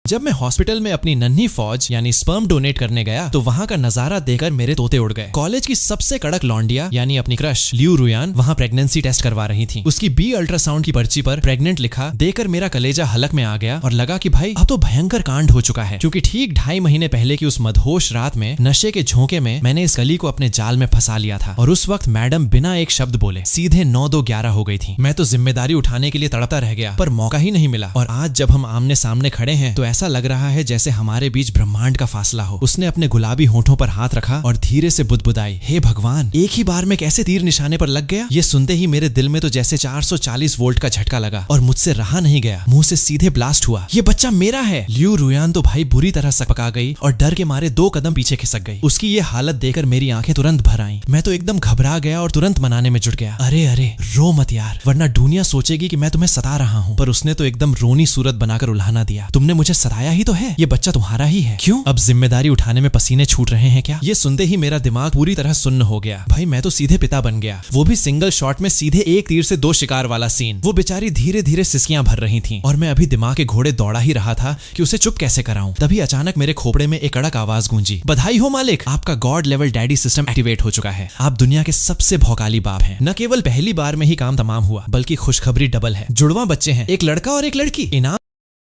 जब मैं हॉस्पिटल में अपनी नन्ही फौज यानी स्पर्म डोनेट करने गया तो वहाँ का नजारा देखकर मेरे तोते उड़ गए। कॉलेज की सबसे कड़क लौंडिया यानी अपनी क्रश लियू रुयान वहाँ प्रेगनेंसी टेस्ट करवा रही थी। उसकी बी अल्ट्रासाउंड की पर्ची पर प्रेग्नेंट लिखा देखकर मेरा कलेजा हलक में आ गया और लगा कि भाई अब तो भयंकर कांड हो चुका है, क्योंकि ठीक 2.5 महीने पहले की उस मदहोश रात में नशे के झोंके में मैंने इस कली को अपने जाल में फंसा लिया था और उस वक्त मैडम बिना एक शब्द बोले सीधे 9-2-11 हो गई थी। मैं तो जिम्मेदारी उठाने के लिए तड़पता रह गया पर मौका ही नहीं मिला और आज जब हम आमने सामने खड़े हैं तो ऐसा लग रहा है जैसे हमारे बीच ब्रह्मांड का फासला हो। उसने अपने गुलाबी होठों पर हाथ रखा और धीरे से बुदबुदाई, हे भगवान, एक ही बार में कैसे तीर निशाने पर लग गया। ये सुनते ही मेरे दिल में तो जैसे 440 वोल्ट का झटका लगा और मुझसे रहा नहीं गया, मुंह से सीधे ब्लास्ट हुआ, ये बच्चा मेरा है। लियू रुयान तो भाई बुरी तरह सकपका गई और डर के मारे 2 कदम पीछे खिसक गई। उसकी ये हालत देखकर मेरी आंखें तुरंत भर आईं। मैं तो एकदम घबरा गया और तुरंत मनाने में जुट गया, अरे अरे रो मत यार, वरना दुनिया सोचेगी कि मैं तुम्हें सता रहा हूँ। पर उसने तो एकदम रोनी सूरत बनाकर उल्हाना दिया, तुमने मुझे सताया ही तो है, ये बच्चा तुम्हारा ही है। क्यों अब जिम्मेदारी उठाने में पसीने छूट रहे हैं क्या? ये सुनते ही मेरा दिमाग पूरी तरह सुन्न हो गया। भाई मैं तो सीधे पिता बन गया, वो भी सिंगल शॉट में, सीधे एक तीर से 2 शिकार वाला सीन। वो बेचारी धीरे धीरे सिसकियां भर रही थी और मैं अभी दिमाग के घोड़े दौड़ा ही रहा था कि उसे चुप कैसे कराऊं। तभी अचानक मेरे खोपड़े में एक कड़क आवाज गूंजी, बधाई हो मालिक, आपका God level daddy system activate हो चुका है। आप दुनिया के सबसे भौकाली बाप हैं। न केवल पहली बार में ही काम तमाम हुआ बल्कि खुशखबरी डबल है। जुड़वा बच्चे हैं, एक लड़का और एक लड़की। इनाम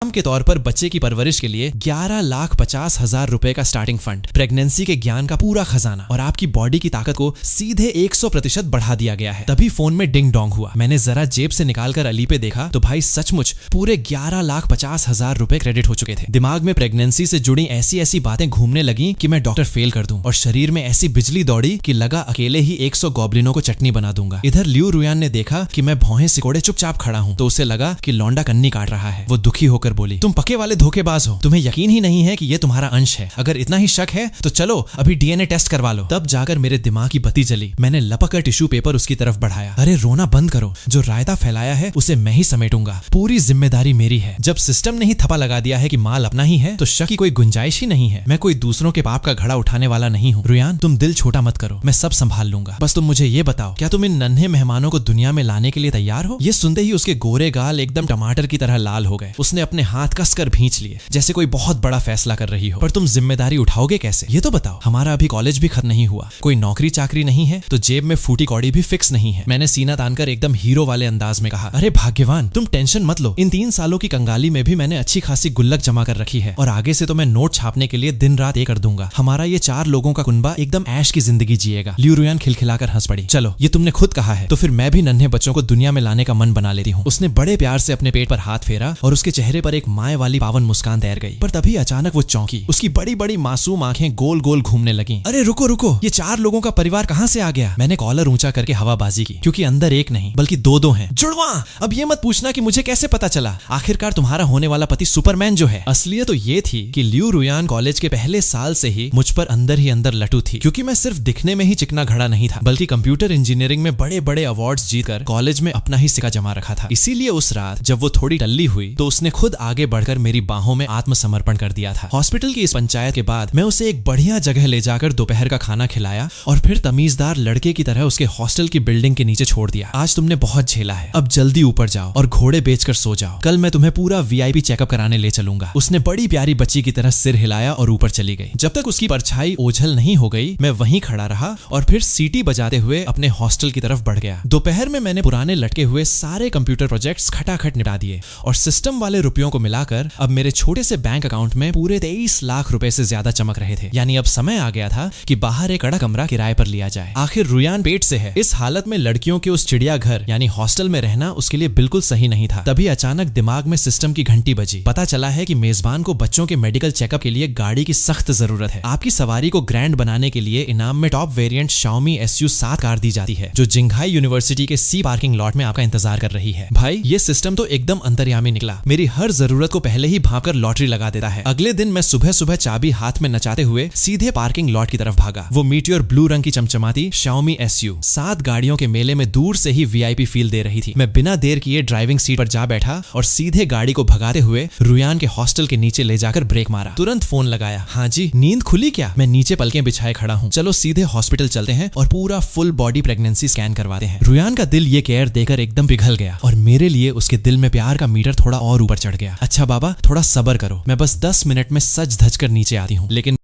के तौर पर बच्चे की परवरिश के लिए 11,50,000 रुपए का स्टार्टिंग फंड, प्रेगनेंसी के ज्ञान का पूरा खजाना और आपकी बॉडी की ताकत को सीधे 100% बढ़ा दिया गया है। तभी फोन में डिंग डोंग हुआ। मैंने जरा जेब से निकालकर अली पे देखा तो भाई सचमुच पूरे 11,50,000 रुपए क्रेडिट हो चुके थे। दिमाग में प्रेगनेंसी से जुड़ी ऐसी ऐसी बातें घूमने लगी कि मैं डॉक्टर फेल कर दूं और शरीर में ऐसी बिजली दौड़ी कि लगा अकेले ही 100 गॉब्लिनों को चटनी बना दूंगा। इधर लियू रुयान ने देखा कि मैं भौहें सिकोड़े चुपचाप खड़ा हूं तो उसे लगा कि लौंडा कन्नी काट रहा है। वो दुखी होकर बोली, तुम पक्के वाले धोखेबाज हो, तुम्हें यकीन ही नहीं है कि ये तुम्हारा अंश है। अगर इतना ही शक है तो चलो अभी डीएनए टेस्ट करवा लो। तब जाकर मेरे दिमाग की बत्ती जली। मैंने लपक टिश्यू पेपर उसकी तरफ बढ़ाया, अरे रोना बंद करो, जो रायता फैलाया है उसे मैं ही समेटूंगा, पूरी जिम्मेदारी मेरी है। जब सिस्टम ने ही थप्पा लगा दिया है कि माल अपना ही है तो शक की कोई गुंजाइश ही नहीं है। मैं कोई दूसरों के पाप का घड़ा उठाने वाला नहीं हूँ। रुयान तुम दिल छोटा मत करो, मैं सब संभाल लूंगा। बस तुम मुझे ये बताओ, क्या तुम इन नन्हे मेहमानों को दुनिया में लाने के लिए तैयार हो? ये सुनते ही उसके गोरे गाल एकदम टमाटर की तरह लाल हो गए। उसने अपने हाथ कसकर भींच लिए जैसे कोई बहुत बड़ा फैसला कर रही हो। पर तुम जिम्मेदारी उठाओगे कैसे, ये तो बताओ। हमारा अभी कॉलेज भी खत्म नहीं हुआ, कोई नौकरी चाकरी नहीं है तो जेब में फूटी कौड़ी भी फिक्स नहीं है। मैंने सीना तानकर एकदम हीरो वाले अंदाज में कहा, अरे भाग्यवान, तुम टेंशन मत लो, इन 3 सालों की कंगाली में भी मैंने अच्छी खासी गुल्लक जमा कर रखी है और आगे से तो मैं नोट छापने के लिए दिन रात एक कर दूंगा। हमारा ये 4 लोगों का कुनबा एकदम ऐश की जिंदगी जिएगा। लियू रुयान खिलखिलाकर हंस पड़ी, चलो ये तुमने खुद कहा है तो फिर मैं भी नन्हे बच्चों को दुनिया में लाने का मन बना लेती हूँ। उसने बड़े प्यार से अपने पेट पर हाथ फेरा और उसके चेहरे पर एक माए वाली पावन मुस्कान तैर गई। पर तभी अचानक वो चौंकी, उसकी बड़ी बड़ी मासूम आंखें गोल गोल घूमने लगी। अरे रुको रुको, ये 4 लोगों का परिवार कहाँ से आ गया? मैंने कॉलर ऊंचा करके हवाबाजी की, क्योंकि अंदर एक नहीं बल्कि 2 हैं। जुड़वा, अब ये मत पूछना कि मुझे कैसे पता चला। आखिरकार तुम्हारा होने वाला पति सुपरमैन जो है। असलियत तो ये थी कि लियू रुयान कॉलेज के पहले साल से ही मुझ पर अंदर ही अंदर लटू थी, क्योंकि मैं सिर्फ दिखने में ही चिकना घड़ा नहीं था बल्कि कंप्यूटर इंजीनियरिंग में बड़े बड़े अवार्ड्स जीतकर कॉलेज में अपना ही सिक्का जमा रखा था। इसीलिए उस रात जब वो थोड़ी टल्ली हुई तो उसने खुद आगे बढ़कर मेरी बाहों में आत्मसमर्पण कर दिया था। हॉस्पिटल की इस पंचायत के बाद मैं उसे एक बढ़िया जगह ले जाकर दोपहर का खाना खिलाया और फिर तमीजदार लड़के की तरह उसके हॉस्टल की बिल्डिंग के नीचे छोड़ दिया। आज तुमने बहुत झेला है, अब जल्दी ऊपर जाओ और घोड़े बेचकर सो जाओ, कल मैं तुम्हें पूरा वीआईपी चेकअप कराने ले चलूंगा। उसने बड़ी प्यारी बच्ची की तरह सिर हिलाया और ऊपर चली गई। जब तक उसकी परछाई ओझल नहीं हो गई मैं वहीं खड़ा रहा और फिर सीटी बजाते हुए अपने हॉस्टल की तरफ बढ़ गया। दोपहर में मैंने पुराने लटके हुए सारे कंप्यूटर प्रोजेक्ट्स खटाखट निपटा दिए और सिस्टम वाले रुपयों को मिलाकर अब मेरे छोटे से बैंक अकाउंट में पूरे 23 लाख रुपए से ज्यादा चमक रहे थे। यानी अब समय आ गया था कि बाहर एक बड़ा कमरा किराए पर लिया जाए। आखिर रुयान पेट से है। इस हालत में लड़कियों के उस चिड़ियाघर यानी हॉस्टल में रहना उसके लिए बिल्कुल सही नहीं था। तभी अचानक दिमाग में सिस्टम की घंटी बजी। पता चला है कि मेजबान को बच्चों के मेडिकल चेकअप के लिए गाड़ी की सख्त जरूरत है। आपकी सवारी को ग्रैंड बनाने के लिए इनाम में top variant Xiaomi SU7 car दी जाती है जो जिंघाई यूनिवर्सिटी के सी पार्किंग लॉट में आपका इंतजार कर रही है। भाई ये सिस्टम तो एकदम अंतर्यामी निकला। मेरी हर जरूरत को पहले ही भांपकर लॉटरी लगा देता है। अगले दिन मैं सुबह सुबह चाबी हाथ में नचाते हुए सीधे पार्किंग लॉट की तरफ भागा। वो मीटियोर ब्लू रंग की चमचमाती Xiaomi SU 7 गाड़ियों के मेले में दूर से ही वीआईपी फील दे रही थी। मैं बिना देर किए ड्राइविंग सीट पर जा बैठा और सीधे गाड़ी को भगाते हुए रुयान के हॉस्टल के नीचे ले जाकर ब्रेक मारा। तुरंत फोन लगाया, हाँ जी, नींद खुली क्या? मैं नीचे पलकें बिछाए खड़ा हूँ, चलो सीधे हॉस्पिटल चलते हैं और पूरा फुल बॉडी प्रेगनेंसी स्कैन करवाते हैं। रुयान का दिल ये केयर देकर एकदम पिघल गया और मेरे लिए उसके दिल में प्यार का मीटर थोड़ा और ऊपर चढ़ गया। गया। अच्छा बाबा, थोड़ा सब्र करो, मैं बस 10 मिनट में सज धज कर नीचे आती हूँ। लेकिन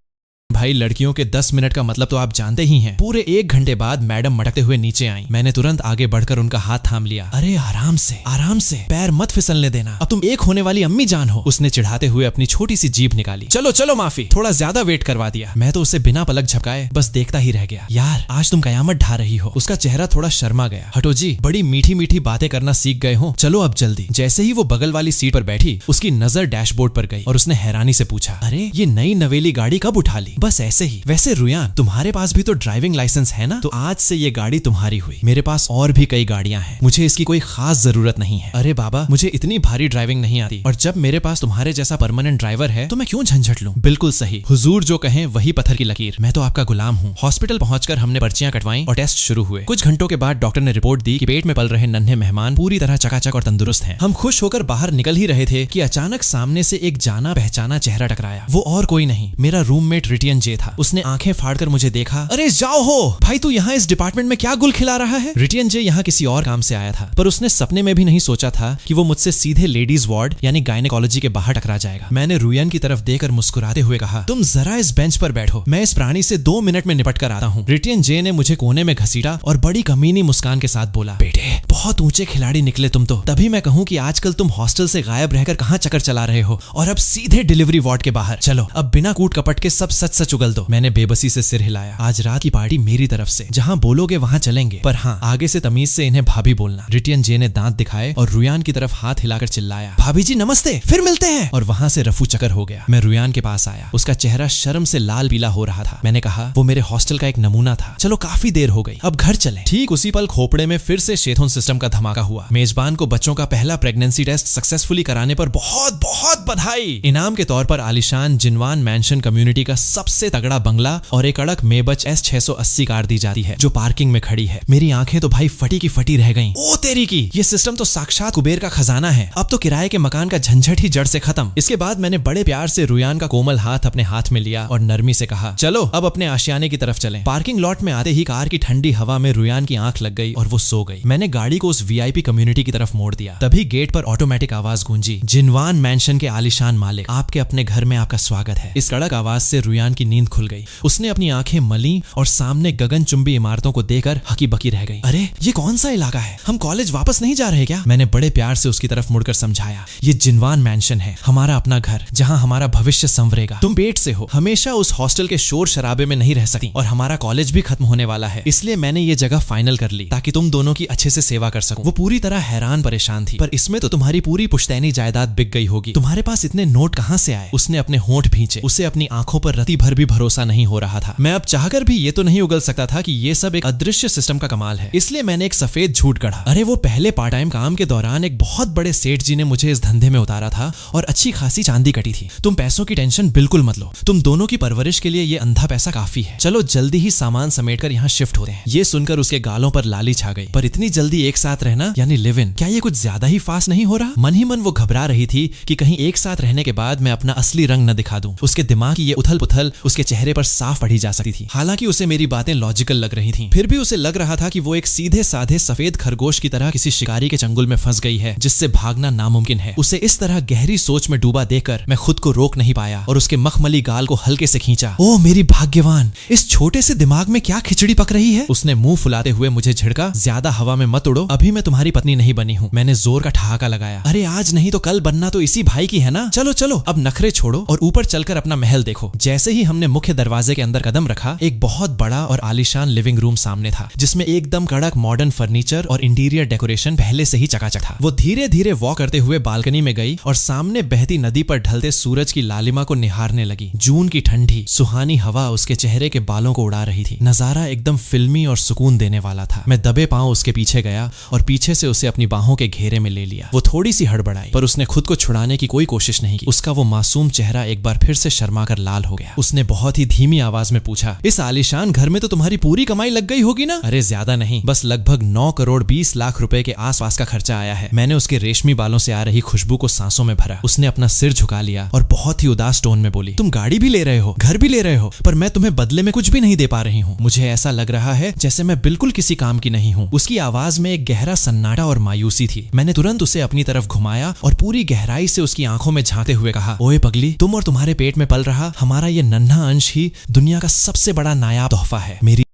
भाई, लड़कियों के 10 मिनट का मतलब तो आप जानते ही हैं। पूरे 1 घंटे बाद मैडम मटकते हुए नीचे आई। मैंने तुरंत आगे बढ़कर उनका हाथ थाम लिया। अरे आराम से, पैर मत फिसलने देना, अब तुम एक होने वाली अम्मी जान हो। उसने चिढ़ाते हुए अपनी छोटी सी जीभ निकाली। चलो चलो, माफी, थोड़ा ज्यादा वेट करवा दिया। मैं तो उसे बिना पलक झपकाए बस देखता ही रह गया। यार, आज तुम कयामत ढा रही हो। उसका चेहरा थोड़ा शर्मा गया। हटो जी, बड़ी मीठी मीठी बातें करना सीख गए हो, चलो अब जल्दी। जैसे ही वो बगल वाली सीट पर बैठी, उसकी नजर डैशबोर्ड पर गई और उसने हैरानी से पूछा, अरे ये नई नवेली गाड़ी कब उठा ली? बस ऐसे ही। वैसे रुयान, तुम्हारे पास भी तो ड्राइविंग लाइसेंस है ना? तो आज से ये गाड़ी तुम्हारी हुई। मेरे पास और भी कई गाड़ियां हैं, मुझे इसकी कोई खास जरूरत नहीं है। अरे बाबा, मुझे इतनी भारी ड्राइविंग नहीं आती, और जब मेरे पास तुम्हारे जैसा परमानेंट ड्राइवर है तो मैं क्यों झंझट लूं? बिल्कुल सही, हुजूर जो कहें वही पत्थर की लकीर। मैं तो आपका गुलाम हूँ। हॉस्पिटल पहुंचकर हमने पर्चियां कटवाई और टेस्ट शुरू हुए। कुछ घंटों के बाद डॉक्टर ने रिपोर्ट दी कि पेट में पल रहे नन्हे मेहमान पूरी तरह चकाचक और तंदुरुस्त हैं। हम खुश होकर बाहर निकल ही रहे थे कि अचानक सामने से एक जाना पहचाना चेहरा टकराया। वो और कोई नहीं, मेरा रूममेट रिटियन जे था। उसने आंखें फाड़कर मुझे देखा। अरे जाओ हो भाई, तू यहाँ इस डिपार्टमेंट में क्या गुल खिला रहा है? रिटियन जे यहाँ किसी और काम से आया था, पर उसने सपने में भी नहीं सोचा था कि वो मुझसे सीधे लेडीज वार्ड यानी गायनेकोलॉजी के बाहर टकरा जाएगा। मैंने रुयान की तरफ देखकर मुस्कुराते हुए कहा, तुम जरा इस बेंच पर बैठो, मैं इस प्राणी से 2 मिनट में निपट कर आता हूँ। रिटियन जे ने मुझे कोने में घसीटा और बड़ी कमीनी मुस्कान के साथ बोला, बेटे बहुत ऊंचे खिलाड़ी निकले तुम तो। तभी मैं कहूँ कि आजकल तुम हॉस्टल से गायब रहकर कहाँ चक्कर चला रहे हो, और अब सीधे डिलीवरी वार्ड के बाहर। चलो अब बिना कूट कपट के सब सच सच उगल दो। मैंने बेबसी से सिर हिलाया। आज रात की पार्टी मेरी तरफ से, जहाँ बोलोगे वहाँ चलेंगे, पर हाँ आगे से तमीज से इन्हें भाभी बोलना। रिटियन जे ने दांत दिखाए और रुयान की तरफ हाथ हिलाकर चिल्लाया, भाभी जी नमस्ते, फिर मिलते हैं। और वहाँ से रफू चक्कर हो गया। मैं रुयान के पास आया। उसका चेहरा शर्म से लाल पीला हो रहा था। मैंने कहा, वो मेरे हॉस्टल का एक नमूना था। चलो काफी देर हो गई, अब घर चलें। ठीक उसी पल खोपड़े में फिर से शेथोन सिस्टम का धमाका हुआ। मेजबान को बच्चों का पहला प्रेगनेंसी टेस्ट सक्सेसफुली कराने पर बहुत बहुत बधाई। इनाम के तौर पर आलिशान जिनवान मैंशन कम्युनिटी का सबसे तगड़ा बंगला और एक अड़क मेबच S680 कार दी जाती है, जो पार्किंग में खड़ी है। मेरी आंखें तो भाई फटी की फटी रह गईं। ओ तेरी की, ये सिस्टम तो साक्षात कुबेर का खजाना है। अब तो किराए के मकान का झंझट ही जड़ से खत्म। इसके बाद मैंने बड़े प्यार से रुयान का कोमल हाथ अपने हाथ में लिया और नरमी से कहा, चलो अब अपने आशियाने की तरफ चलें। पार्किंग लॉट में आते ही कार की ठंडी हवा में रुयान की आंख लग गई और वो सो गई। मैंने गाड़ी को उस VIP कम्युनिटी की तरफ मोड़ दिया। तभी गेट पर ऑटोमेटिक आवाज गूंजी, जिनवान मैंशन के आलिशान मालिक, आपके अपने घर में आपका स्वागत है। इस कड़क आवाज से रुयान की नींद खुल गई। उसने अपनी आंखें मली और सामने गगनचुंबी इमारतों को देखकर हकी बकी रह गई। अरे ये कौन सा इलाका है? हम कॉलेज वापस नहीं जा रहे क्या? मैंने बड़े प्यार से उसकी तरफ मुड़कर समझाया, ये जिनवान मैंशन है, हमारा अपना घर, जहाँ हमारा भविष्य संवरेगा। तुम पेट से हो, हमेशा उस हॉस्टल के शोर शराबे में नहीं रह सकती, और हमारा कॉलेज भी खत्म होने वाला है। इसलिए मैंने ये जगह फाइनल कर ली ताकि तुम दोनों की अच्छे से सेवा कर सकूं। वो पूरी तरह हैरान परेशान थी, पर इसमें तो तुम्हारी पूरी पुश्तैनी जायदाद बिक गई होगी। तुम्हारे पास इतने नोट कहाँ से आए? उसने अपने होंठ भींचे। उसे अपनी आंखों पर रति भर भी भरोसा नहीं हो रहा था। मैं अब चाहकर भी ये तो नहीं उगल सकता था कि ये सब एक अदृश्य सिस्टम का कमाल है। इसलिए मैंने एक सफेद झूठ गढ़ा। अरे वो पहले पार्ट टाइम काम के दौरान एक बहुत बड़े सेठ जी ने मुझे इस धंधे में उतारा था और अच्छी खासी चांदी कटी थी। तुम पैसों की टेंशन बिल्कुल मत लो, तुम दोनों की परवरिश के लिए ये अंधा पैसा काफी है। चलो जल्दी ही सामान समेटकर यहाँ शिफ्ट होते हैं। ये सुनकर उसके गालों पर लाली छा गई। पर इतनी जल्दी एक साथ रहना यानी लिव इन, क्या ये कुछ ज्यादा ही फास्ट नहीं हो रहा? मन ही मन वो घबरा रही थी कि कहीं एक साथ रहने के बाद मैं अपना असली रंग न दिखा दूं। उसके दिमाग की ये उथल पुथल उसके चेहरे पर साफ पढ़ी जा सकती थी। हालांकि उसे मेरी बातें लॉजिकल लग रही थीं, फिर भी उसे लग रहा था कि वो एक सीधे साधे सफेद खरगोश की तरह किसी शिकारी के चंगुल में फंस गई है जिससे भागना नामुमकिन है। उसे इस तरह गहरी सोच में डूबा देखकर मैं खुद को रोक नहीं पाया और उसके मखमली गाल को हल्के से खींचा। ओ मेरी भाग्यवान, इस छोटे से दिमाग में क्या खिचड़ी पक रही है? उसने मुंह फुलाते हुए मुझे झिड़का, ज्यादा हवा में मत उड़ो, अभी मैं तुम्हारी पत्नी नहीं बनी हूँ। मैंने जोर का ठहाका लगाया। अरे आज नहीं तो कल बनना तो इसी भाई की है ना। चलो चलो अब नखरे छोड़ो और ऊपर चलकर अपना महल देखो। जैसे ही हमने मुख्य दरवाजे के अंदर कदम रखा, एक बहुत बड़ा और आलीशान लिविंग रूम सामने था, जिसमें एकदम कड़क मॉडर्न फर्नीचर और इंटीरियर डेकोरेशन पहले से ही चकाचक था। वो धीरे धीरे वॉक करते हुए बालकनी में गई और सामने बहती नदी पर ढलते सूरज की लालिमा को निहारने लगी। जून की ठंडी सुहानी हवा उसके चेहरे के बालों को उड़ा रही थी। नजारा एकदम फिल्मी और सुकून देने वाला था। मैं दबे पांव उसके पीछे गया और पीछे से उसे अपनी बाहों के घेरे में ले लिया। वो थोड़ी सी हड़बड़ाई, पर उसने खुद को छुड़ाने की कोई कोशिश नहीं की। उसका वो मासूम चेहरा एक बार फिर से शर्मा कर लाल हो गया। उसने उसने बहुत ही धीमी आवाज में पूछा, इस आलीशान घर में तो तुम्हारी पूरी कमाई लग गई होगी ना? अरे ज्यादा नहीं, बस लगभग 9 करोड़ 20 लाख रुपए के आसपास का खर्चा आया है। मैंने उसके रेशमी बालों से आ रही खुशबू को सांसों में भरा। उसने अपना सिर झुका लिया और बहुत ही उदास टोन में बोली, तुम गाड़ी भी ले रहे हो, घर भी ले रहे हो, पर मैं तुम्हें बदले में कुछ भी नहीं दे पा रही हूँ। मुझे ऐसा लग रहा है जैसे मैं बिल्कुल किसी काम की नहीं हूँ। उसकी आवाज में एक गहरा सन्नाटा और मायूसी थी। मैंने तुरंत उसे अपनी तरफ घुमाया और पूरी गहराई से उसकी आंखों में झांकते हुए कहा, ओए पगली, तुम और तुम्हारे पेट में पल रहा हमारा ये नन्हा अंश ही दुनिया का सबसे बड़ा नायाब तोहफा है। मेरी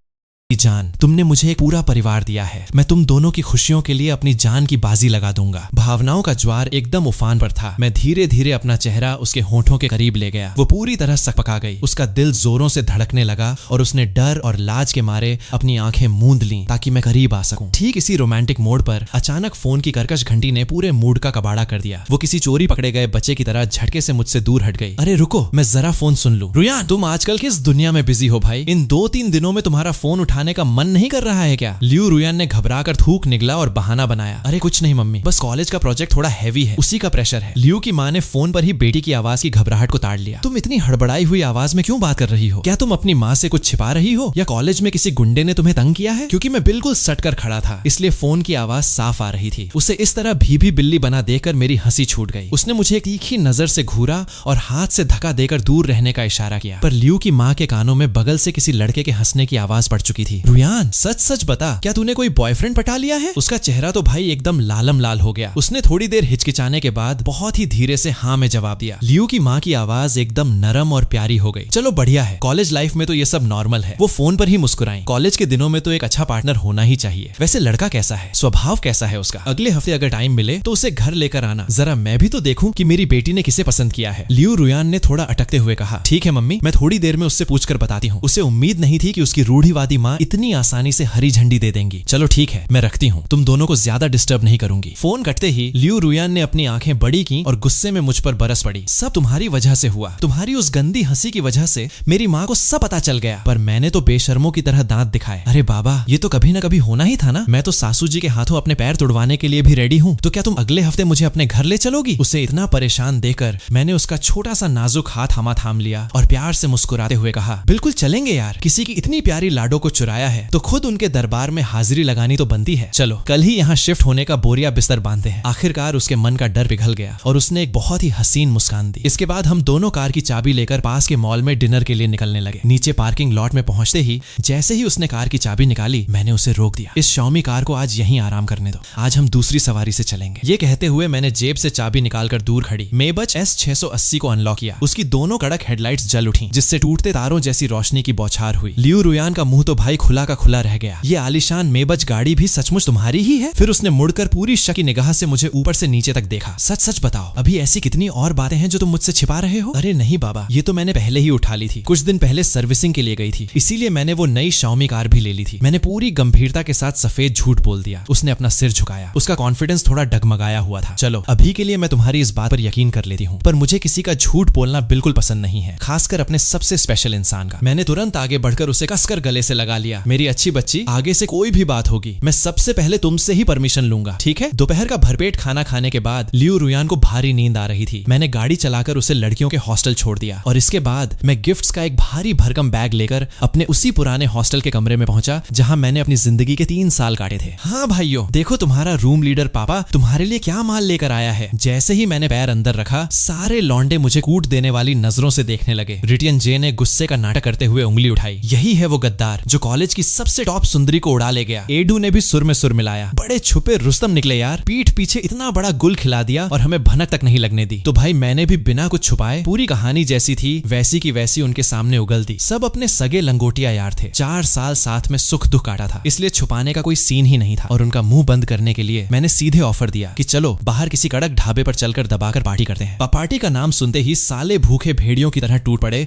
जान, तुमने मुझे एक पूरा परिवार दिया है। मैं तुम दोनों की खुशियों के लिए अपनी जान की बाजी लगा दूंगा। भावनाओं का ज्वार एकदम उफान पर था। मैं धीरे धीरे अपना चेहरा उसके होठों के करीब ले गया। वो पूरी तरह सकपका गई। उसका दिल जोरों से धड़कने लगा और उसने डर और लाज के मारे अपनी आंखें मूंद लीं ताकि मैं करीब आ सकूं। ठीक इसी रोमांटिक मोड़ पर अचानक फोन की कर्कश घंटी ने पूरे मूड का कबाड़ा कर दिया। वो किसी चोरी पकड़े गए बच्चे की तरह झटके से मुझसे दूर हट गई। अरे रुको, मैं जरा फोन सुन लूं। रुयान, तुम आजकल किस दुनिया में बिजी हो भाई? इन 2-3 दिनों में तुम्हारा फोन उठाने का मन नहीं कर रहा है क्या? लियू रुयान ने घबराकर थूक निगला और बहाना बनाया, अरे कुछ नहीं मम्मी, बस कॉलेज का प्रोजेक्ट थोड़ा हैवी है, उसी का प्रेशर है। लियू की माँ ने फोन पर ही बेटी की आवाज की घबराहट को ताड़ लिया। तुम इतनी हड़बड़ाई हुई आवाज में क्यों बात कर रही हो? क्या तुम अपनी माँ से कुछ छिपा रही हो या कॉलेज में किसी गुंडे ने तुम्हें तंग किया है? क्योंकि मैं बिल्कुल सट कर खड़ा था, इसलिए फोन की आवाज साफ आ रही थी। उसे इस तरह भीभी बिल्ली बना देकर मेरी हंसी छूट गई। उसने मुझे एक तीखी नजर से घूरा और हाथ से धक्का देकर दूर रहने का इशारा किया। पर लियू की माँ के कानों में बगल से किसी लड़के के हंसने की आवाज पड़ चुकी थी। रुयान, सच सच बता, क्या तूने कोई बॉयफ्रेंड पटा लिया है? उसका चेहरा तो भाई एकदम लालम लाल हो गया। उसने थोड़ी देर हिचकिचाने के बाद बहुत ही धीरे से हाँ में जवाब दिया। लियू की माँ की आवाज एकदम नरम और प्यारी हो गई। चलो बढ़िया है, कॉलेज लाइफ में तो ये सब नॉर्मल है। वो फोन पर ही मुस्कुराई। कॉलेज के दिनों में तो एक अच्छा पार्टनर होना ही चाहिए। वैसे लड़का कैसा है, स्वभाव कैसा है उसका? अगले हफ्ते अगर टाइम मिले तो उसे घर लेकर आना, जरा मैं भी तो देखूं कि मेरी बेटी ने किसे पसंद किया है। लियू रुयान ने थोड़ा अटकते हुए कहा, ठीक है मम्मी, मैं थोड़ी देर में उससे पूछकर बताती हूँ। उसे उम्मीद नहीं थी कि उसकी रूढ़िवादी माँ इतनी आसानी से हरी झंडी दे देंगी। चलो ठीक है, मैं रखती हूँ, तुम दोनों को ज्यादा डिस्टर्ब नहीं करूंगी। फोन कटते ही लियू रुयान ने अपनी आंखें बड़ी की और गुस्से में मुझ पर बरस पड़ी। सब तुम्हारी वजह से हुआ, तुम्हारी उस गंदी हंसी की वजह से मेरी माँ को सब पता चल गया, पर मैंने तो बेशर्मों की तरह दांत दिखाए। अरे बाबा, ये तो कभी ना कभी होना ही था ना। मैं तो सासू जी के हाथों अपने पैर तुड़वाने के लिए भी रेडी हूँ, तो क्या तुम अगले हफ्ते मुझे अपने घर ले चलोगी? उसे इतना परेशान देखकर मैंने उसका छोटा सा नाजुक हाथ हमा थाम लिया और प्यार से मुस्कुराते हुए कहा, बिल्कुल चलेंगे यार, किसी की इतनी प्यारी लाडो को चुराया है तो खुद उनके दरबार में हाजिरी लगानी तो बनती है। चलो कल ही यहाँ शिफ्ट होने का बोरिया बिस्तर बांधते हैं। आखिरकार उसके मन का डर पिघल गया और उसने एक बहुत ही हसीन मुस्कान दी। इसके बाद हम दोनों कार की चाबी लेकर पास के मॉल में डिनर के लिए निकलने लगे। नीचे पार्किंग लॉट में पहुंचते ही जैसे ही उसने कार की चाबी निकाली, मैंने उसे रोक दिया। इस शाओमी कार को आज यहीं आराम करने दो, आज हम दूसरी सवारी से चलेंगे। ये कहते हुए मैंने जेब से चाबी निकालकर दूर खड़ी मेबच S680 को अनलॉक किया। उसकी दोनों कड़क हेडलाइट्स जल उठी, जिससे टूटते तारों जैसी रोशनी की बौछार हुई। लियू रुयान का मुंह तो भाई खुला का खुला रह गया। ये आलीशान मेबच गाड़ी भी सचमुच तुम्हारी ही है? फिर उसने मुड़कर पूरी शक की निगाह से मुझे ऊपर से नीचे तक देखा। सच सच बताओ, अभी ऐसी कितनी और बातें हैं जो तुम मुझसे छिपा रहे हो? अरे नहीं बाबा, ये तो मैंने पहले ही उठा ली थी। कुछ दिन पहले सर्विसिंग के लिए गई थी, इसीलिए मैंने वो नई शाओमी कार भी ले ली थी। मैंने पूरी गंभीरता के साथ सफेद झूठ बोल दिया। उसने अपना सिर झुकाया। उसका कॉन्फिडेंस थोड़ा डगमगाया हुआ था। चलो अभी के लिए मैं तुम्हारी इस बात पर यकीन कर लेती हूँ, पर मुझे किसी का झूठ बोलना बिल्कुल पसंद नहीं है, खासकर अपने सबसे स्पेशल इंसान का। मैंने तुरंत आगे बढ़कर उसे कसकर गले से लगा लिया। मेरी अच्छी बच्ची, आगे से कोई भी बात होगी मैं सबसे पहले तुमसे ही परमिशन लूंगा, ठीक है? दोपहर का भरपेट खाना खाने के बाद लियू रुयान को भारी नींद आ रही थी। मैंने गाड़ी चलाकर उसे लड़कियों के हॉस्टल छोड़ दिया और इसके बाद मैं गिफ्ट्स का एक भारी भरकम बैग लेकर अपने उसी पुराने हॉस्टल के कमरे में पहुंचा जहां मैंने अपनी जिंदगी के 3 साल काटे थे। हाँ भाइयों, देखो तुम्हारा रूम लीडर पापा तुम्हारे लिए क्या माल लेकर आया है। जैसे ही मैंने पैर अंदर रखा, सारे लौंडे मुझे कूट देने वाली नजरों से देखने लगे। रिटियन जे ने गुस्से का नाटक करते हुए उंगली उठाई। यही है वो गद्दार जो कॉलेज की सबसे टॉप सुंदरी को उड़ा ले गया। एडू ने भी सुर में सुर मिलाया। बड़े छुपे रुस्तम निकले यार, पीठ पीछे इतना बड़ा गुल खिला दिया और हमें भनक तक नहीं लगने दी। तो भाई मैंने भी बिना कुछ छुपाए पूरी कहानी जैसी थी वैसी की वैसी उनके सामने उगल दी। सब अपने सगे लंगोटिया यार थे। 4 साल साथ में सुख दुख काटा था, इसलिए छुपाने का कोई सीन ही नहीं था। और उनका मुंह बंद करने के लिए मैंने सीधे ऑफर दिया कि चलो बाहर किसी कड़क ढाबे पर चलकर दबाकर पार्टी करते हैं। पार्टी का नाम सुनते ही साले भूखे भेड़ियों की तरह टूट पड़े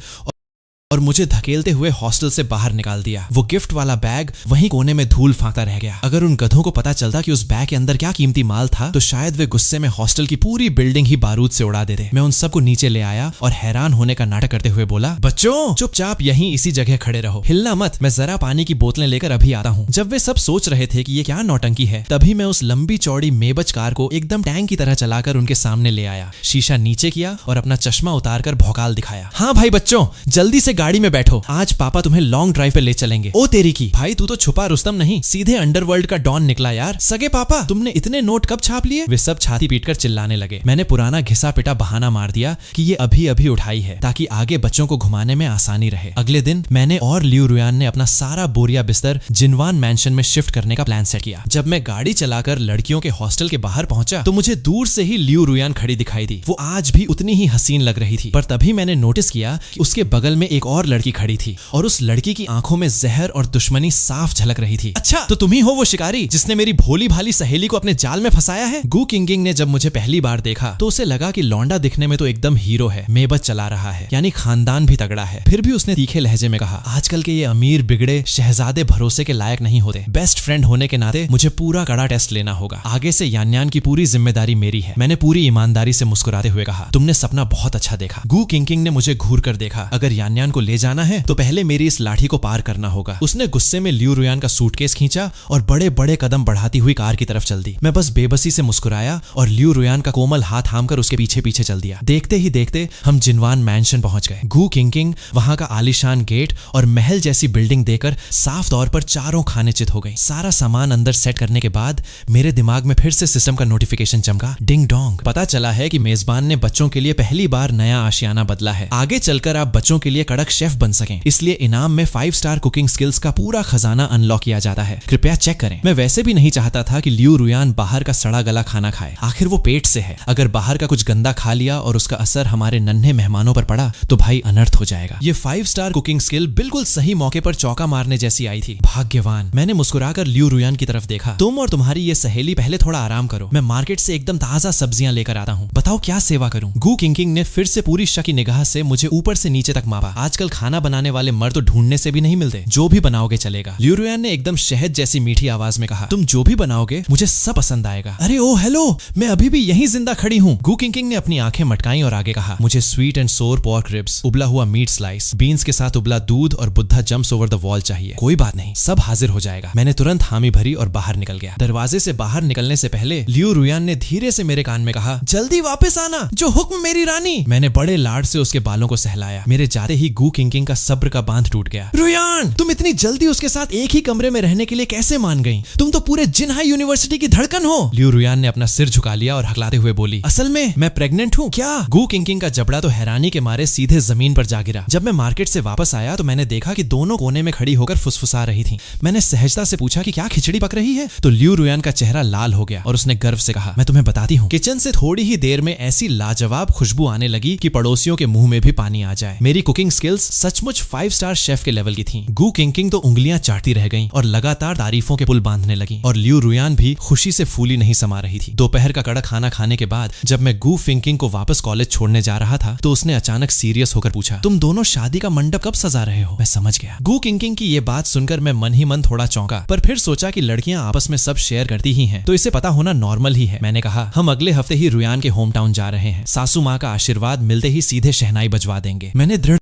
और मुझे धकेलते हुए हॉस्टल से बाहर निकाल दिया। वो गिफ्ट वाला बैग वहीं कोने में धूल फांकता रह गया। अगर उन गधों को पता चलता कि उस बैग के अंदर क्या कीमती माल था तो शायद वे गुस्से में हॉस्टल की पूरी बिल्डिंग ही बारूद से उड़ा देते। मैं उन सबको नीचे ले आया और हैरान होने का नाटक करते हुए बोला, बच्चों चुपचाप यहीं इसी जगह खड़े रहो, हिलना मत, मैं जरा पानी की बोतलें लेकर अभी आता हूँ। जब वे सब सोच रहे थे कि ये क्या नौटंकी है, तभी मैं उस लंबी चौड़ी मेबच कार को एकदम टैंक की तरह चलाकर उनके सामने ले आया। शीशा नीचे किया और अपना चश्मा उतारकर भौकाल दिखाया। हाँ भाई बच्चों, जल्दी से गाड़ी में बैठो, आज पापा तुम्हें लॉन्ग ड्राइव पे ले चलेंगे। ओ तेरी की, भाई तू तो छुपा रुस्तम नहीं, सीधे अंडरवर्ल्ड का डॉन निकला यार। सगे पापा, तुमने इतने नोट कब छाप लिए? वे सब छाती पीटकर चिल्लाने लगे। मैंने पुराना घिसा पिटा बहाना मार दिया कि ये अभी अभी उठाई है, ताकि आगे बच्चों को घुमाने में आसानी रहे। अगले दिन मैंने और लियू रुयान ने अपना सारा बोरिया बिस्तर जिनवान मैंशन में शिफ्ट करने का प्लान सेट किया। जब मैं गाड़ी चलाकर लड़कियों के हॉस्टल के बाहर पहुंचा तो मुझे दूर से ही लियू रुयान खड़ी दिखाई दी। वो आज भी उतनी ही हसीन लग रही थी, पर तभी मैंने नोटिस किया कि उसके बगल में एक और लड़की खड़ी थी और उस लड़की की आंखों में जहर और दुश्मनी साफ झलक रही थी। अच्छा, तो तुम ही हो वो शिकारी जिसने मेरी भोली भाली सहेली को अपने जाल में फंसाया है? गू किंगिंग ने जब मुझे पहली बार देखा तो उसे लगा कि लौंडा दिखने में तो एकदम हीरो है, मेबत चला रहा है, यानी खानदान भी तगड़ा है। फिर भी उसने तीखे लहजे में कहा, आजकल के ये अमीर बिगड़े शहजादे भरोसे के लायक नहीं होते। बेस्ट फ्रेंड होने के नाते मुझे पूरा कड़ा टेस्ट लेना होगा। आगे से यान्यान की पूरी जिम्मेदारी मेरी है। मैंने पूरी ईमानदारी से मुस्कुराते हुए कहा, तुमने सपना बहुत अच्छा देखा। गू किंगिंग ने मुझे घूर कर देखा। अगर यान्यान को ले जाना है तो पहले मेरी इस लाठी को पार करना होगा। उसने गुस्से में लियू रुयान का सूटकेस खींचा और बड़े बड़े कदम बढ़ाती हुई कार की तरफ चल दी। मैं बस बेबसी से मुस्कुराया और लियू रुयान का कोमल हाथ थामकर उसके पीछे पीछे चल दिया। देखते ही देखते हम जिनवान मैंशन पहुंच गए। गू किंगिंग वहां का आलीशान गेट और महल जैसी बिल्डिंग देखकर साफ तौर पर चारों खाने चित हो गई। सारा सामान अंदर सेट करने के बाद मेरे दिमाग में फिर से सिस्टम का नोटिफिकेशन चमका, डिंग डोंग। पता चला है कि मेजबान ने बच्चों के लिए पहली बार नया आशियाना बदला है। आगे चलकर आप बच्चों के लिए कड़क शेफ बन सकें, इसलिए इनाम में 5 स्टार कुकिंग स्किल्स का पूरा खजाना अनलॉक किया जाता है। कृपया चेक करें। मैं वैसे भी नहीं चाहता था कि लियू रुयान बाहर का सड़ा गला खाना खाए, आखिर वो पेट से है। अगर बाहर का कुछ गंदा खा लिया और उसका असर हमारे नन्हे मेहमानों पर पड़ा तो भाई अनर्थ हो जाएगा। ये 5 स्टार कुकिंग स्किल बिल्कुल सही मौके पर चौका मारने जैसी आई थी। भाग्यवान। मैंने मुस्कुराकर लियू रुयान की तरफ देखा। तुम और तुम्हारी ये सहेली पहले थोड़ा आराम करो, मैं मार्केट से एकदम ताजा सब्जियां लेकर आता हूँ। बताओ क्या सेवा करूं? गू किंगिंग ने फिर से पूरी शकी निगाह से मुझे ऊपर से नीचे तक मापा। आजकल खाना बनाने वाले मर्द तो ढूंढने से भी नहीं मिलते, जो भी बनाओगे चलेगा। लियू रुयान ने एकदम शहद जैसी मीठी आवाज में कहा, तुम जो भी बनाओगे मुझे सब पसंद आएगा। अरे ओ हेलो, मैं अभी भी यहीं जिंदा खड़ी हूँ। गू किंगिंग ने अपनी आंखें मटकाई और आगे कहा, मुझे स्वीट एंड सोर पोर्क रिब्स, उबला हुआ मीट स्लाइस, बीन्स के साथ उबला दूध और Buddha jumps over the wall चाहिए। कोई बात नहीं, सब हाजिर हो जाएगा। मैंने तुरंत हामी भरी और बाहर निकल गया। दरवाजे से बाहर निकलने से पहले लियू रुयान ने धीरे से मेरे कान में कहा, जल्दी वापस आना, जो हुक्म मेरी रानी। मैंने बड़े लाड से उसके बालों को सहलाया। मेरे जाते ही गू किंगिंग का सब्र का बांध टूट गया। रुयान, तुम इतनी जल्दी उसके साथ एक ही कमरे में रहने के लिए कैसे मान गई? तुम तो पूरे जिनहाई यूनिवर्सिटी की धड़कन हो। लियू रुयान ने अपना सिर झुका लिया और हकलाते हुए बोली, असल में मैं प्रेग्नेंट हूँ। क्या? गू किंगिंग का जबड़ा तो हैरानी के मारे सीधे जमीन पर जा गिरा। जब मैं मार्केट से वापस आया तो मैंने देखा कि दोनों कोने में खड़ी होकर फुसफुसा रही थी। मैंने सहजता से पूछा कि क्या खिचड़ी पक रही है? तो लियू रुयान का चेहरा लाल हो गया और उसने गर्व से कहा, मैं तुम्हें बताती हूँ। किचन से थोड़ी ही देर में ऐसी लाजवाब खुशबू आने लगी कि पड़ोसियों के मुंह में भी पानी आ जाए। मेरी कुकिंग स्किल्स सचमुच 5 स्टार शेफ के लेवल की थी। गू किंगिंग तो उंगलियां चाटती रह गईं और लगातार तारीफों के पुल बांधने लगी और लियू रुयान भी खुशी से फूली नहीं समा रही थी। दोपहर का कड़क खाना खाने के बाद जब मैं गू किंगिंग को वापस कॉलेज छोड़ने जा रहा था तो उसने अचानक सीरियस होकर पूछा, तुम दोनों शादी का मंडप कब सजा रहे हो? मैं समझ गया। गू किंगिंग की ये बात सुनकर मैं मन ही मन थोड़ा चौंका, पर फिर सोचा कि लड़कियां आपस में सब शेयर करती ही हैं, तो इसे पता होना नॉर्मल ही है। मैंने कहा, हम अगले हफ्ते ही रुयान के होम टाउन जा रहे हैं। सासू माँ का आशीर्वाद मिलते ही सीधे शहनाई बजवा देंगे। मैंने दृढ़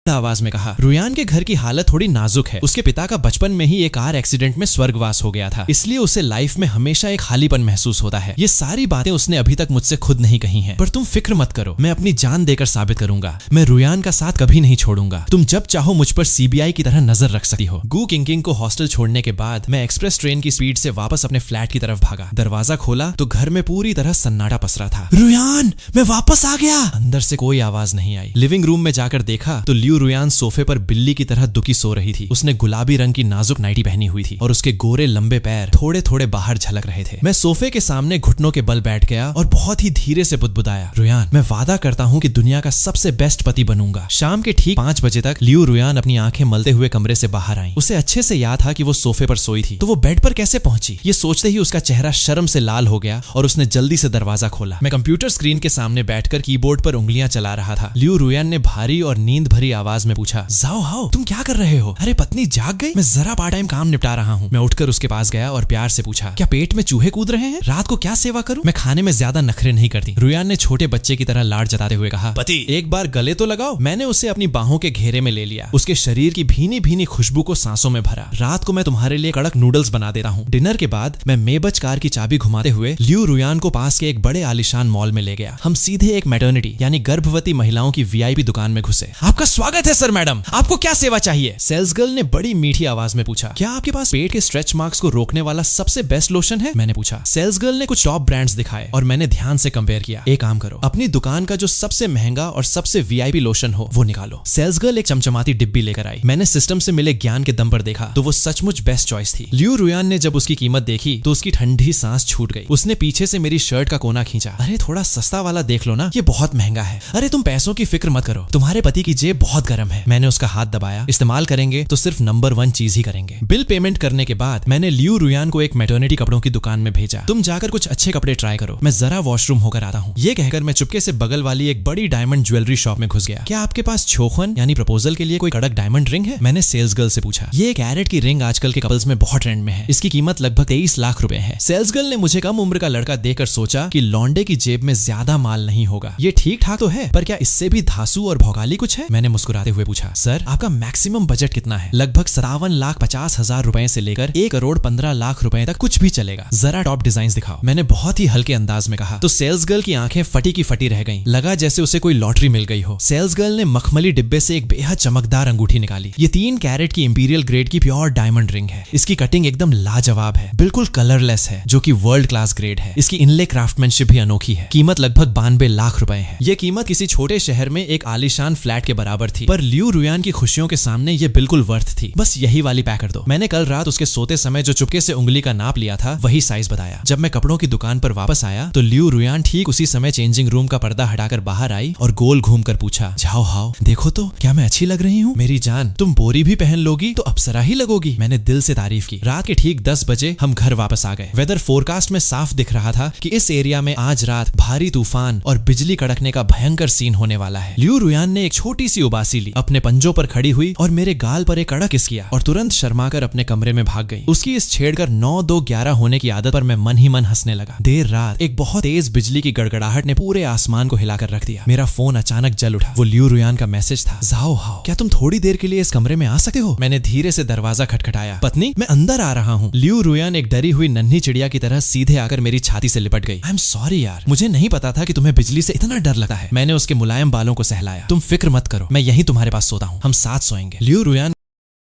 आवाज में कहा, रुयान के घर की हालत थोड़ी नाजुक है। उसके पिता का बचपन में ही एक कार एक्सीडेंट में स्वर्गवास हो गया था, इसलिए उसे लाइफ में हमेशा एक खालीपन महसूस होता है। ये सारी बातें उसने अभी तक मुझसे खुद नहीं कही हैं, पर तुम फिक्र मत करो, मैं अपनी जान देकर साबित करूंगा। मैं रुयान का साथ कभी नहीं छोड़ूंगा। तुम जब चाहो मुझ पर सीबीआई की तरह नजर रख सकती हो। गू किंगिंग को हॉस्टल छोड़ने के बाद मैं एक्सप्रेस ट्रेन की स्पीड से वापस अपने फ्लैट की तरफ भागा। दरवाजा खोला तो घर में पूरी तरह सन्नाटा पसरा था। रुयान, मैं वापस आ गया। अंदर से कोई आवाज नहीं आई। लिविंग रूम में जाकर देखा तो लियू रुयान सोफे पर बिल्ली की तरह दुखी सो रही थी। उसने गुलाबी रंग की नाजुक नाइटी पहनी हुई थी और उसके गोरे लंबे पैर थोड़े थोड़े बाहर झलक रहे थे। मैं सोफे के सामने घुटनों के बल बैठ गया और बहुत ही धीरे से बुदबुदाया, रुयान, मैं वादा करता हूँ कि दुनिया का सबसे बेस्ट पति बनूंगा। शाम के ठीक 5 बजे तक लियू रुयान अपनी आंखें मलते हुए कमरे से बाहर आई। उसे अच्छे से याद था कि वो सोफे पर सोई थी, तो वो बेड पर कैसे पहुंची? ये सोचते ही उसका चेहरा शर्म से लाल हो गया और उसने जल्दी से दरवाजा खोला। मैं कंप्यूटर स्क्रीन के सामने बैठकर कीबोर्ड पर उंगलियां चला रहा था। लियू रुयान ने भारी और नींद भरी आवाज में पूछा, जाओ हाओ, तुम क्या कर रहे हो? अरे पत्नी जाग गई? मैं जरा पार्ट टाइम काम निपटा रहा हूँ। मैं उठकर उसके पास गया और प्यार से पूछा, क्या पेट में चूहे कूद रहे हैं? रात को क्या सेवा करूं? मैं खाने में ज्यादा नखरे नहीं करती। रुयान ने छोटे बच्चे की तरह लाड जताते हुए कहा, पति एक बार गले तो लगाओ। मैंने उसे अपनी बाहों के घेरे में ले लिया। उसके शरीर की भीनी भीनी खुशबू को सांसों में भरा। रात को मैं तुम्हारे लिए कड़क नूडल्स बना देता हूँ। डिनर के बाद मैं मेबच कार की चाबी घुमाते हुए लियू रुयान को पास के एक बड़े आलीशान मॉल में ले गया। हम सीधे एक मैटर्निटी यानी गर्भवती महिलाओं की वीआईपी दुकान में घुसे। आपका स्वागत स्वागत है सर मैडम, आपको क्या सेवा चाहिए? सेल्स गर्ल ने बड़ी मीठी आवाज में पूछा। क्या आपके पास पेट के स्ट्रेच मार्क्स को रोकने वाला सबसे बेस्ट लोशन है? मैंने पूछा। सेल्स गर्ल ने कुछ टॉप ब्रांड्स दिखाए और मैंने ध्यान से कंपेयर किया। एक काम करो, अपनी दुकान का जो सबसे महंगा और सबसे वीआईपी लोशन हो वो निकालो। सेल्स गर्ल एक चमचमाती डिब्बी लेकर आई। मैंने सिस्टम से मिले ज्ञान के दम पर देखा तो वो सचमुच बेस्ट चॉइस थी। लियू रुयान ने जब उसकी कीमत देखी तो उसकी ठंडी सांस छूट गई। उसने पीछे से मेरी शर्ट का कोना खींचा। अरे थोड़ा सस्ता वाला देख लो ना, ये बहुत महंगा है। अरे तुम पैसों की फिक्र मत करो, तुम्हारे पति की जेब बहुत गर्म है। मैंने उसका हाथ दबाया। इस्तेमाल करेंगे तो सिर्फ नंबर 1 चीज ही करेंगे। बिल पेमेंट करने के बाद मैंने लियू रुयान को एक मैटरनिटी कपड़ों की दुकान में भेजा। तुम जाकर कुछ अच्छे कपड़े ट्राई करो, मैं जरा वॉशरूम होकर आता हूँ। ये कहकर मैं चुपके से बगल वाली एक बड़ी डायमंड ज्वेलरी शॉप में घुस गया। क्या आपके पास छोखन यानी प्रपोजल के लिए कोई कड़क डायमंड रिंग है? मैंने सेल्स गर्ल से पूछा। ये कैरेट की रिंग आजकल के कपल्स में बहुत ट्रेंड में है। इसकी कीमत लगभग 23 लाख रुपए है। सेल्स गर्ल ने मुझे कम उम्र का लड़का देखकर सोचा कि लौंडे की जेब में ज्यादा माल नहीं होगा। ये ठीक ठाक तो है, पर क्या इससे भी धांसू और भौकाली कुछ है? मैंने मुस्कुराते हुए पूछा। सर आपका मैक्सिमम बजट कितना है? लगभग 57,50,000 रुपए से लेकर 1,15,00,000 रुपए तक कुछ भी चलेगा। जरा टॉप डिजाइन दिखाओ, मैंने बहुत ही हल्के अंदाज में कहा। तो सेल्स गर्ल की आंखें फटी की फटी रह गईं। लगा जैसे उसे कोई लॉटरी मिल गई हो। सेल्स गर्ल ने मखमली डिब्बे से एक बेहद चमकदार अंगूठी निकाली। ये 3 कैरेट की इंपीरियल ग्रेड की प्योर डायमंड रिंग है। इसकी कटिंग एकदम लाजवाब है, बिल्कुल कलरलेस है, जो कि वर्ल्ड क्लास ग्रेड है। इसकी इनले क्राफ्टमैनशिप भी अनोखी है। कीमत लगभग 92 लाख रुपए है। ये कीमत किसी छोटे शहर में एक आलीशान फ्लैट के बराबर थी, पर लियू रुयान की खुशियों के सामने ये बिल्कुल वर्थ थी। बस यही वाली पैक कर दो। मैंने कल रात उसके सोते समय जो चुपके से उंगली का नाप लिया था वही साइज बताया। जब मैं कपड़ों की दुकान पर वापस आया तो लियू रुयान ठीक उसी समय चेंजिंग रूम का पर्दा हटाकर बाहर आई और गोल घूमकर पूछा, जाओ हाओ देखो तो क्या मैं अच्छी लग रही हूँ? मेरी जान, तुम बोरी भी पहन लोगी तो अप्सरा ही लगोगी। मैंने दिल से तारीफ की। रात के ठीक 10 बजे हम घर वापस आ गए। वेदर फोरकास्ट में साफ दिख रहा था कि इस एरिया में आज रात भारी तूफान और बिजली कड़कने का भयंकर सीन होने वाला है। लियू रुयान ने एक छोटी सी उबासी ली, अपने पंजों पर खड़ी हुई और मेरे गाल पर एक कड़ा किस किया और तुरंत शर्माकर अपने कमरे में भाग गई। उसकी इस छेड़कर 9-2-11 होने की आदत पर मैं मन ही मन हंसने लगा। देर रात एक बहुत तेज बिजली की गड़गड़ाहट ने पूरे आसमान को हिलाकर रख दिया। मेरा फोन अचानक जल उठा। वो लियू रुयान का मैसेज था। जाओ हाओ, क्या तुम थोड़ी देर के लिए इस कमरे में आ सकते हो? मैंने धीरे से दरवाजा खटखटाया। पत्नी, मैं अंदर आ रहा हूँ। लियू रुयान एक डरी हुई नन्ही चिड़िया की तरह सीधे आकर मेरी छाती से लिपट गई। आई एम सॉरी यार, मुझे नहीं पता था कि तुम्हें बिजली से इतना डर लगता है। मैंने उसके मुलायम बालों को सहलाया। तुम फिक्र मत करो, मैं यहीं तुम्हारे पास सोता हूँ, हम साथ सोएंगे। लियू रुयान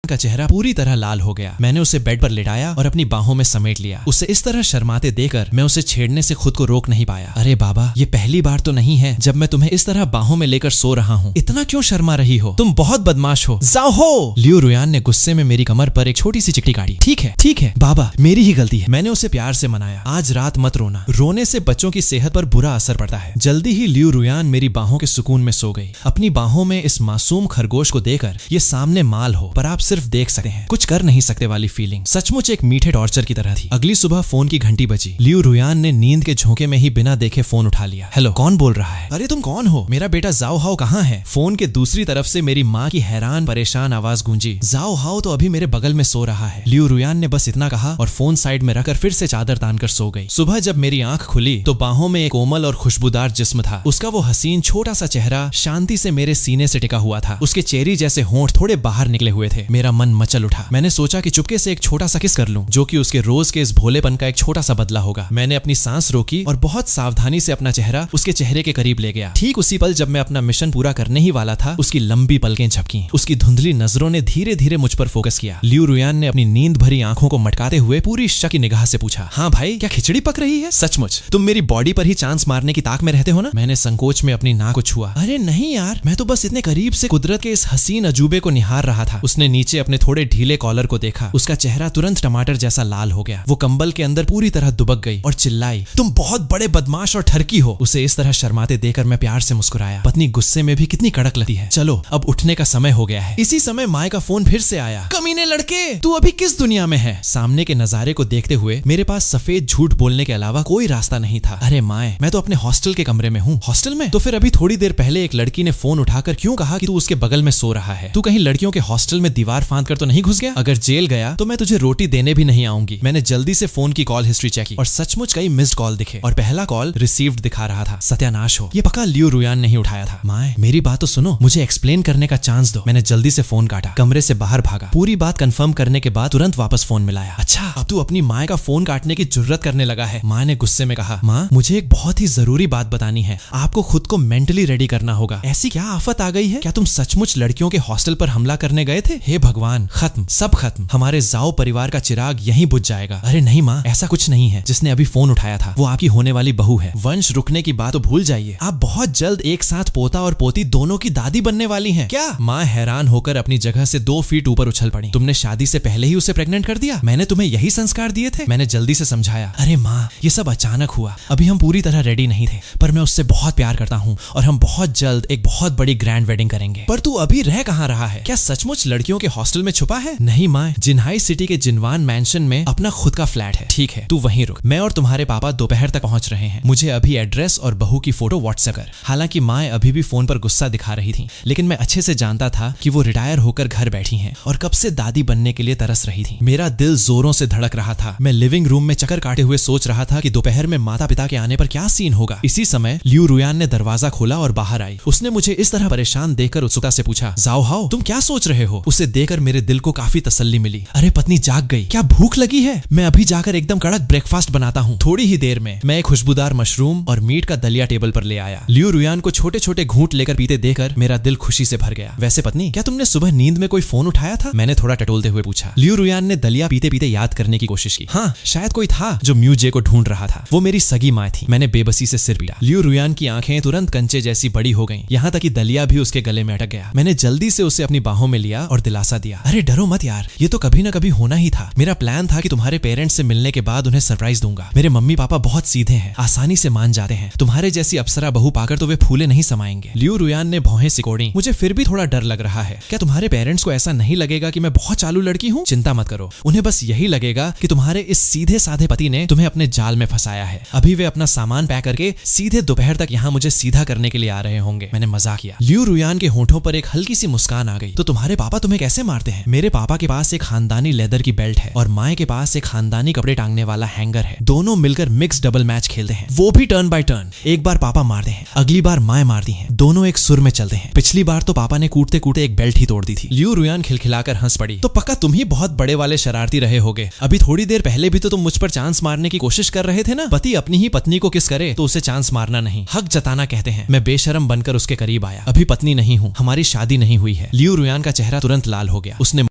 का चेहरा पूरी तरह लाल हो गया। मैंने उसे बेड पर लिटाया और अपनी बाहों में समेट लिया। उसे इस तरह शर्माते देकर मैं उसे छेड़ने से खुद को रोक नहीं पाया। अरे बाबा, ये पहली बार तो नहीं है जब मैं तुम्हें इस तरह बाहों में लेकर सो रहा हूँ। इतना क्यों शर्मा रही हो? तुम बहुत बदमाश हो। जाओ हो। लियू रुयान ने गुस्से में मेरी कमर पर एक छोटी सी चिट्ठी काटी। ठीक है बाबा, मेरी ही गलती है। मैंने उसे प्यार से मनाया। आज रात मत रोना, रोने से बच्चों की सेहत पर बुरा असर पड़ता है। जल्दी ही लियू रुयान मेरी बाहों के सुकून में सो गई। अपनी बाहों में इस मासूम खरगोश को देकर ये सामने माल हो पर आप सिर्फ देख सकते हैं, कुछ कर नहीं सकते वाली फीलिंग सचमुच एक मीठे टॉर्चर की तरह थी। अगली सुबह फोन की घंटी बजी। लियू रुयान ने नींद के झोंके में ही बिना देखे फोन उठा लिया। हेलो, कौन बोल रहा है? अरे तुम कौन हो? मेरा बेटा जाओ हाओ कहाँ है? फोन के दूसरी तरफ से मेरी माँ की हैरान परेशान आवाज गूंजी। जाओ हाओ तो अभी मेरे बगल में सो रहा है। लियू रुयान ने बस इतना कहा और फोन साइड में रखकर फिर से चादर तानकर सो गई। सुबह जब मेरी आंख खुली तो बाहों में एक कोमल और खुशबूदार जिस्म था। उसका वो हसीन छोटा सा चेहरा शांति से मेरे सीने से टिका हुआ था। उसके चेरी जैसे होंठ थोड़े बाहर निकले हुए थे। मेरा मन मचल उठा। मैंने सोचा कि चुपके से एक छोटा सा किस कर लूं, जो कि उसके रोज के इस भोलेपन का एक छोटा सा बदला होगा। मैंने अपनी सांस रोकी और बहुत सावधानी से अपना चेहरा उसके चेहरे के करीब ले गया। ठीक उसी पल जब मैं अपना मिशन पूरा करने ही वाला था, उसकी लंबी पलकें झपकी। उसकी धुंधली नजरों ने धीरे धीरे मुझ पर फोकस किया। लियू रुयान ने अपनी नींद भरी आंखों को मटकाते हुए पूरी शक की निगाह से पूछा, हाँ भाई, क्या खिचड़ी पक रही है? सचमुच तुम मेरी बॉडी पर ही चांस मारने की ताक में रहते हो ना? मैंने संकोच में अपनी नाक को छुआ। अरे नहीं यार, मैं तो बस इतने करीब से कुदरत के इस हसीन अजूबे को निहार रहा था। उसने नीचे अपने थोड़े ढीले कॉलर को देखा। उसका चेहरा तुरंत टमाटर जैसा लाल हो गया। वो कंबल के अंदर पूरी तरह दुबक गई और चिल्लाई, तुम बहुत बड़े बदमाश और ठरकी हो। उसे इस तरह शर्माते देखकर मैं प्यार से मुस्कुराया। पत्नी गुस्से में भी कितनी कड़क लगती है। चलो अब उठने का समय हो गया है। इसी समय माए का फोन फिर से आया। कमीने लड़के, तू अभी किस दुनिया में है? सामने के नजारे को देखते हुए मेरे पास सफेद झूठ बोलने के अलावा कोई रास्ता नहीं था। अरे माए, मैं तो अपने हॉस्टल के कमरे में हूँ। हॉस्टल में? तो फिर अभी थोड़ी देर पहले एक लड़की ने फोन उठाकर क्यों कहा कि तू उसके बगल में सो रहा है? तू कहीं लड़कियों के हॉस्टल में दीवार बाहर फांद कर तो नहीं घुस गया? अगर जेल गया तो मैं तुझे रोटी देने भी नहीं आऊंगी। मैंने जल्दी से फोन की कॉल हिस्ट्री चेक की और सचमुच कई मिस्ड कॉल दिखे और पहला कॉल रिसीव्ड दिखा रहा था। सत्यानाश हो, ये पक्का लियू रुयान नहीं उठाया था। माए मेरी बात तो सुनो, मुझे एक्सप्लेन करने का चांस दो। मैंने जल्दी से फोन काटा, कमरे से बाहर भागा, पूरी बात कंफर्म करने के बाद तुरंत वापस फोन मिलाया। अच्छा, अब तू अपनी माँ का फोन काटने की जुर्रत करने लगा है। माँ ने गुस्से में कहा, माँ मुझे एक बहुत ही जरूरी बात बतानी है, आपको खुद को मेंटली रेडी करना होगा। ऐसी क्या आफत आ गई है? क्या तुम सचमुच लड़कियों के हॉस्टल पर हमला करने गए थे? हे भगवान, खत्म, सब खत्म, हमारे जाओ परिवार का चिराग यहीं बुझ जाएगा। अरे नहीं माँ, ऐसा कुछ नहीं है। जिसने अभी फोन उठाया था वो आपकी होने वाली बहू है। वंश रुकने की बात तो भूल जाइए, आप बहुत जल्द एक साथ पोता और पोती दोनों की दादी बनने वाली हैं। क्या? माँ हैरान होकर अपनी जगह से 2 फीट ऊपर उछल पड़ी। तुमने शादी से पहले ही उसे प्रेग्नेंट कर दिया? मैंने तुम्हें यही संस्कार दिए थे। मैंने जल्दी से समझाया, अरे माँ ये सब अचानक हुआ, अभी हम पूरी तरह रेडी नहीं थे, पर मैं उससे बहुत प्यार करता हूँ और हम बहुत जल्द एक बहुत बड़ी ग्रैंड वेडिंग करेंगे। पर तू अभी रह कहाँ रहा है? क्या सचमुच लड़कियों के हॉस्टल में छुपा है? नहीं माँ, जिन्हाई सिटी के जिनवान मैंशन में अपना खुद का फ्लैट है। ठीक है, तू वहीं रुक, मैं और तुम्हारे पापा दोपहर तक पहुंच रहे हैं। मुझे अभी एड्रेस और बहू की फोटो व्हाट्सएप कर। हालांकि माँ अभी भी फोन पर गुस्सा दिखा रही थी, लेकिन मैं अच्छे से जानता था कि वो रिटायर होकर घर बैठी हैं और कब से दादी बनने के लिए तरस रही थी। मेरा दिल जोरों से धड़क रहा था। मैं लिविंग रूम में चक्कर काटे हुए सोच रहा था कि दोपहर में माता पिता के आने पर क्या सीन होगा। इसी समय लियू रुयान ने दरवाजा खोला और बाहर आई। उसने मुझे इस तरह परेशान देखकर उत्सुकता से पूछा, जाओ हाओ, तुम क्या सोच रहे हो? उसे देखकर मेरे दिल को काफी तसल्ली मिली। अरे पत्नी जाग गई, क्या भूख लगी है? मैं अभी जाकर एकदम कड़क ब्रेकफास्ट बनाता हूँ। थोड़ी ही देर में मैं एक खुशबूदार मशरूम और मीट का दलिया टेबल पर ले आया। लियू रुयान को छोटे छोटे घूंट लेकर पीते देखकर मेरा दिल खुशी से भर गया। वैसे पत्नी, क्या तुमने सुबह नींद में कोई फोन उठाया था? मैंने थोड़ा टटोलते हुए पूछा। लियू रुयान ने दलिया पीते पीते याद करने की कोशिश की। हाँ, शायद कोई था जो म्यू जे को ढूंढ रहा था। वो मेरी सगी माँ थी। मैंने बेबसी से सिर पीटा। लियू रुयान की आंखें तुरंत कंचे जैसी बड़ी हो गईं, यहाँ तक कि दलिया भी उसके गले में अटक गया। मैंने जल्दी से उसे अपनी बाहों में लिया और दिलासा दिया, अरे डरो मत यार, ये तो कभी ना कभी होना ही था। मेरा प्लान था कि तुम्हारे पेरेंट्स से मिलने के बाद उन्हें सरप्राइज दूंगा। मेरे मम्मी पापा बहुत सीधे हैं, आसानी से मान जाते हैं। तुम्हारे जैसी अप्सरा बहू पाकर तो वे फूले नहीं समाएंगे। लियू रुयान ने भौहें सिकोड़ी। मुझे फिर भी थोड़ा डर लग रहा है। क्या तुम्हारे पेरेंट्स को ऐसा नहीं लगेगा कि मैं बहुत चालू लड़की हूँ? चिंता मत करो, उन्हें बस यही लगेगा कि तुम्हारे इस सीधे साधे पति ने तुम्हें अपने जाल में फंसाया है। अभी वे अपना सामान पैक करके सीधे दोपहर तक यहाँ मुझे सीधा करने के लिए आ रहे होंगे। मैंने मजाक किया। लियू रुयान के होठों पर एक हल्की सी मुस्कान आ गई। तो तुम्हारे पापा तुम्हें कैसे मारते हैं? मेरे पापा के पास एक खानदानी लेदर की बेल्ट है और माए के पास एक खानदानी कपड़े टांगने वाला हैंगर है। दोनों मिलकर मिक्स डबल मैच खेलते हैं, वो भी टर्न बाय टर्न। एक बार पापा मारते हैं, अगली बार माए मारती हैं। दोनों एक सुर में चलते हैं। पिछली बार तो पापा ने कूटते कूटते एक बेल्ट ही तोड़ दी थी। लियू रुयान खिलखिलाकर हंस पड़ी। तो पक्का तुम ही बहुत बड़े वाले शरारती रहे होगे। अभी थोड़ी देर पहले भी तो तुम मुझ पर चांस मारने की कोशिश कर रहे थे ना। पति अपनी ही पत्नी को किस करे तो उसे चांस मारना नहीं, हक जताना कहते हैं। मैं बेशरम बनकर उसके करीब आया। अभी पत्नी नहीं हूँ, हमारी शादी नहीं हुई है। लियू रुयान का चेहरा तुरंत लाल हो गया। उसने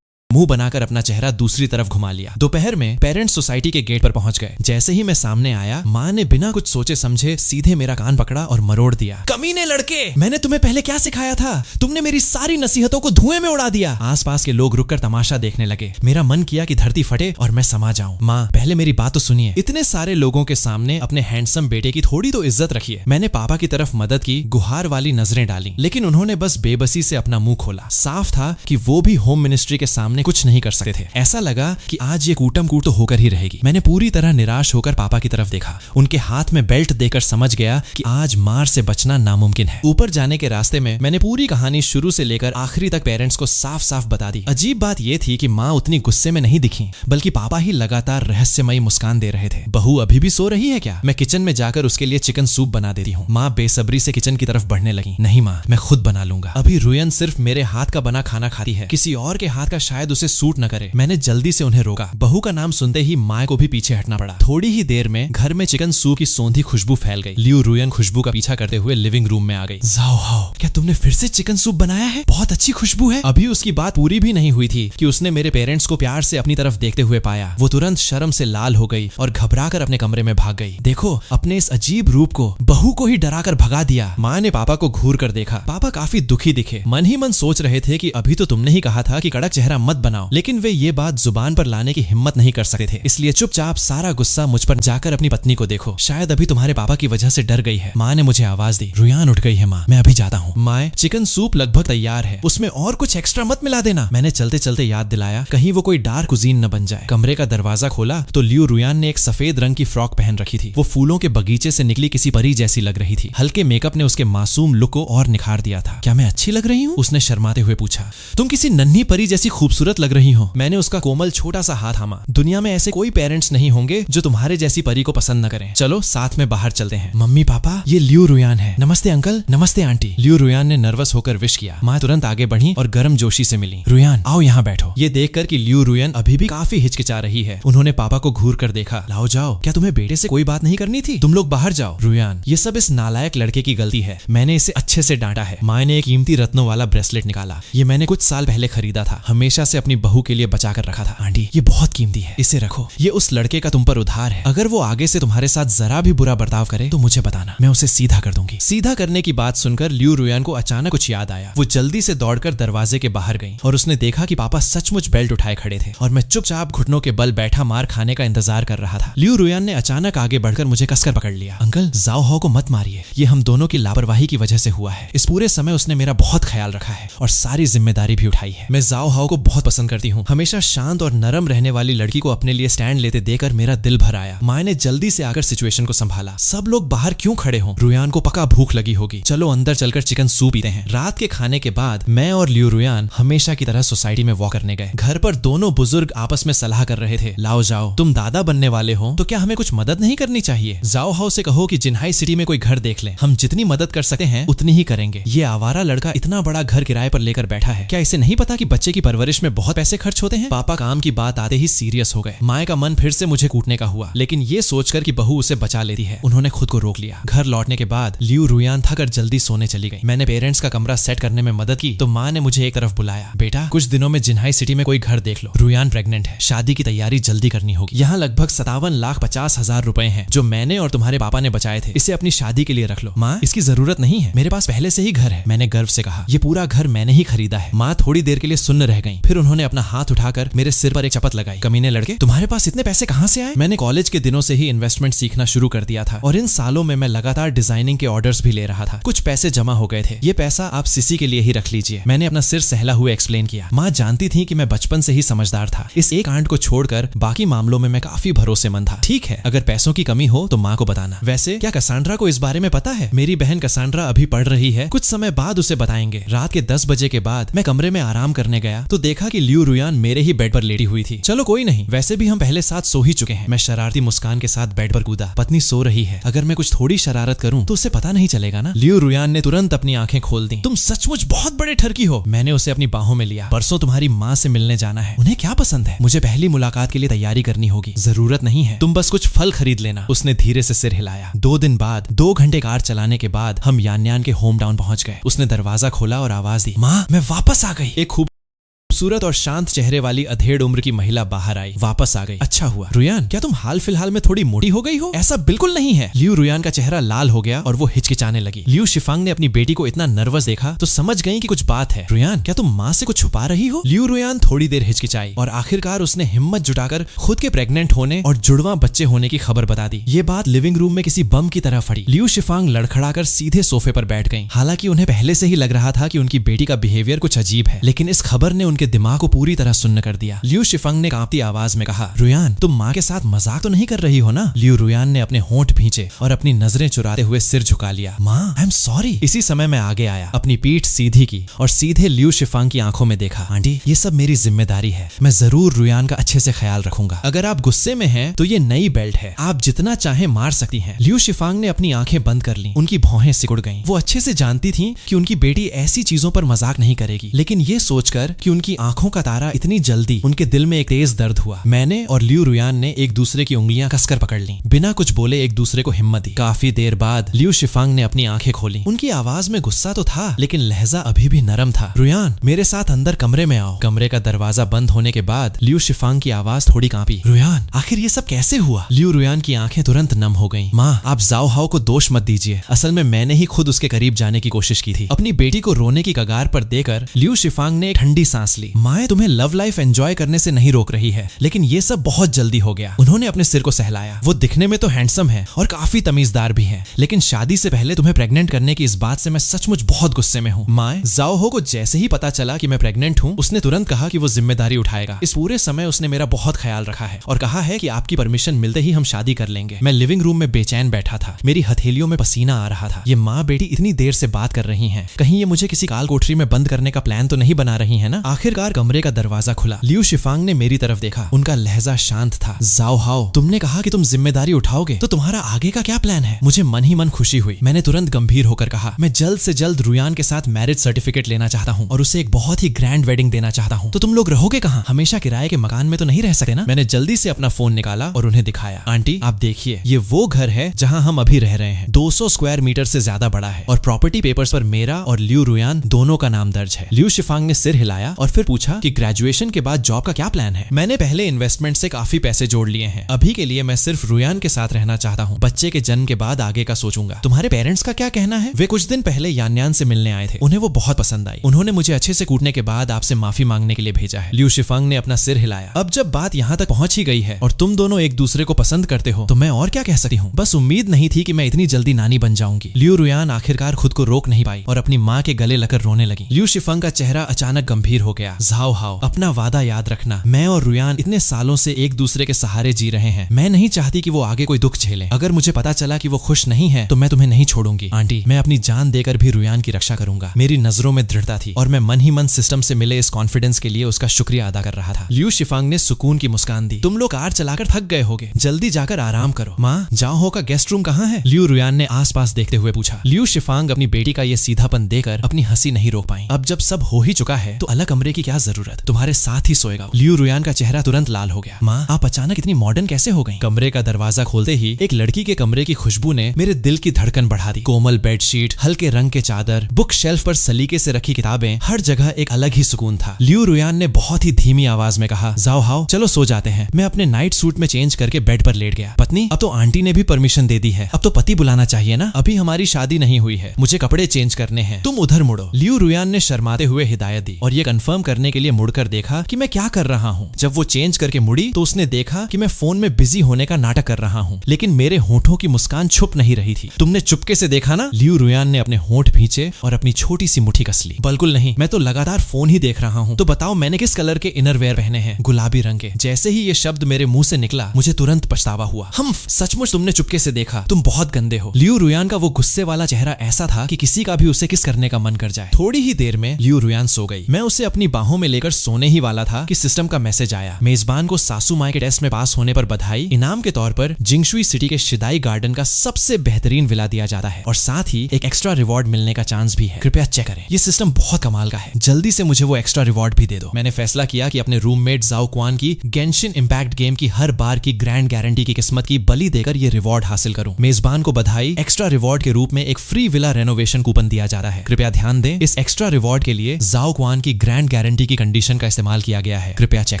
मुंह बनाकर अपना चेहरा दूसरी तरफ घुमा लिया। दोपहर में पेरेंट्स सोसाइटी के गेट पर पहुंच गए। जैसे ही मैं सामने आया, माँ ने बिना कुछ सोचे समझे सीधे मेरा कान पकड़ा और मरोड़ दिया। कमीने लड़के, मैंने तुम्हें पहले क्या सिखाया था? तुमने मेरी सारी नसीहतों को धुएं में उड़ा दिया। आसपास के लोग रुककर तमाशा देखने लगे। मेरा मन किया कि धरती फटे और मैं समा जाऊं। माँ पहले मेरी बात तो सुनिए। इतने सारे लोगों के सामने अपने हैंडसम बेटे की थोड़ी तो इज्जत रखिए। मैंने पापा की तरफ मदद की, गुहार वाली नजरें डाली, लेकिन उन्होंने बस बेबसी से अपना मुंह खोला। साफ था कि वो भी होम मिनिस्ट्री के सामने कुछ नहीं कर सकते थे। ऐसा लगा कि आज ये कूटम कूट तो होकर ही रहेगी। मैंने पूरी तरह निराश होकर पापा की तरफ देखा। उनके हाथ में बेल्ट देकर समझ गया कि आज मार से बचना नामुमकिन है। ऊपर जाने के रास्ते में मैंने पूरी कहानी शुरू से लेकर आखिरी तक पेरेंट्स को साफ साफ बता दी। अजीब बात यह थी कि माँ उतनी गुस्से में नहीं दिखी, बल्कि पापा ही लगातार रहस्यमयी मुस्कान दे रहे थे। बहू अभी भी सो रही है क्या? मैं किचन में जाकर उसके लिए चिकन सूप बना देती हूँ। माँ बेसब्री से किचन की तरफ बढ़ने लगी। नहीं माँ, मैं खुद बना लूंगा। अभी रुयन सिर्फ मेरे हाथ का बना खाना खाती है, किसी और के हाथ का शायद उसे सूट न करे। मैंने जल्दी से उन्हें रोका। बहू का नाम सुनते ही माँ को भी पीछे हटना पड़ा। थोड़ी ही देर में घर में चिकन सूप की सौंधी खुशबू फैल गई। लियू रुयन खुशबू का पीछा करते हुए लिविंग रूम में आ गई। जाओ हाओ, क्या तुमने फिर से चिकन सूप बनाया है? बहुत अच्छी खुशबू है। अभी उसकी बात पूरी भी नहीं हुई थी कि उसने मेरे पेरेंट्स को प्यार से अपनी तरफ देखते हुए पाया। वो तुरंत शर्म से लाल हो गई और घबराकर अपने कमरे में भाग गई। देखो, अपने इस अजीब रूप को बहू को ही डराकर भगा दिया। माँ ने पापा को घूर कर देखा। पापा काफी दुखी दिखे। मन ही मन सोच रहे थे कि अभी तो तुमने ही कहा था कि कड़क चेहरा मत बनाओ। लेकिन वे ये बात जुबान पर लाने की हिम्मत नहीं कर सकते थे, इसलिए चुपचाप सारा गुस्सा मुझ पर जाकर अपनी पत्नी को देखो, शायद अभी तुम्हारे पापा की वजह से डर गई है। माँ ने मुझे आवाज दी, रुयान उठ गई है माँ, मैं अभी जाता हूँ। माँ, चिकन सूप लगभग तैयार है, उसमें और कुछ एक्स्ट्रा मत मिला देना। मैंने चलते चलते याद दिलाया, कहीं वो कोई डार्क कुजीन न बन जाए। कमरे का दरवाजा खोला तो लियू रुयान ने एक सफेद रंग की फ्रॉक पहन रखी थी। वो फूलों के बगीचे से निकली किसी परी जैसी लग रही थी। हल्के मेकअप ने उसके मासूम लुक को और निखार दिया था। क्या मैं अच्छी लग रही हूँ? उसने शर्माते हुए पूछा। तुम किसी नन्ही परी जैसी खूबसूरत लग रही हो। मैंने उसका कोमल छोटा सा हाथ थामा। दुनिया में ऐसे कोई पेरेंट्स नहीं होंगे जो तुम्हारे जैसी परी को पसंद न करें। चलो साथ में बाहर चलते हैं। मम्मी पापा, ये लियू रुयान है। नमस्ते अंकल। नमस्ते आंटी। लियू रुयान ने नर्वस होकर विश किया। माँ तुरंत आगे बढ़ी और गर्म जोशी से मिली। रुयान आओ यहाँ बैठो। ये देखकर कि लियू रुयान अभी भी काफी हिचकिचा रही है, उन्होंने पापा को घूर कर देखा। लाओ जाओ, क्या तुम्हें बेटे से कोई बात नहीं करनी थी? तुम लोग बाहर जाओ। रुयान, ये सब इस नालायक लड़के की गलती है, मैंने इसे अच्छे से डांटा है। माँ ने एक कीमती रत्नों वाला ब्रेसलेट निकाला। ये मैंने कुछ साल पहले खरीदा था, हमेशा से अपनी बहू के लिए बचा कर रखा था। आंटी, ये बहुत कीमती है, इसे रखो। ये उस लड़के का तुम पर उधार है, अगर वो आगे से तुम्हारे साथ जरा भी बुरा बर्ताव करे तो मुझे बताना, मैं उसे सीधा कर दूंगी। सीधा करने की बात सुनकर लियू रुयान को अचानक कुछ याद आया। वो जल्दी से दौड़कर दरवाजे के बाहर गई और उसने देखा कि पापा सचमुच बेल्ट उठाए खड़े थे और मैं चुपचाप घुटनों के बल बैठा मार खाने का इंतजार कर रहा था। लियू रुयान ने अचानक आगे बढ़कर मुझे कसकर पकड़ लिया। अंकल, जाओ हाओ को मत मारिए, ये हम दोनों की लापरवाही की वजह से हुआ है। इस पूरे समय उसने मेरा बहुत ख्याल रखा है और सारी जिम्मेदारी भी उठाई है। मैं जाओ हाओ को बहुत पसंद करती हूँ। हमेशा शांत और नरम रहने वाली लड़की को अपने लिए स्टैंड लेते देखकर मेरा दिल भर आया। माँ ने जल्दी से आकर सिचुएशन को संभाला। सब लोग बाहर क्यों खड़े हो? रुयान को पक्का भूख लगी होगी, चलो अंदर चलकर चिकन सूप पीते हैं। रात के खाने के बाद मैं और लियू रुयान हमेशा की तरह सोसाइटी में वॉक करने गए। घर पर दोनों बुजुर्ग आपस में सलाह कर रहे थे। लाओ जाओ, तुम दादा बनने वाले हो तो क्या हमें कुछ मदद नहीं करनी चाहिए? जाओ हाओ से कहो कि जिन्हाई सिटी में कोई घर देख ले, हम जितनी मदद कर सकते हैं उतनी ही करेंगे। ये आवारा लड़का इतना बड़ा घर किराए पर लेकर बैठा है, क्या इसे नहीं पता कि बच्चे की परवरिश में बहुत पैसे खर्च होते हैं? पापा काम की बात आते ही सीरियस हो गए। माँ का मन फिर से मुझे कूटने का हुआ, लेकिन ये सोचकर कि बहू उसे बचा लेती है उन्होंने खुद को रोक लिया। घर लौटने के बाद लियू रुयान थक कर जल्दी सोने चली गई। मैंने पेरेंट्स का कमरा सेट करने में मदद की तो माँ ने मुझे एक तरफ बुलाया। बेटा, कुछ दिनों में जिन्हाई सिटी में कोई घर देख लो, रुयान प्रेग्नेंट है, शादी की तैयारी जल्दी करनी होगी। यहाँ लगभग 57,50,000 रुपए हैं जो मैंने और तुम्हारे पापा ने बचाए थे, इसे अपनी शादी के लिए रख लो। माँ, इसकी जरूरत नहीं है, मेरे पास पहले से ही घर है, मैंने गर्व से कहा। ये पूरा घर मैंने ही खरीदा है। माँ थोड़ी देर के लिए सुन्न रह गई, फिर उन्होंने अपना हाथ उठाकर मेरे सिर पर एक चपत लगाई। कमीने लड़के, तुम्हारे पास इतने पैसे कहाँ से आए? मैंने कॉलेज के दिनों से ही इन्वेस्टमेंट सीखना शुरू कर दिया था और इन सालों में मैं लगातार डिजाइनिंग के ऑर्डर्स भी ले रहा था। कुछ पैसे जमा हो गए थे, ये पैसा आप सिसी के लिए ही रख लीजिए। मैंने अपना सिर सहला हुए एक्सप्लेन किया। माँ जानती थी कि मैं बचपन से ही समझदार था, इस एक आंट को छोड़कर बाकी मामलों में मैं काफी भरोसेमंद था। ठीक है, अगर पैसों की कमी हो तो माँ को बताना। वैसे क्या कसांड्रा को इस बारे में पता है? मेरी बहन कसांड्रा अभी पढ़ रही है, कुछ समय बाद उसे बताएंगे। रात के 10 बजे के बाद मैं कमरे में आराम करने गया तो देखा कि लियू रुयान मेरे ही बेड पर लेटी हुई थी। चलो कोई नहीं, वैसे भी हम पहले साथ सो ही चुके हैं। मैं शरारती मुस्कान के साथ बेड पर कूदा। पत्नी सो रही है, अगर मैं कुछ थोड़ी शरारत करूं तो उसे पता नहीं चलेगा ना। लियू रुयान ने तुरंत अपनी आंखें खोल दी। तुम सचमुच बहुत बड़े ठरकी हो। मैंने उसे अपनी बाहों में लिया। परसों तुम्हारी माँ से मिलने जाना है, उन्हें क्या पसंद है? मुझे पहली मुलाकात के लिए तैयारी करनी होगी। जरूरत नहीं है, तुम बस कुछ फल खरीद लेना। उसने धीरे से सिर हिलाया। 2 दिन बाद 2 घंटे कार चलाने के बाद हम यान्यान के होम टाउन पहुंच गए। उसने दरवाजा खोला और आवाज दी, माँ मैं वापस आ गई। एक खूबसूरत और शांत चेहरे वाली अधेड़ उम्र की महिला बाहर आई। वापस आ गई, अच्छा हुआ। रुयान, क्या तुम हाल फिलहाल में थोड़ी मोटी हो गई हो? ऐसा बिल्कुल नहीं है। लियू रुयान का चेहरा लाल हो गया और वो हिचकिचाने लगी। लियू शिफांग ने अपनी बेटी को इतना नर्वस देखा तो समझ गई कि कुछ बात है। रुयान, क्या तुम माँ से कुछ छुपा रही हो? लियू रुयान थोड़ी देर हिचकिचाई और आखिरकार उसने हिम्मत जुटाकर खुद के प्रेग्नेंट होने और जुड़वा बच्चे होने की खबर बता दी। ये बात लिविंग रूम में किसी बम की तरह फटी। लियू शिफांग लड़खड़ाकर सीधे सोफे पर बैठ गई। हालांकि उन्हें पहले से ही लग रहा था कि उनकी बेटी का बिहेवियर कुछ अजीब है, लेकिन इस खबर ने उनके दिमाग को पूरी तरह सुन्न कर दिया। लियू शिफांग ने कांपती आवाज में कहा, रुयान तुम माँ के साथ मजाक तो नहीं कर रही हो ना? लियू रुयान ने अपने होंठ भींचे और अपनी नजरें चुराते हुए सिर झुका लिया। माँ, आई एम सॉरी। इसी समय मैं आगे आया, अपनी पीठ सीधी की और सीधे लियू शिफांग की आंखों में देखा। आंटी, ये सब मेरी जिम्मेदारी है, मैं जरूर रुयान का अच्छे से ख्याल रखूंगा। अगर आप गुस्से में हैं तो ये नई बेल्ट है, आप जितना चाहे मार सकती हैं। लियू शिफांग ने अपनी आंखें बंद कर ली, उनकी भौहें सिकुड़ गईं। वो अच्छे से जानती थी कि उनकी बेटी ऐसी चीजों पर मजाक नहीं करेगी, लेकिन ये सोचकर कि उनकी आंखों का तारा इतनी जल्दी, उनके दिल में एक तेज दर्द हुआ। मैंने और लियू रुयान ने एक दूसरे की उंगलियां कसकर पकड़ ली, बिना कुछ बोले एक दूसरे को हिम्मत दी। काफी देर बाद लियू शिफांग ने अपनी आंखें खोली। उनकी आवाज में गुस्सा तो था, लेकिन लहजा अभी भी नरम था। रुयान, मेरे साथ अंदर कमरे में आओ। कमरे का दरवाजा बंद होने के बाद लियू शिफांग की आवाज थोड़ी कांपी। रुयान, आखिर ये सब कैसे हुआ? लियू रुयान की आंखें तुरंत नम हो गईं। माँ, आप जाओ हाओ को दोष मत दीजिए, असल में मैंने ही खुद उसके करीब जाने की कोशिश की थी। अपनी बेटी को रोने की कगार पर देकर लियू शिफांग ने एक ठंडी सांस ली। बोली, माए तुम्हें लव लाइफ एंजॉय करने से नहीं रोक रही है, लेकिन ये सब बहुत जल्दी हो गया। उन्होंने अपने सिर को सहलाया। वो दिखने में तो हैंडसम है और काफी तमीजदार भी है, लेकिन शादी से पहले तुम्हें प्रेग्नेंट करने की इस बात से मैं सचमुच बहुत गुस्से में हूँ। माए जाओ हो को जैसे ही पता चला कि मैं प्रेग्नेंट हूँ, उसने तुरंत कहा कि वो जिम्मेदारी उठाएगा। इस पूरे समय उसने मेरा बहुत ख्याल रखा है और कहा है कि आपकी परमिशन मिलते ही हम शादी कर लेंगे। मैं लिविंग रूम में बेचैन बैठा था, मेरी हथेलियों में पसीना आ रहा था। ये माँ बेटी इतनी देर से बात कर रही हैं, कहीं ये मुझे किसी काल कोठरी में बंद करने का प्लान तो नहीं बना रही है ना। आखिरकार कमरे का दरवाजा खुला। लियू शिफांग ने मेरी तरफ देखा। उनका लहजा शांत था। जाओ हाओ, तुमने कहा कि तुम जिम्मेदारी उठाओगे, तो तुम्हारा आगे का क्या प्लान है? मुझे मन ही मन खुशी हुई। मैंने तुरंत गंभीर होकर कहा, मैं जल्द से जल्द रुयान के साथ मैरिज सर्टिफिकेट लेना चाहता हूँ और उसे एक बहुत ही ग्रैंड वेडिंग देना चाहता हूँ। तो तुम लोग रहोगे कहाँ? हमेशा किराए के मकान में तो नहीं रह सकते ना। मैंने जल्दी से अपना फोन निकाला और उन्हें दिखाया। आंटी आप देखिए, ये वो घर है जहाँ हम अभी रह रहे हैं। 200 स्क्वायर मीटर से ज्यादा बड़ा है और प्रॉपर्टी पेपर्स पर मेरा और लियू रुयान दोनों का नाम दर्ज है। लियू शिफांग ने सिर हिलाया और फिर पूछा कि ग्रेजुएशन के बाद जॉब का क्या प्लान है? मैंने पहले इन्वेस्टमेंट से काफी पैसे जोड़ लिए हैं। अभी के लिए मैं सिर्फ रुयान के साथ रहना चाहता हूँ। बच्चे के जन्म के बाद आगे का सोचूंगा। तुम्हारे पेरेंट्स का क्या कहना है? वे कुछ दिन पहले यान्यान से मिलने आए थे। उन्हें वो बहुत पसंद आई। उन्होंने मुझे अच्छे से कूटने के बाद आपसे माफी मांगने के लिए भेजा है। लियू शिफांग ने अपना सिर हिलाया। अब जब बात यहाँ तक पहुंच ही गई है और तुम दोनों एक दूसरे को पसंद करते हो, तो मैं और क्या कह सकती हूँ। बस उम्मीद नहीं थी कि मैं इतनी जल्दी नानी बन जाऊंगी। लियू रुयान आखिरकार खुद को रोक नहीं पाई और अपनी माँ के गले लगकर रोने लगी। लियू शिफांग का चेहरा अचानक गंभीर हो गया। जाओ हाओ, अपना वादा याद रखना। मैं और रुयान इतने सालों से एक दूसरे के सहारे जी रहे हैं। मैं नहीं चाहती कि वो आगे कोई दुख झेले। अगर मुझे पता चला कि वो खुश नहीं है, तो मैं तुम्हें नहीं छोड़ूंगी। आंटी, मैं अपनी जान देकर भी रुयान की रक्षा करूंगा। मेरी नजरों में दृढ़ता थी और मैं मन ही मन सिस्टम से मिले इस कॉन्फिडेंस के लिए उसका शुक्रिया अदा कर रहा था। लियू शिफांग ने सुकून की मुस्कान दी। तुम लोग कार चलाकर थक गए होगे, जल्दी जाकर आराम करो। माँ, जाओ हो का गेस्ट रूम कहाँ है? लियू रुयान ने आसपास देखते हुए पूछा। लियू शिफांग अपनी बेटी का ये सीधापन देकर अपनी हंसी नहीं रोक पाई। अब जब सब हो ही चुका है, तो अलग कमरे की क्या जरूरत? तुम्हारे साथ ही सोएगा। लियू रुयान का चेहरा तुरंत लाल हो गया। माँ, आप अचानक इतनी मॉडर्न कैसे हो गई? कमरे का दरवाजा खोलते ही एक लड़की के कमरे की खुशबू ने मेरे दिल की धड़कन बढ़ा दी। कोमल बेडशीट, हल्के रंग के चादर, बुक शेल्फ पर सलीके से रखी किताबें, हर जगह एक अलग ही सुकून था। लियू रुयान ने बहुत ही धीमी आवाज में कहा, जाओ हाओ, चलो सो जाते हैं। मैं अपने नाइट सूट में चेंज करके बेड पर लेट गया। पत्नी, अब तो आंटी ने भी परमिशन दे दी है, अब तो पति बुलाना चाहिए ना। अभी हमारी शादी नहीं हुई है, मुझे कपड़े चेंज करने हैं, तुम उधर मुड़ो। लियू रुयान ने शर्माते हुए हिदायत दी और ये कंफर्म करने के लिए मुड़कर देखा कि मैं क्या कर रहा हूँ। जब वो चेंज करके मुड़ी तो उसने देखा कि मैं फोन में बिजी होने का नाटक कर रहा हूँ, लेकिन मेरे होठों की मुस्कान छुप नहीं रही थी। तुमने चुपके से देखा ना? लियू रुयान ने अपने होंठ भींचे और अपनी छोटी सी मुट्ठी कस ली। बिल्कुल नहीं, मैं तो लगातार फोन ही देख रहा हूँ। तो बताओ मैंने किस कलर के इनरवेयर पहने हैं? गुलाबी रंग के। जैसे ही ये शब्द मेरे मुंह से निकला, मुझे तुरंत पछतावा हुआ। हम सचमुच तुमने चुपके से देखा, तुम बहुत गंदे हो। लियू रुयान का वो गुस्से वाला चेहरा ऐसा था कि किसी का भी उसे किस करने का मन कर जाए। थोड़ी ही देर में लियू रुयान सो गई। मैं उसे अपनी बाहों में लेकर सोने ही वाला था कि सिस्टम का मैसेज आया। मेजबान को सासू माई के टेस्ट में पास होने पर बधाई। इनाम के तौर पर जिंगशुई सिटी के शिदाई गार्डन का सबसे बेहतरीन विला दिया जाता है और साथ ही एक एक्स्ट्रा रिवॉर्ड मिलने का चांस भी है। कृपया चेक करें, ये सिस्टम बहुत कमाल का है। जल्दी से मुझे वो एक्स्ट्रा रिवॉर्ड भी दे दो। मैंने फैसला किया कि अपने रूममेट जाओ क्वान की गेंशिन इंपैक्ट गेम की हर बार की ग्रैंड गारंटी की किस्मत की बलि देकर ये रिवॉर्ड हासिल करूं। मेजबान को बधाई। एक्स्ट्रा रिवॉर्ड के रूप में एक फ्री विला रेनोवेशन कूपन दिया जा रहा है। कृपया ध्यान दें, इस एक्स्ट्रा रिवॉर्ड के लिए जाओ क्वान की ग्रैंड गारंटी की कंडीशन का इस्तेमाल किया गया है। कृपया चेक।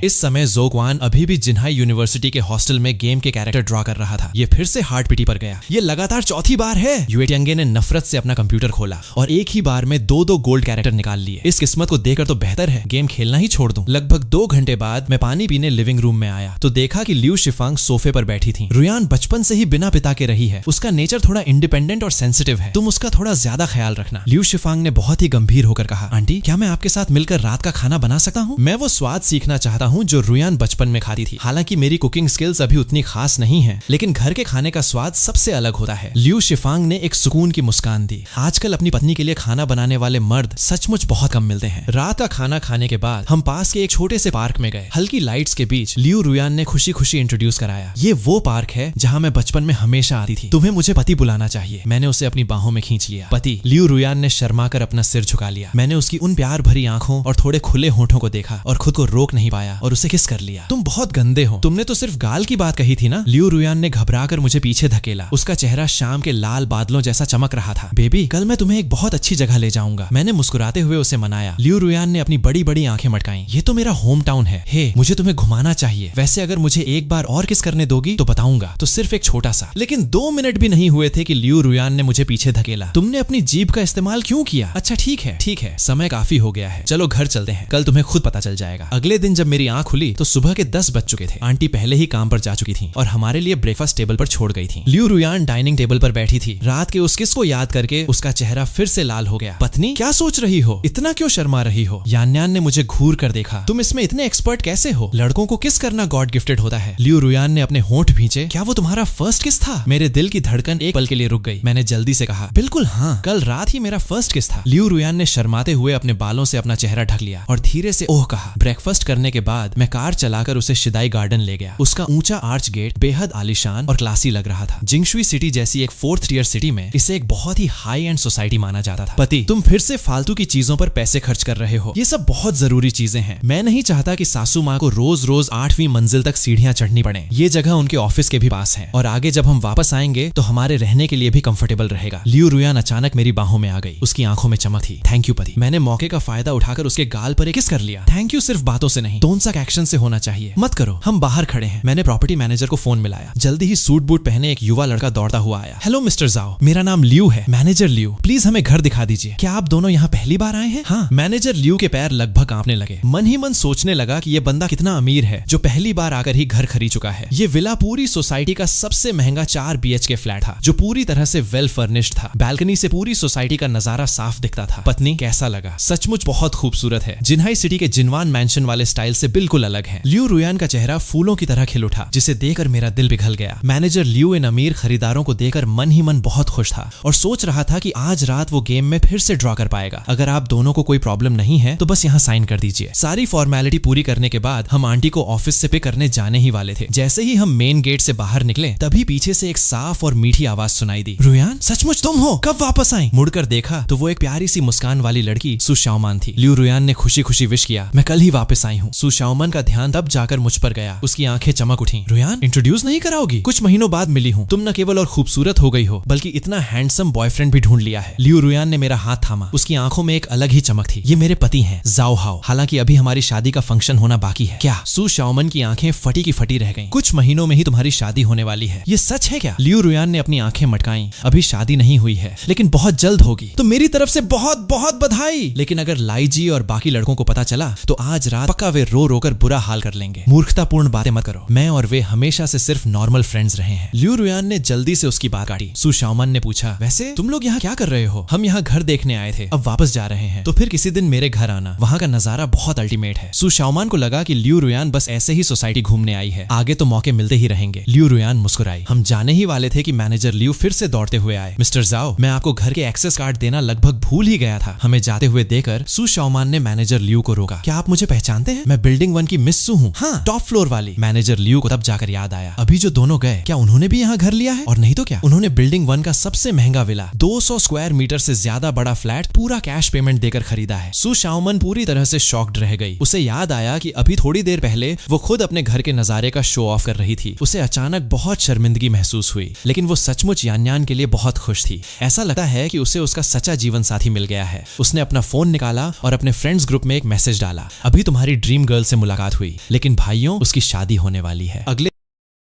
इस समय ज़ो क्वान अभी भी जिन्हाई यूनिवर्सिटी के हॉस्टल में गेम के कैरेक्टर ड्रॉ कर रहा था। ये फिर से हार्ट पिटी पर गया। ये लगातार चौथी बार है। युएटियांगे ने नफरत से अपना कंप्यूटर खोला और एक ही बार में दो गोल्ड कैरेक्टर निकाल लिए। इस किस्मत को देखकर तो बेहतर है गेम खेलना ही छोड़ दूं। लगभग 2 घंटे बाद मैं पानी पीने लिविंग रूम में आया तो देखा कि लियू शिफांग सोफे पर बैठी थी। रुयान बचपन से ही बिना पिता के रही है। उसका नेचर थोड़ा इंडिपेंडेंट और सेंसिटिव है। तुम उसका थोड़ा ज्यादा ख्याल रखना। लियू शिफांग ने बहुत ही गंभीर होकर कहा, आंटी क्या मैं आपके साथ मिलकर रात का खाना बना सकता हूँ? मैं वो स्वाद सीखना चाहता हूँ जो रुयान बचपन में खाती थी। हालांकि मेरी कुकिंग स्किल्स अभी उतनी खास नहीं है, लेकिन घर के खाने का स्वाद सबसे अलग होता है। लियू शिफांग ने एक सुकून की मुस्कान दी। आजकल अपनी पत्नी के लिए खाना बनाने वाले मर्द सचमुच बहुत कम मिलते हैं। रात का खाना खाने के बाद हम पास के एक छोटे से पार्क में गए। हल्की लाइट्स के बीच लियू रुयान ने खुशी खुशी इंट्रोड्यूस कराया। ये वो पार्क है जहाँ मैं बचपन में हमेशा आती थी। तुम्हें मुझे पति बुलाना चाहिए। मैंने उसे अपनी बाहों में खींच लिया। पति? लियू रुयान ने शर्मा कर अपना सिर झुका लिया। मैंने उसकी उन प्यार भरी आंखों और थोड़े खुले होठों को देखा और खुद को रोक नहीं पाया। आया और उसे किस कर लिया। तुम बहुत गंदे हो, तुमने तो सिर्फ गाल की बात कही थी ना। लियू रुयान ने घबराकर मुझे पीछे धकेला। उसका चेहरा शाम के लाल बादलों जैसा चमक रहा था। बेबी, कल मैं तुम्हें एक बहुत अच्छी जगह ले जाऊंगा, मैंने मुस्कुराते हुए उसे मनाया। लियू रुयान ने अपनी बड़ी बड़ी आंखें मटकाई। ये तो मेरा होम टाउन है। हे, मुझे तुम्हें घुमाना चाहिए। वैसे अगर मुझे एक बार और किस करने दोगी तो बताऊंगा, तो सिर्फ एक छोटा सा। लेकिन 2 मिनट भी नहीं हुए थे कि लियू रुयान ने मुझे पीछे धकेला। तुमने अपनी जीभ का इस्तेमाल क्यों किया? अच्छा ठीक है, समय काफी हो गया है, चलो घर चलते हैं, कल तुम्हें खुद पता चल जाएगा। अगले दिन जब मेरी आंख खुली तो सुबह के 10 बज चुके थे। आंटी पहले ही काम पर जा चुकी थी और हमारे लिए ब्रेकफास्ट टेबल पर छोड़ गई थी। लियू रुयान डाइनिंग टेबल पर बैठी थी। रात के उस किस को याद करके उसका चेहरा फिर से लाल हो गया। पत्नी, क्या सोच रही हो? इतना क्यों शर्मा रही हो? यान्यान ने मुझे घूर कर देखा। तुम इसमें इतने एक्सपर्ट कैसे हो? लड़कों को किस करना गॉड गिफ्टेड होता है। लियू रुयान ने अपने होंठ भींचे। क्या वो तुम्हारा फर्स्ट किस था? मेरे दिल की धड़कन एक पल के लिए रुक गई। मैंने जल्दी से कहा, बिल्कुल हाँ, कल रात ही मेरा फर्स्ट किस था। लियू रुयान ने शर्माते हुए अपने बालों से अपना चेहरा ढक लिया और धीरे से ओह कहा। ब्रेकफास्ट करने के बाद मैं कार चलाकर उसे शिदाई गार्डन ले गया। उसका ऊंचा आर्च गेट बेहद आलीशान और क्लासी लग रहा था। जिंगशुई सिटी जैसी एक 4th टियर सिटी में इसे एक बहुत ही हाई एंड सोसाइटी माना जाता था। पति, तुम फिर से फालतू की चीजों पर पैसे खर्च कर रहे हो। ये सब बहुत जरूरी चीजें हैं। मैं नहीं चाहता कि सासू माँ को रोज रोज 8वीं मंजिल तक सीढ़ियां चढ़नी पड़े। ये जगह उनके ऑफिस के भी पास है और आगे जब हम वापस आएंगे तो हमारे रहने के लिए भी कंफर्टेबल रहेगा। लियू रुयान अचानक मेरी बाहों में आ गई। उसकी आंखों में चमक थी। थैंक यू पति। मैंने मौके का फायदा उठाकर उसके गाल पर एक किस कर लिया। थैंक यू सिर्फ बातों से नहीं, टोन्स एक्शन से होना चाहिए। मत करो, हम बाहर खड़े हैं। मैंने प्रॉपर्टी मैनेजर को फोन मिलाया। जल्दी ही सूट बूट पहने एक युवा लड़का दौड़ता हुआ आया। हेलो मिस्टर जाओ, मेरा नाम लियू है, मैनेजर लियू। प्लीज हमें घर दिखा दीजिए। क्या आप दोनों यहाँ पहली बार आए हैं? हाँ। मैनेजर लियू के पैर लगभग कांपने लगे। मन ही मन सोचने लगा कि ये बंदा कितना अमीर है जो पहली बार आकर ही घर खरीद चुका है। ये विला पूरी सोसाइटी का सबसे महंगा 4 BHK फ्लैट था जो पूरी तरह से वेल फर्निश्ड था। बैल्कनी से पूरी सोसाइटी का नजारा साफ दिखता था। पत्नी, कैसा लगा? सचमुच बहुत खूबसूरत है। जिन्हाई सिटी के जिनवान मैंशन वाले स्टाइल से बिल्कुल अलग है। लियू रुयान का चेहरा फूलों की तरह खिल उठा, जिसे देखकर मेरा दिल पिघल गया। मैनेजर लियू इन अमीर खरीदारों को देखकर मन ही मन बहुत खुश था और सोच रहा था कि आज रात वो गेम में फिर से ड्रॉ कर पाएगा। अगर आप दोनों को कोई प्रॉब्लम नहीं है तो बस यहाँ साइन कर दीजिए। सारी फॉर्मेलिटी पूरी करने के बाद हम आंटी को ऑफिस से पिक करने जाने ही वाले थे। जैसे ही हम मेन गेट से बाहर निकले तभी पीछे से एक साफ और मीठी आवाज सुनाई दी। रुयान, सचमुच तुम हो? कब वापस आई? मुड़कर देखा तो वो एक प्यारी सी मुस्कान वाली लड़की सु शाओमान थी। लियू रुयान ने खुशी खुशी विश किया, मैं कल ही वापस आई हूँ। सु शाओमान का ध्यान तब जाकर मुझ पर गया। उसकी आंखें चमक उठी। रुयान, इंट्रोड्यूस नहीं कराओगी? कुछ महीनों बाद मिली हूँ। तुम न केवल और खूबसूरत हो गई हो बल्कि इतना हैंडसम बॉयफ्रेंड भी ढूंढ लिया है। लियू रुयान ने मेरा हाथ थामा। उसकी आंखों में एक अलग ही चमक थी। ये मेरे पति हैं, जाओ हाओ। हालांकि अभी हमारी शादी का फंक्शन होना बाकी है। क्या? सु शाओमान की आंखें फटी की फटी रह गईं। कुछ महीनों में ही तुम्हारी शादी होने वाली है। ये सच है क्या? लियू रुयान ने अपनी आंखें मटकाई। अभी शादी नहीं हुई है लेकिन बहुत जल्द होगी। तो मेरी तरफ से बहुत बहुत बधाई। लेकिन अगर लाइजी और बाकी लड़कों को पता चला तो आज रात पक्का वे रो रो कर बुरा हाल कर लेंगे। मूर्खतापूर्ण बातें मत करो। मैं और वे हमेशा से सिर्फ नॉर्मल फ्रेंड्स रहे हैं। लियू रुयान ने जल्दी से उसकी बात काटी। सु शाओमान ने पूछा, वैसे तुम लोग यहाँ क्या कर रहे हो? हम यहाँ घर देखने आए थे, अब वापस जा रहे हैं। तो फिर किसी दिन मेरे घर आना, वहाँ का नजारा बहुत अल्टीमेट है। सु शाओमान को लगा कि लियू रुयान बस ऐसे ही सोसाइटी घूमने आई है, आगे तो मौके मिलते ही रहेंगे। लियू रुयान मुस्कुराई। हम जाने ही वाले थे कि मैनेजर लियू फिर से दौड़ते हुए आए। मिस्टर जाओ, मैं आपको घर के एक्सेस कार्ड देना लगभग भूल ही गया था। हमें जाते हुए देखकर सु शाओमान ने मैनेजर लियू को रोका। क्या आप मुझे पहचानते हैं? मैं बिल्डिंग 1 की मिस सु हूँ। हाँ, टॉप फ्लोर वाली। मैनेजर लियू को तब जाकर याद आया, अभी जो दोनों गए क्या उन्होंने भी यहाँ घर लिया है? और नहीं तो क्या, उन्होंने बिल्डिंग 1 का सबसे महंगा विला 200 स्क्वायर मीटर से ज्यादा बड़ा फ्लैट पूरा कैश पेमेंट देकर खरीदा है। सु शाओमान पूरी तरह से शॉक्ड रह गई। उसे याद आया कि अभी थोड़ी देर पहले वो खुद अपने घर के नजारे का शो ऑफ कर रही थी। उसे अचानक बहुत शर्मिंदगी महसूस हुई, लेकिन वो सचमुच यान्यान के लिए बहुत खुश थी। ऐसा लगता है कि उसे उसका सच्चा जीवन साथी मिल गया है। उसने अपना फोन निकाला और अपने फ्रेंड्स ग्रुप में एक मैसेज डाला, अभी तुम्हारी ड्रीम गर्ल से मुलाकात हुई, लेकिन भाइयों उसकी शादी होने वाली है। अगले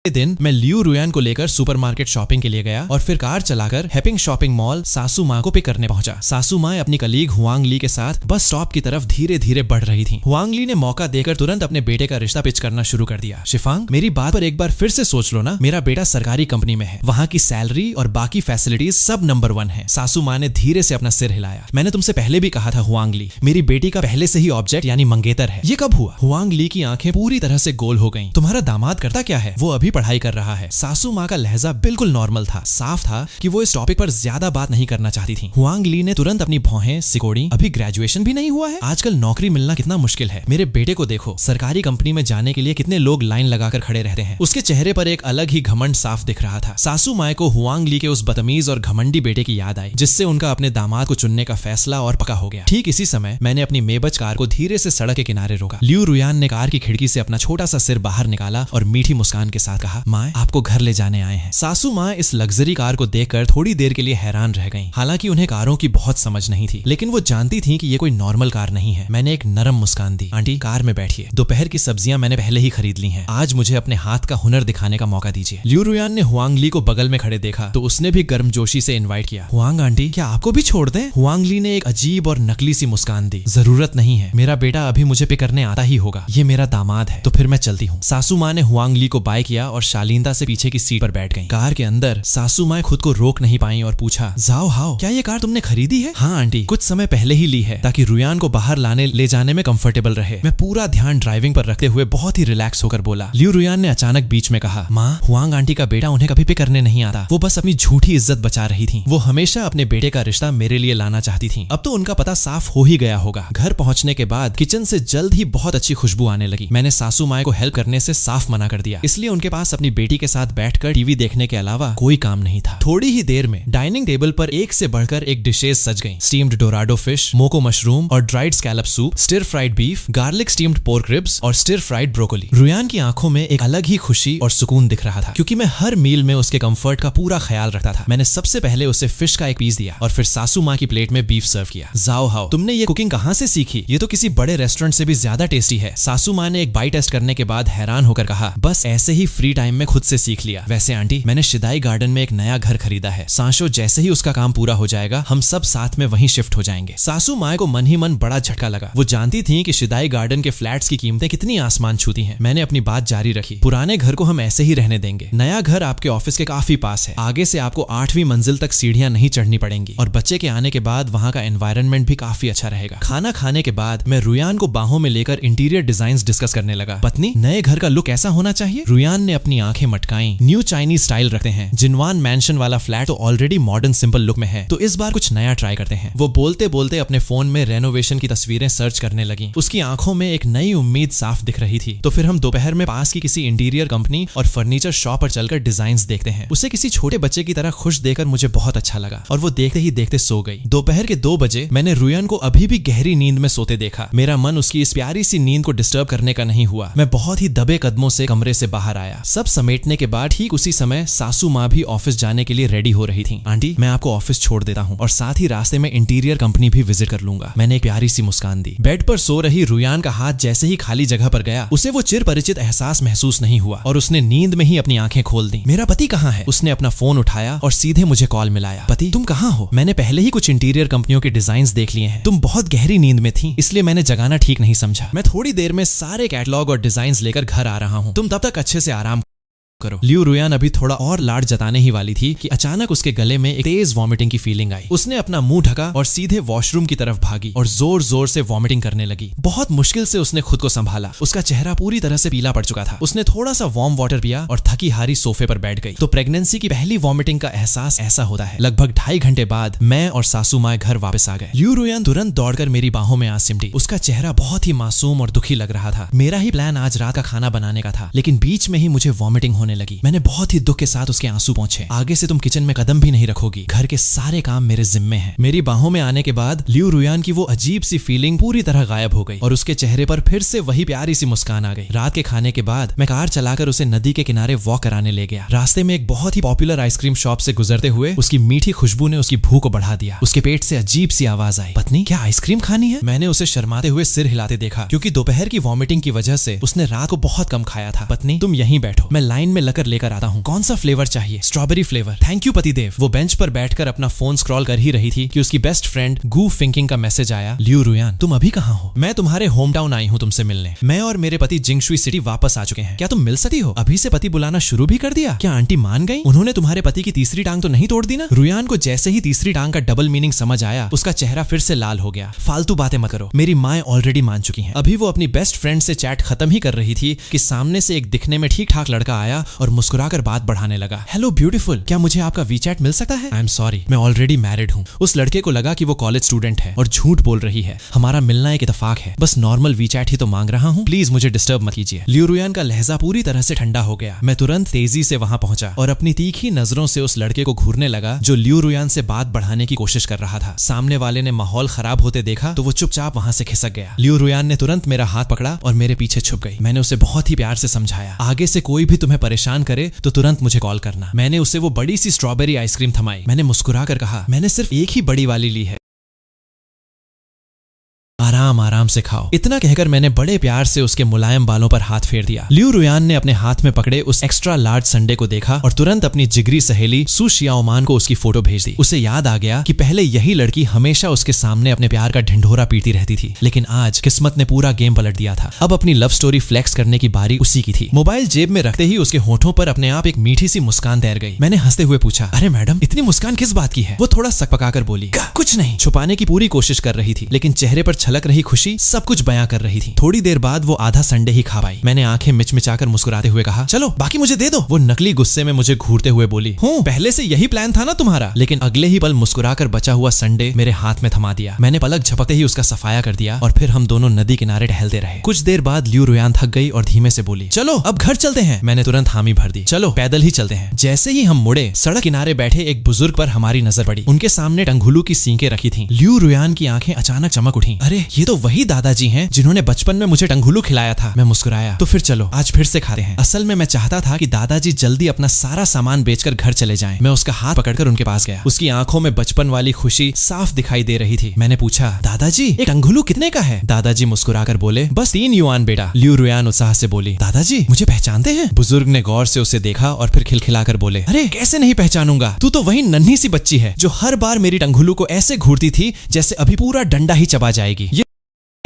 दिन मैं लियू रुयान को लेकर सुपरमार्केट शॉपिंग के लिए गया और फिर कार चलाकर हैपिंग शॉपिंग मॉल सासू माँ को पिक करने पहुंचा। सासू माँ अपनी कलीग हुआंग ली के साथ बस स्टॉप की तरफ धीरे धीरे बढ़ रही थी। हुआंग ली ने मौका देकर तुरंत अपने बेटे का रिश्ता पिच करना शुरू कर दिया। शिफांग, मेरी बात पर एक बार फिर से सोच लो ना, मेरा बेटा सरकारी कंपनी में है, वहाँ की सैलरी और बाकी फैसिलिटीज सब नंबर 1 है। सासू माँ ने धीरे से अपना सिर हिलाया। मैंने तुमसे पहले भी कहा था हुआंग ली, मेरी बेटी का पहले से ही ऑब्जेक्ट यानी मंगेतर है। ये कब हुआ? हुआंग ली की आंखें पूरी तरह से गोल हो गईं। तुम्हारा दामाद करता क्या है? वो अभी भी पढ़ाई कर रहा है। सासू माँ का लहजा बिल्कुल नॉर्मल था। साफ था कि वो इस टॉपिक पर ज्यादा बात नहीं करना चाहती थी। हुआंग ली ने तुरंत अपनी भौहें सिकोड़ी, अभी ग्रेजुएशन भी नहीं हुआ है, आजकल नौकरी मिलना कितना मुश्किल है। मेरे बेटे को देखो, सरकारी कंपनी में जाने के लिए कितने लोग लाइन लगाकर खड़े रहते हैं। उसके चेहरे पर एक अलग ही घमंड साफ दिख रहा था। सासू माँ को हुआंग ली के उस बदतमीज और घमंडी बेटे की याद आई, जिससे उनका अपने दामाद को चुनने का फैसला और पक्का हो गया। ठीक इसी समय मैंने अपनी मेबच कार को धीरे से सड़क के किनारे रोका। लियू रुयान ने कार की खिड़की से अपना छोटा सा सिर बाहर निकाला और मीठी मुस्कान के साथ कहा, माँ आपको घर ले जाने आए हैं। सासू माँ इस लग्जरी कार को देखकर थोड़ी देर के लिए हैरान रह गईं। हालांकि उन्हें कारों की बहुत समझ नहीं थी, लेकिन वो जानती थी कि ये कोई नॉर्मल कार नहीं है। मैंने एक नरम मुस्कान दी। आंटी कार में बैठिए, दोपहर की सब्जियां मैंने पहले ही खरीद ली हैं। आज मुझे अपने हाथ का हुनर दिखाने का मौका दीजिए। लियू रुयान ने हुआंग ली को बगल में खड़े देखा तो उसने भी गर्मजोशी से इनवाइट किया, हुआंग आंटी क्या आपको भी छोड़ दें? हुआंग ली ने एक अजीब और नकली सी मुस्कान दी। जरूरत नहीं है, मेरा बेटा अभी मुझे पिक करने आता ही होगा, ये मेरा दामाद है, तो फिर मैं चलती हूँ। सासू माँ ने हुआंग ली को बाय किया और शालीनता से पीछे की सीट पर बैठ गई। कार के अंदर सासू माँ खुद को रोक नहीं पाई और पूछा, जाओ हाओ क्या ये कार तुमने खरीदी है? हाँ आंटी, कुछ समय पहले ही ली है ताकि रुयान को बाहर लाने ले जाने में कंफर्टेबल रहे। मैं पूरा ध्यान ड्राइविंग पर रखते हुए बहुत ही रिलैक्स होकर बोला। लियू रुयान ने अचानक बीच में कहा, माँ हुआंग आंटी का बेटा उन्हें कभी पिक करने नहीं आता, वो बस अपनी झूठी इज्जत बचा रही थी। वो हमेशा अपने बेटे का रिश्ता मेरे लिए लाना चाहती थी। अब तो उनका पता साफ हो ही गया होगा। घर पहुंचने के बाद किचन से जल्द ही बहुत अच्छी खुशबू आने लगी। मैंने सासू माँ को हेल्प करने से साफ मना कर दिया, इसलिए उनके पास अपनी बेटी के साथ बैठकर टीवी देखने के अलावा कोई काम नहीं था। थोड़ी ही देर में डाइनिंग टेबल पर एक से बढ़कर एक डिशेज सज गईं। स्टीम्ड डोराडो फिश, मोको मशरूम और dried scallop soup, stir fried beef, garlic steamed pork ribs और स्टिर फ्राइड ब्रोकोली। रुयान की आंखों में एक अलग ही खुशी और सुकून दिख रहा था, क्योंकि मैं हर मील में उसके कंफर्ट का पूरा ख्याल रखता था। मैंने सबसे पहले उसे फिश का एक पीस दिया और फिर सासू माँ की प्लेट में बीफ सर्व किया। जाओ हाओ, तुमने ये कुकिंग कहाँ से सीखी? ये तो किसी बड़े रेस्टोरेंट से भी ज्यादा टेस्टी है। सासू माँ ने एक बाइट टेस्ट करने के बाद हैरान होकर कहा, बस ऐसे ही फ्री टाइम में खुद से सीख लिया। वैसे आंटी, मैंने शिदाई गार्डन में एक नया घर खरीदा है। सांशो जैसे ही उसका काम पूरा हो जाएगा हम सब साथ में वहीं शिफ्ट हो जाएंगे। सासू माँ को मन ही मन बड़ा झटका लगा। वो जानती थी कि शिदाई गार्डन के फ्लैट्स की कीमतें कितनी आसमान छूती हैं। मैंने अपनी बात जारी रखी, पुराने घर को हम ऐसे ही रहने देंगे। नया घर आपके ऑफिस के काफी पास है, आगे से आपको 8वीं मंजिल तक सीढ़ियां नहीं चढ़नी पड़ेंगी और बच्चे के आने के बाद वहाँ का एनवायरनमेंट भी काफी अच्छा रहेगा। खाना खाने के बाद मैं रुयान को बाहों में लेकर इंटीरियर डिजाइन्स डिस्कस करने लगा। पत्नी, नए घर का लुक ऐसा होना चाहिए? रुयान ने अपनी आंखें मटकाई। न्यू चाइनीज स्टाइल रखते हैं, जिनवान मैंशन वाला फ्लैट तो ऑलरेडी मॉडर्न सिंपल लुक में है, तो इस बार कुछ नया ट्राई करते हैं। वो बोलते बोलते अपने फोन में रेनोवेशन की तस्वीरें सर्च करने लगी। उसकी आंखों में एक नई उम्मीद साफ दिख रही थी। तो फिर हम दोपहर में पास की किसी इंटीरियर कंपनी और फर्नीचर शॉप पर चलकर डिजाइन्स देखते हैं। उसे किसी छोटे बच्चे की तरह खुश देखकर मुझे बहुत अच्छा लगा और वो देखते ही देखते सो गई। दोपहर के 2 बजे मैंने रुयान को अभी भी गहरी नींद में सोते देखा। मेरा मन उसकी इस प्यारी सी नींद को डिस्टर्ब करने का नहीं हुआ। मैं बहुत ही दबे कदमों से कमरे से बाहर आया। सब समेटने के बाद ठीक उसी समय सासू माँ भी ऑफिस जाने के लिए रेडी हो रही थी। आंटी, मैं आपको ऑफिस छोड़ देता हूँ और साथ ही रास्ते में इंटीरियर कंपनी भी विजिट कर लूंगा। मैंने एक प्यारी सी मुस्कान दी। बेड पर सो रही रुयान का हाथ जैसे ही खाली जगह पर गया, उसे वो चिर परिचित एहसास महसूस नहीं हुआ और उसने नींद में ही अपनी आंखें खोल दी। मेरा पति कहाँ है? उसने अपना फोन उठाया और सीधे मुझे कॉल मिलाया। पति, तुम कहाँ हो? मैंने पहले ही कुछ इंटीरियर कंपनियों के डिजाइन्स देख लिए हैं। तुम बहुत गहरी नींद में थी, इसलिए मैंने जगाना ठीक नहीं समझा। मैं थोड़ी देर में सारे कैटलॉग और डिजाइन्स लेकर घर आ रहा हूँ। तुम तब तक अच्छे से आराम करो। लियू रुयान अभी थोड़ा और लाड जताने ही वाली थी कि अचानक उसके गले में एक तेज वॉमिटिंग की फीलिंग आई। उसने अपना मुंह ढका और सीधे वॉशरूम की तरफ भागी और जोर जोर से वॉमिटिंग करने लगी। बहुत मुश्किल से उसने खुद को संभाला। उसका चेहरा पूरी तरह से पीला पड़ चुका था। उसने थोड़ा सा वार्म वाटर पिया और थकी हारी सोफे पर बैठ गई। तो प्रेगनेंसी की पहली वॉमिटिंग का एहसास ऐसा होता है। लगभग 2.5 घंटे बाद मैं और सासू माँ घर वापस आ गए। लियू रुयान तुरंत दौड़कर मेरी बाहों में आ सिमटी। उसका चेहरा बहुत ही मासूम और दुखी लग रहा था। मेरा ही प्लान आज रात का खाना बनाने का था, लेकिन बीच में ही मुझे वॉमिटिंग होने लगी। मैंने बहुत ही दुख के साथ उसके आंसू पोंछे। आगे से तुम किचन में कदम भी नहीं रखोगी, घर के सारे काम मेरे जिम्मे हैं। मेरी बाहों में आने के बाद लियू रुयान की वो अजीब सी फीलिंग पूरी तरह गायब हो गई और उसके चेहरे पर फिर से वही प्यारी सी मुस्कान आ गई। रात के खाने के बाद मैं कार चलाकर उसे नदी के किनारे वॉक कराने ले गया। रास्ते में एक बहुत ही पॉपुलर आइसक्रीम शॉप से गुजरते हुए उसकी मीठी खुशबू ने उसकी भूख को बढ़ा दिया। उसके पेट से अजीब सी आवाज आई, पत्नी क्या आइसक्रीम खानी है? मैंने उसे शर्माते हुए सिर हिलाते देखा, क्योंकि दोपहर की वॉमिटिंग की वजह से उसने रात को बहुत कम खाया था। पत्नी तुम यहीं बैठो, मैं लाइन में लकर लेकर आता हूँ। कौन सा फ्लेवर चाहिए? Strawberry flavour. थैंक यू पतिदेव। वो बेंच पर बैठकर अपना फोन स्क्रॉल कर ही रही थी कि उसकी बेस्ट फ्रेंड गू फिंकिंग का मैसेज आया, लियू रुयान तुम अभी कहाँ हो? मैं तुम्हारे होम टाउन आई हूँ तुमसे मिलने। मैं और मेरे पति जिंगशुई सिटी वापस आ चुके हैं। क्या तुम मिल सकती हो? अभी से पति बुलाना शुरू भी कर दिया? क्या आंटी मान गई? उन्होंने तुम्हारे पति की तीसरी टांग तो नहीं तोड़ दी ना? रुयान को जैसे ही तीसरी टांग का डबल मीनिंग समझ आया, उसका चेहरा फिर से लाल हो गया। फालतू बातें मत करो, मेरी माँ ऑलरेडी मान चुकी हैं। अभी वो अपनी बेस्ट फ्रेंड से चैट खत्म ही कर रही थी कि सामने से एक दिखने में ठीक ठाक लड़का आया और मुस्कुराकर बात बढ़ाने लगा। हेलो ब्यूटीफुल, क्या मुझे आपका वीचैट मिल सकता है? आई एम सॉरी, मैं ऑलरेडी मैरिड हूँ। उस लड़के को लगा कि वो कॉलेज स्टूडेंट है और झूठ बोल रही है। हमारा मिलना एक इत्तेफाक है, बस नॉर्मल वीचैट ही तो मांग रहा हूँ, प्लीज मुझे डिस्टर्ब मत कीजिए। लियू रुयान का लहजा पूरी तरह से ठंडा हो गया। मैं तुरंत तेजी से वहां पहुंचा और अपनी तीखी नजरों से उस लड़के को घूरने लगा जो लियू रुयान से बात बढ़ाने की कोशिश कर रहा था। सामने वाले ने माहौल खराब होते देखा तो वो चुपचाप वहां से खिसक गया। लियू रुयान ने तुरंत मेरा हाथ पकड़ा और मेरे पीछे छुप गई। मैंने उसे बहुत ही प्यार से समझाया, आगे से कोई भी तुम्हें परेशान करे तो तुरंत मुझे कॉल करना। मैंने उसे वो बड़ी सी स्ट्रॉबेरी आइसक्रीम थमाई। मैंने मुस्कुराकर कहा, मैंने सिर्फ एक ही बड़ी वाली ली है, आराम आराम से खाओ। इतना कहकर मैंने बड़े प्यार से उसके मुलायम बालों पर हाथ फेर दिया। लियू रुयान ने अपने हाथ में पकड़े उस एक्स्ट्रा लार्ज संडे को देखा और तुरंत अपनी जिगरी सहेली सू शियाओमान को उसकी फोटो भेज दी। उसे याद आ गया कि पहले यही लड़की हमेशा उसके सामने अपने प्यार का ढिंढोरा पीटती रहती थी, लेकिन आज किस्मत ने पूरा गेम पलट दिया था। अब अपनी लव स्टोरी फ्लेक्स करने की बारी उसी की थी। मोबाइल जेब में रखते ही उसके होठों पर अपने आप एक मीठी सी मुस्कान तैर गई। मैंने हंसते हुए पूछा, अरे मैडम, इतनी मुस्कान किस बात की है? वो थोड़ा सकपकाकर बोली, कुछ नहीं। छुपाने की पूरी कोशिश कर रही थी, लेकिन चेहरे पर छलक रही खुशी सब कुछ बयां कर रही थी। थोड़ी देर बाद वो आधा संडे ही खा पाई। मैंने आंखें मिचमिचाकर मुस्कुराते हुए कहा, चलो बाकी मुझे दे दो। वो नकली गुस्से में मुझे घूरते हुए बोली, हूँ, पहले से यही प्लान था ना तुम्हारा? लेकिन अगले ही पल मुस्कुराकर बचा हुआ संडे मेरे हाथ में थमा दिया। मैंने पलक झपकते ही उसका सफाया कर दिया और फिर हम दोनों नदी किनारे टहलते रहे। कुछ देर बाद लियू रुयान थक गई और धीमे से बोली, चलो अब घर चलते हैं। मैंने तुरंत हामी भर दी, चलो पैदल ही चलते हैं। जैसे ही हम मुड़े, सड़क किनारे बैठे एक बुजुर्ग पर हमारी नजर पड़ी। उनके सामने टंगुलू की सींकें रखी थी। लियू रुयान की आंखें अचानक चमक उठी। अरे ये तो वही दादाजी हैं जिन्होंने बचपन में मुझे टंगुलू खिलाया था। मैं मुस्कुराया, तो फिर चलो आज फिर से खाते हैं। असल में मैं चाहता था कि दादाजी जल्दी अपना सारा सामान बेचकर घर चले जाएं। मैं उसका हाथ पकड़कर उनके पास गया। उसकी आंखों में बचपन वाली खुशी साफ दिखाई दे रही थी। मैंने पूछा, दादाजी एक टंगुलू कितने का है? दादाजी मुस्कुराकर बोले, बस 3 युआन बेटा। लियू रुयान उत्साह से बोली, दादाजी मुझे पहचानते हैं? बुजुर्ग ने गौर से उसे देखा और फिर खिलखिलाकर बोले, अरे कैसे नहीं पहचानूंगा, तू तो वही नन्ही सी बच्ची है जो हर बार मेरी टंगुलू को ऐसे घूरती थी जैसे अभी पूरा डंडा ही चबा जाएगी।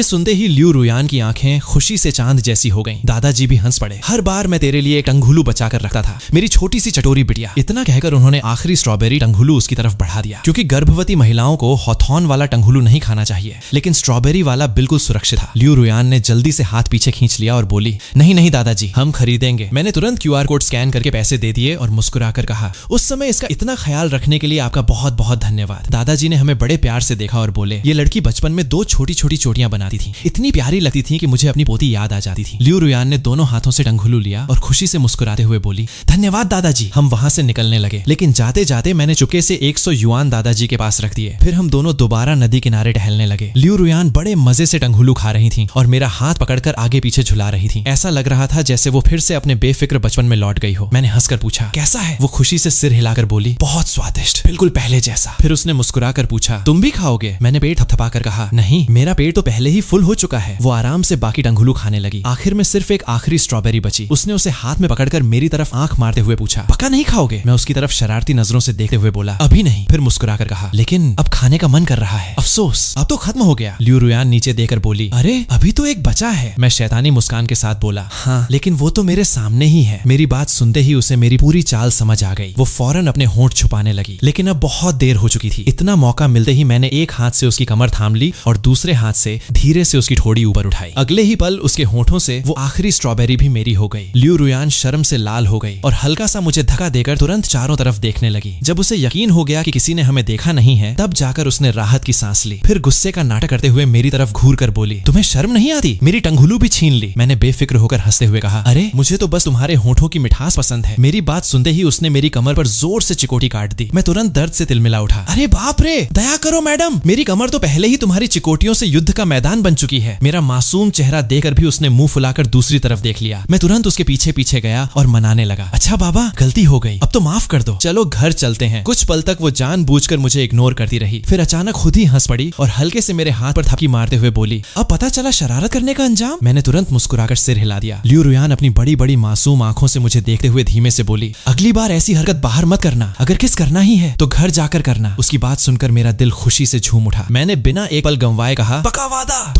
सुनते ही लियू रुयान की आंखें खुशी से चांद जैसी हो गईं। दादाजी भी हंस पड़े। हर बार मैं तेरे लिए एक टंगुलू बचा कर रखता था, मेरी छोटी सी चटोरी बिटिया। इतना कहकर उन्होंने आखिरी स्ट्रॉबेरी टंगुलू उसकी तरफ बढ़ा दिया, क्योंकि गर्भवती महिलाओं को हॉथॉर्न वाला टंगुलू नहीं खाना चाहिए, लेकिन स्ट्रॉबेरी वाला बिल्कुल सुरक्षित था। लियू रुयान ने जल्दी से हाथ पीछे खींच लिया और बोली, नहीं नहीं दादाजी, हम खरीदेंगे। मैंने तुरंत QR कोड स्कैन करके पैसे दे दिए और मुस्कुराकर कहा, उस समय इसका इतना ख्याल रखने के लिए आपका बहुत बहुत धन्यवाद। दादाजी ने हमें बड़े प्यार से देखा और बोले, ये लड़की बचपन में 2 छोटी छोटी चोटियां बनाती थी, इतनी प्यारी लगती थी कि मुझे अपनी पोती याद आ जाती थी। लियू रुयान ने दोनों हाथों से टंगुलू लिया और खुशी से मुस्कुराते हुए बोली, धन्यवाद दादाजी। हम वहां से निकलने लगे, लेकिन जाते जाते मैंने चुपके से 100 युआन दादाजी के पास रख दिए। फिर हम दोनों दोबारा नदी किनारे टहलने लगे। लियू रुयान बड़े मजे से टंगुलू खा रही थी और मेरा हाथ पकड़कर आगे पीछे झुला रही थी। ऐसा लग रहा था जैसे वो फिर से अपने बेफिक्र बचपन में लौट गई हो। मैंने हंसकर पूछा, कैसा है? वो खुशी से सिर हिलाकर बोली, बहुत स्वादिष्ट, बिल्कुल पहले जैसा। फिर उसने मुस्कुराकर पूछा, तुम भी खाओगे? मैंने पेट थपथपाकर कहा, नहीं, मेरा पेट तो पहले ही फुल हो चुका है। वो आराम से बाकी टंगुलू खाने लगी। आखिर में सिर्फ एक आखिरी स्ट्रॉबेरी बची। उसने उसे हाथ में पकड़कर मेरी तरफ आंख मारते हुए पूछा, पक्का नहीं खाओगे? मैं उसकी तरफ शरारती नजरों से देखते हुए बोला, अभी नहीं। फिर मुस्कुराकर कहा, लेकिन अब खाने का मन कर रहा है। अफसोस, अब तो खत्म हो गया। लियू रुयान नीचे देखकर बोली, अरे अभी तो एक बचा है। मैं शैतानी मुस्कान के साथ बोला, हाँ, लेकिन वो तो मेरे सामने ही है। मेरी बात सुनते ही उसे मेरी पूरी चाल समझ आ गई। वो फौरन अपने होंठ छुपाने लगी, लेकिन अब बहुत देर हो चुकी थी। इतना मौका मिलते ही मैंने एक हाथ से उसकी कमर थाम ली और दूसरे हाथ से धीरे से उसकी ठोड़ी ऊपर उठाई। अगले ही पल उसके होठों से वो आखिरी स्ट्रॉबेरी भी मेरी हो गई। लियू रुयान शर्म से लाल हो गई और हल्का सा मुझे धक्का देकर तुरंत चारों तरफ देखने लगी। जब उसे यकीन हो गया कि किसी ने हमें देखा नहीं है, तब जाकर उसने राहत की सांस ली। फिर गुस्से का नाटक करते हुए मेरी तरफ घूर कर बोली, तुम्हें शर्म नहीं आती? मेरी टंगुलू भी छीन ली। मैंने बेफिक्र होकर हंसते हुए कहा, अरे मुझे तो बस तुम्हारे होठों की मिठास पसंद है। मेरी बात सुनते ही उसने मेरी कमर पर जोर से चिकोटी काट दी। मैं तुरंत दर्द से तिलमिला उठा। अरे बाप रे, दया करो मैडम, मेरी कमर तो पहले ही तुम्हारी चिकोटियों से युद्ध का मैदान बन चुकी है। मेरा मासूम चेहरा देखकर भी उसने मुंह फुलाकर दूसरी तरफ देख लिया। मैं तुरंत उसके पीछे पीछे गया और मनाने लगा, अच्छा बाबा, गलती हो गई, अब तो माफ कर दो, चलो घर चलते हैं। कुछ पल तक वो जानबूझकर मुझे इग्नोर करती रही, फिर अचानक खुद ही हंस पड़ी और हल्के से मेरे हाथ पर थपकी मारते हुए बोली, अब पता चला शरारत करने का अंजाम? मैंने तुरंत मुस्कुराकर सिर हिला दिया। लियू रुयान अपनी बड़ी बड़ी मासूम आंखों से मुझे देखते हुए धीमे से बोली, अगली बार ऐसी हरकत बाहर मत करना, अगर किस करना ही है तो घर जाकर करना। उसकी बात सुनकर मेरा दिल खुशी से झूम उठा। मैंने बिना एक पल गंवाए कहा, पक्का वादा।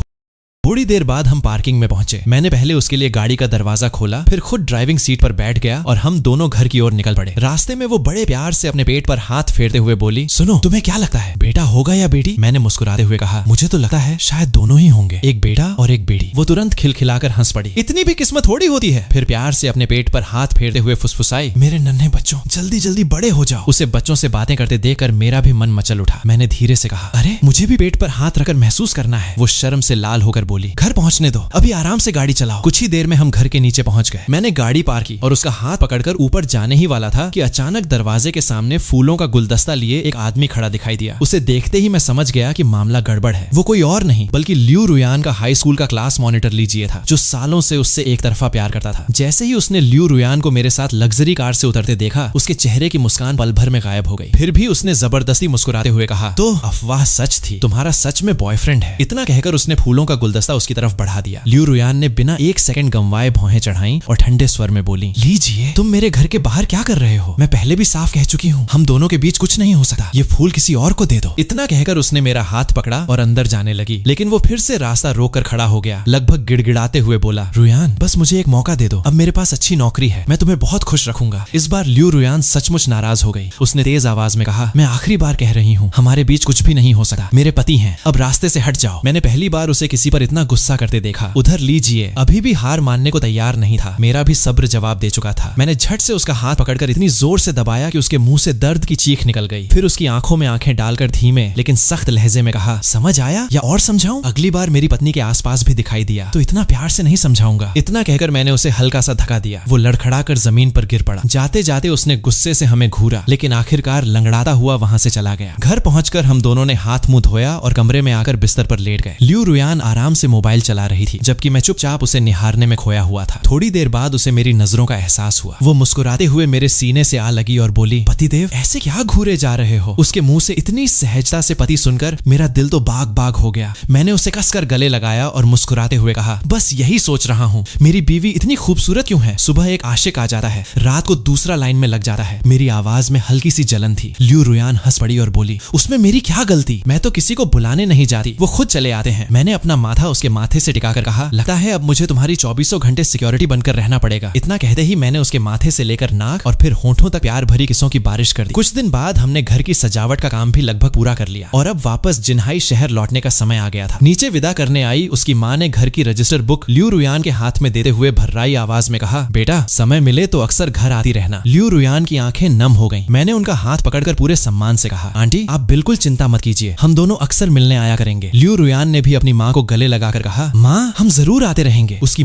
थोड़ी देर बाद हम पार्किंग में पहुंचे। मैंने पहले उसके लिए गाड़ी का दरवाजा खोला, फिर खुद ड्राइविंग सीट पर बैठ गया और हम दोनों घर की ओर निकल पड़े। रास्ते में वो बड़े प्यार से अपने पेट पर हाथ फेरते हुए बोली, सुनो, तुम्हें क्या लगता है, बेटा होगा या बेटी? मैंने मुस्कुराते हुए कहा, मुझे तो लगता है शायद दोनों ही होंगे, एक बेटा और एक बेटी। वो तुरंत खिलखिलाकर हंस पड़ी। इतनी भी किस्मत थोड़ी होती है। फिर प्यार से अपने पेट पर हाथ फेरते हुए फुसफुसाई, मेरे नन्हे बच्चों, जल्दी जल्दी बड़े हो जाओ। उसे बच्चों से बातें करते देखकर मेरा भी मन मचल उठा। मैंने धीरे से कहा, अरे मुझे भी पेट पर हाथ रखकर महसूस करना है। वो शर्म से लाल होकर बोली, घर पहुंचने दो, अभी आराम से गाड़ी चलाओ। कुछ ही देर में हम घर के नीचे पहुंच गए। मैंने गाड़ी पार की और उसका हाथ पकड़कर ऊपर जाने ही वाला था कि अचानक दरवाजे के सामने फूलों का गुलदस्ता लिए एक आदमी खड़ा दिखाई दिया। उसे देखते ही मैं समझ गया कि मामला गड़बड़ है। वो कोई और नहीं बल्कि लियू रुयान का हाई स्कूल का क्लास मॉनिटर लीजिए था, जो सालों से उससे एक तरफा प्यार करता था। जैसे ही उसने लियू रुयान को मेरे साथ लग्जरी कार से उतरते देखा, उसके चेहरे की मुस्कान पल भर में गायब हो गई। फिर भी उसने जबरदस्ती मुस्कुराते हुए कहा, तो अफवाह सच थी, तुम्हारा सच में बॉयफ्रेंड है। इतना कहकर उसने फूलों का गुलदस्ता उसकी तरफ बढ़ा दिया। लियू रुयान ने बिना एक सेकंड गंवाए भौहें चढ़ाई और ठंडे स्वर में बोली, लीजिए, तुम मेरे घर के बाहर क्या कर रहे हो? मैं पहले भी साफ कह चुकी हूँ, हम दोनों के बीच कुछ नहीं हो सकता। ये फूल किसी और को दे दो। इतना कहकर उसने मेरा हाथ पकड़ा और अंदर जाने लगी, लेकिन वो फिर से रास्ता रोककर खड़ा हो गया। लगभग गिड़गिड़ाते हुए बोला, रुयान, बस मुझे एक मौका दे दो, अब मेरे पास अच्छी नौकरी है, मैं तुम्हें बहुत खुश रखूंगा। इस बार लियू रुयान सचमुच नाराज हो गई। उसने तेज आवाज में कहा, मैं आखिरी बार कह रही हूँ, हमारे बीच कुछ भी नहीं हो सकता, मेरे पति हैं, अब रास्ते से हट जाओ। मैंने पहली बार उसे किसी पर इतना गुस्सा करते देखा। उधर लीजिए अभी भी हार मानने को तैयार नहीं था। मेरा भी सब्र जवाब दे चुका था। मैंने झट से उसका हाथ पकड़कर इतनी जोर से दबाया कि उसके मुंह से दर्द की चीख निकल गई। फिर उसकी आंखों में आंखें डालकर धीमे लेकिन सख्त लहजे में कहा, समझ आया या और समझाऊं? अगली बार मेरी पत्नी के आसपास भी दिखाई दिया तो इतना प्यार से नहीं समझाऊंगा। इतना कहकर मैंने उसे हल्का सा धक्का दिया। वो लड़खड़ाकर जमीन पर गिर पड़ा। जाते जाते उसने गुस्से से हमें घूरा, लेकिन आखिरकार लंगड़ाता हुआ वहां से चला गया। घर पहुंचकर हम दोनों ने हाथ मुंह धोया और कमरे में आकर बिस्तर पर लेट गए। लियू रुयान आराम से मोबाइल चला रही थी, जबकि मैं चुपचाप उसे निहारने में खोया हुआ था। थोड़ी देर बाद उसे मेरी नजरों का एहसास हुआ। वो मुस्कुराते हुए मेरे सीने से आ लगी और बोली, पतिदेव, ऐसे क्या घूरे जा रहे हो? उसके मुंह से इतनी सहजता से पति सुनकर मेरा दिल तो बाग बाग हो गया। मैंने उसे कसकर गले लगाया और मुस्कुराते हुए कहा, बस यही सोच रहा हूँ, मेरी बीवी इतनी खूबसूरत क्यों है? सुबह एक आशिक आ जाता है, रात को दूसरा लाइन में लग जाता है। मेरी आवाज में हल्की सी जलन थी। लियू रुयान हंस पड़ी और बोली, उसमें मेरी क्या गलती? मैं तो किसी को बुलाने नहीं जाती, वो खुद चले आते हैं। मैंने अपना माथा उसके माथे से टिकाकर कहा, लगता है अब मुझे तुम्हारी 24 घंटे सिक्योरिटी बनकर रहना पड़ेगा। इतना कहते ही मैंने उसके माथे से लेकर नाक और फिर होंठों तक प्यार भरी किस्सों की बारिश कर दी। कुछ दिन बाद हमने घर की सजावट का काम भी लगभग पूरा कर लिया और अब वापस जिन्हाई शहर लौटने का समय आ गया था। नीचे विदा करने आई उसकी माँ ने घर की रजिस्टर बुक लियू रुयान के हाथ में देते हुए भर्राई आवाज में कहा, बेटा, समय मिले तो अक्सर घर आती रहना। लियू रुयान की आंखें नम हो गईं। मैंने उनका हाथ पकड़कर पूरे सम्मान से कहा, आंटी, आप बिल्कुल चिंता मत कीजिए, हम दोनों अक्सर मिलने आया करेंगे। लियू रुयान ने भी अपनी माँ को गले लगाकर कहा, माँ, हम जरूर आते रहेंगे। उसकी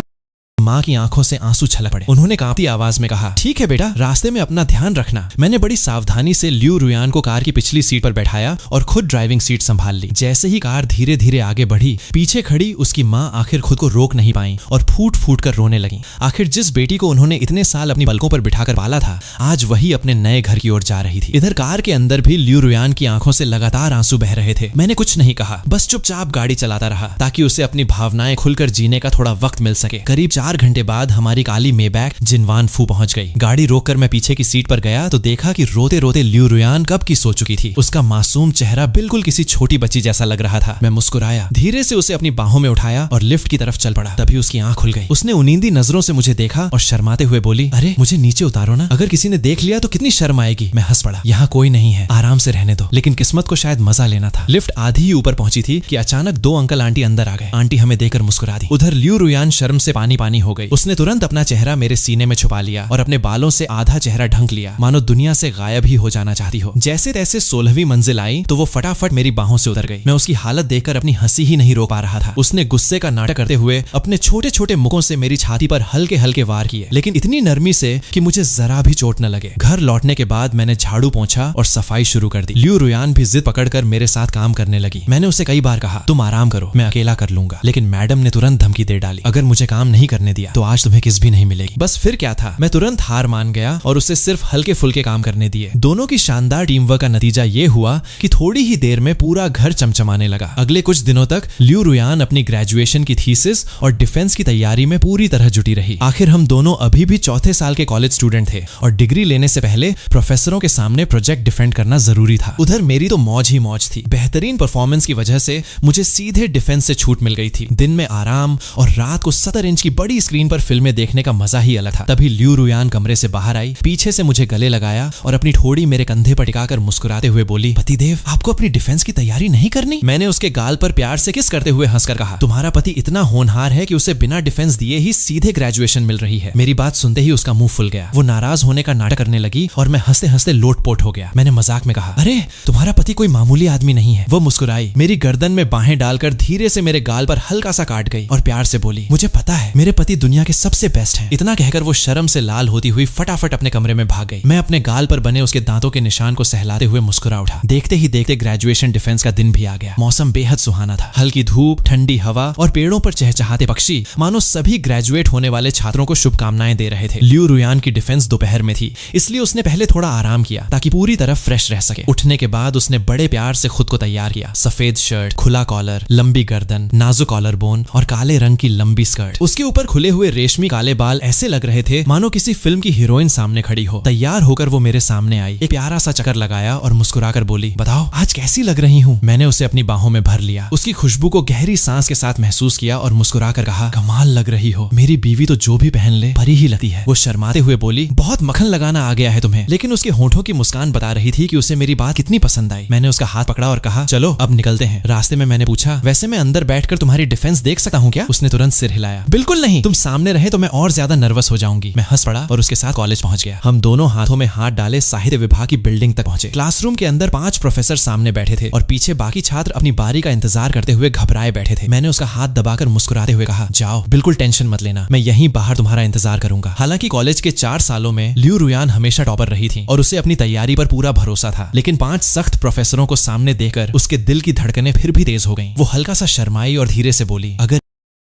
माँ की आंखों से आंसू छलक पड़े। उन्होंने कांपती आवाज में कहा, ठीक है बेटा, रास्ते में अपना ध्यान रखना। मैंने बड़ी सावधानी से लियू रुयान को कार की पिछली सीट पर बैठाया और खुद ड्राइविंग सीट संभाल ली। जैसे ही कार धीरे धीरे आगे बढ़ी, पीछे खड़ी उसकी माँ आखिर खुद को रोक नहीं पाई और फूट फूट कर रोने लगी। आखिर जिस बेटी को उन्होंने इतने साल अपनी पलकों पर बिठाकर पाला था, आज वही अपने नए घर की ओर जा रही थी। इधर कार के अंदर भी लियू रुयान की आंखों से लगातार आंसू बह रहे थे। मैंने कुछ नहीं कहा, बस चुपचाप गाड़ी चलाता रहा ताकि उसे अपनी भावनाएं खुलकर जीने का थोड़ा वक्त मिल सके। करीब 4 घंटे बाद हमारी काली मेबैक जिनवान फू पहुंच गई। गाड़ी रोककर मैं पीछे की सीट पर गया तो देखा कि रोते रोते लियू रुयान कब की सो चुकी थी। उसका मासूम चेहरा बिल्कुल किसी छोटी बच्ची जैसा लग रहा था। मैं मुस्कुराया, धीरे से उसे अपनी बाहों में उठाया और लिफ्ट की तरफ चल पड़ा। तभी उसकी आंख खुल गई। उसने उनींदी नजरों से मुझे देखा और शर्माते हुए बोली, अरे मुझे नीचे उतारो ना, अगर किसी ने देख लिया तो कितनी शर्म आएगी। मैं हंस पड़ा, यहाँ कोई नहीं है, आराम से रहने दो। लेकिन किस्मत को शायद मजा लेना था। लिफ्ट आधी ही ऊपर पहुंची थी कि अचानक 2 अंकल आंटी अंदर आ गए। आंटी हमें देखकर मुस्कुरा दी। उधर लियू रुयान शर्म से पानी पानी हो गई। उसने तुरंत अपना चेहरा मेरे सीने में छुपा लिया और अपने बालों से आधा चेहरा ढंक लिया, मानो दुनिया से गायब ही हो जाना चाहती हो। जैसे तैसे 16वीं मंजिल आई तो वो फटाफट मेरी बाहों से उतर गई। मैं उसकी हालत देखकर अपनी हंसी ही नहीं रोक पा रहा था। उसने गुस्से का नाटक करते हुए अपने छोटे छोटे मुखों से मेरी छाती पर हल्के हल्के वार किए, लेकिन इतनी नरमी से कि मुझे जरा भी चोट न लगे। घर लौटने के बाद मैंने झाड़ू पोंछा और सफाई शुरू कर दी। लियू रुयान भी जिद पकड़कर मेरे साथ काम करने लगी। मैंने उसे कई बार कहा, तुम आराम करो, मैं अकेला कर लूंगा, लेकिन मैडम ने तुरंत धमकी दे डाली, अगर मुझे काम नहीं करने करने दिया तो आज तुम्हें किस भी नहीं मिलेगी। बस फिर क्या था, मैं तुरंत हार मान गया और उसे सिर्फ हल्के फुल्के काम करने दिए। दोनों की शानदार टीम वर्क का नतीजा ये हुआ कि थोड़ी ही देर में पूरा घर चमचमाने लगा। अगले कुछ दिनों तक लियू रुयान अपनी ग्रेजुएशन की थीसिस और डिफेंस की तैयारी में पूरी तरह जुटी रही। आखिर हम दोनों अभी भी चौथे साल के कॉलेज स्टूडेंट थे और डिग्री लेने से पहले प्रोफेसरों के सामने प्रोजेक्ट डिफेंड करना जरूरी था। उधर मेरी तो मौज ही मौज थी। बेहतरीन परफॉर्मेंस की वजह से मुझे सीधे डिफेंस से छूट मिल गई थी। दिन में आराम और रात को 70 इंच की बड़ी स्क्रीन पर फिल्में देखने का मजा ही अलग था। तभी लियू रुयान कमरे से बाहर आई, पीछे से मुझे गले लगाया और अपनी ठोड़ी मेरे कंधे पर टिकाकर मुस्कुराते हुए बोली, पतिदेव आपको अपनी डिफेंस की तैयारी नहीं करनी? मैंने उसके गाल पर प्यार से किस करते हुए हंसकर कहा, तुम्हारा पति इतना होनहार है कि उसे बिना डिफेंस दिए ही सीधे ग्रेजुएशन मिल रही है। मेरी बात सुनते ही उसका मुंह फुल गया। वो नाराज होने का नाटक करने लगी और मैं हंसते हंसते लोटपोट हो गया। मैंने मजाक में कहा, अरे तुम्हारा पति कोई मामूली आदमी नहीं है। वो मुस्कुराई, मेरी गर्दन में बाहें डालकर धीरे से मेरे गाल पर हल्का सा काट गई और प्यार से बोली, मुझे पता है मेरे पति दुनिया के सबसे बेस्ट हैं। इतना कहकर वो शर्म से लाल होती हुई फटाफट अपने कमरे में भाग गई। मैं अपने गाल पर बने उसके दांतों के निशान को सहलाते हुए मुस्कुरा उठा। देखते ही देखते ग्रेजुएशन डिफेंस का दिन भी आ गया। मौसम बेहद सुहाना था। हल्की धूप, ठंडी हवा और पेड़ों पर चहचहाते पक्षी मानो सभी ग्रेजुएट होने वाले छात्रों को शुभकामनाएं दे रहे थे। लियू रुयान की डिफेंस दोपहर में थी, इसलिए उसने पहले थोड़ा आराम किया ताकि पूरी तरह फ्रेश रह सके। उठने के बाद उसने बड़े प्यार से खुद को तैयार किया। सफेद शर्ट, खुला कॉलर, लंबी गर्दन, नाजुक कॉलर बोन और काले रंग की लंबी स्कर्ट। उसके ऊपर खुले हुए रेशमी काले बाल ऐसे लग रहे थे मानो किसी फिल्म की हीरोइन सामने खड़ी हो। तैयार होकर वो मेरे सामने आई, एक प्यारा सा चक्कर लगाया और मुस्कुराकर बोली, बताओ आज कैसी लग रही हूँ? मैंने उसे अपनी बाहों में भर लिया, उसकी खुशबू को गहरी सांस के साथ महसूस किया और मुस्कुराकर कहा, कमाल लग रही हो। मेरी बीवी तो जो भी पहन ले परी ही लगती है। वो शर्माते हुए बोली, बहुत मक्खन लगाना आ गया है तुम्हें। लेकिन उसके होंठों की मुस्कान बता रही थी कि उसे मेरी बात कितनी पसंद आई। मैंने उसका हाथ पकड़ा और कहा, चलो अब निकलते हैं। रास्ते में मैंने पूछा, वैसे मैं अंदर बैठकर तुम्हारी डिफेंस देख सकता हूँ क्या? उसने तुरंत सिर हिलाया, बिल्कुल नहीं, तुम सामने रहे तो मैं और ज्यादा नर्वस हो जाऊंगी। मैं हंस पड़ा और उसके साथ कॉलेज पहुंच गया। हम दोनों हाथों में हाथ डाले साहित्य विभाग की बिल्डिंग तक पहुंचे। क्लासरूम के अंदर 5 प्रोफेसर सामने बैठे थे और पीछे बाकी छात्र अपनी बारी का इंतजार करते हुए घबराए बैठे थे। मैंने उसका हाथ दबाकर मुस्कुराते हुए कहा, जाओ, बिल्कुल टेंशन मत लेना, मैं यहीं बाहर तुम्हारा इंतजार करूंगा। हालांकि कॉलेज के 4 सालों में लियू रुयान हमेशा टॉपर रही थी और उसे अपनी तैयारी पर पूरा भरोसा था। लेकिन 5 सख्त प्रोफेसरों को सामने देखकर उसके दिल की धड़कनें फिर भी तेज हो गईं। वो हल्का सा शर्माई और धीरे से बोली, अगर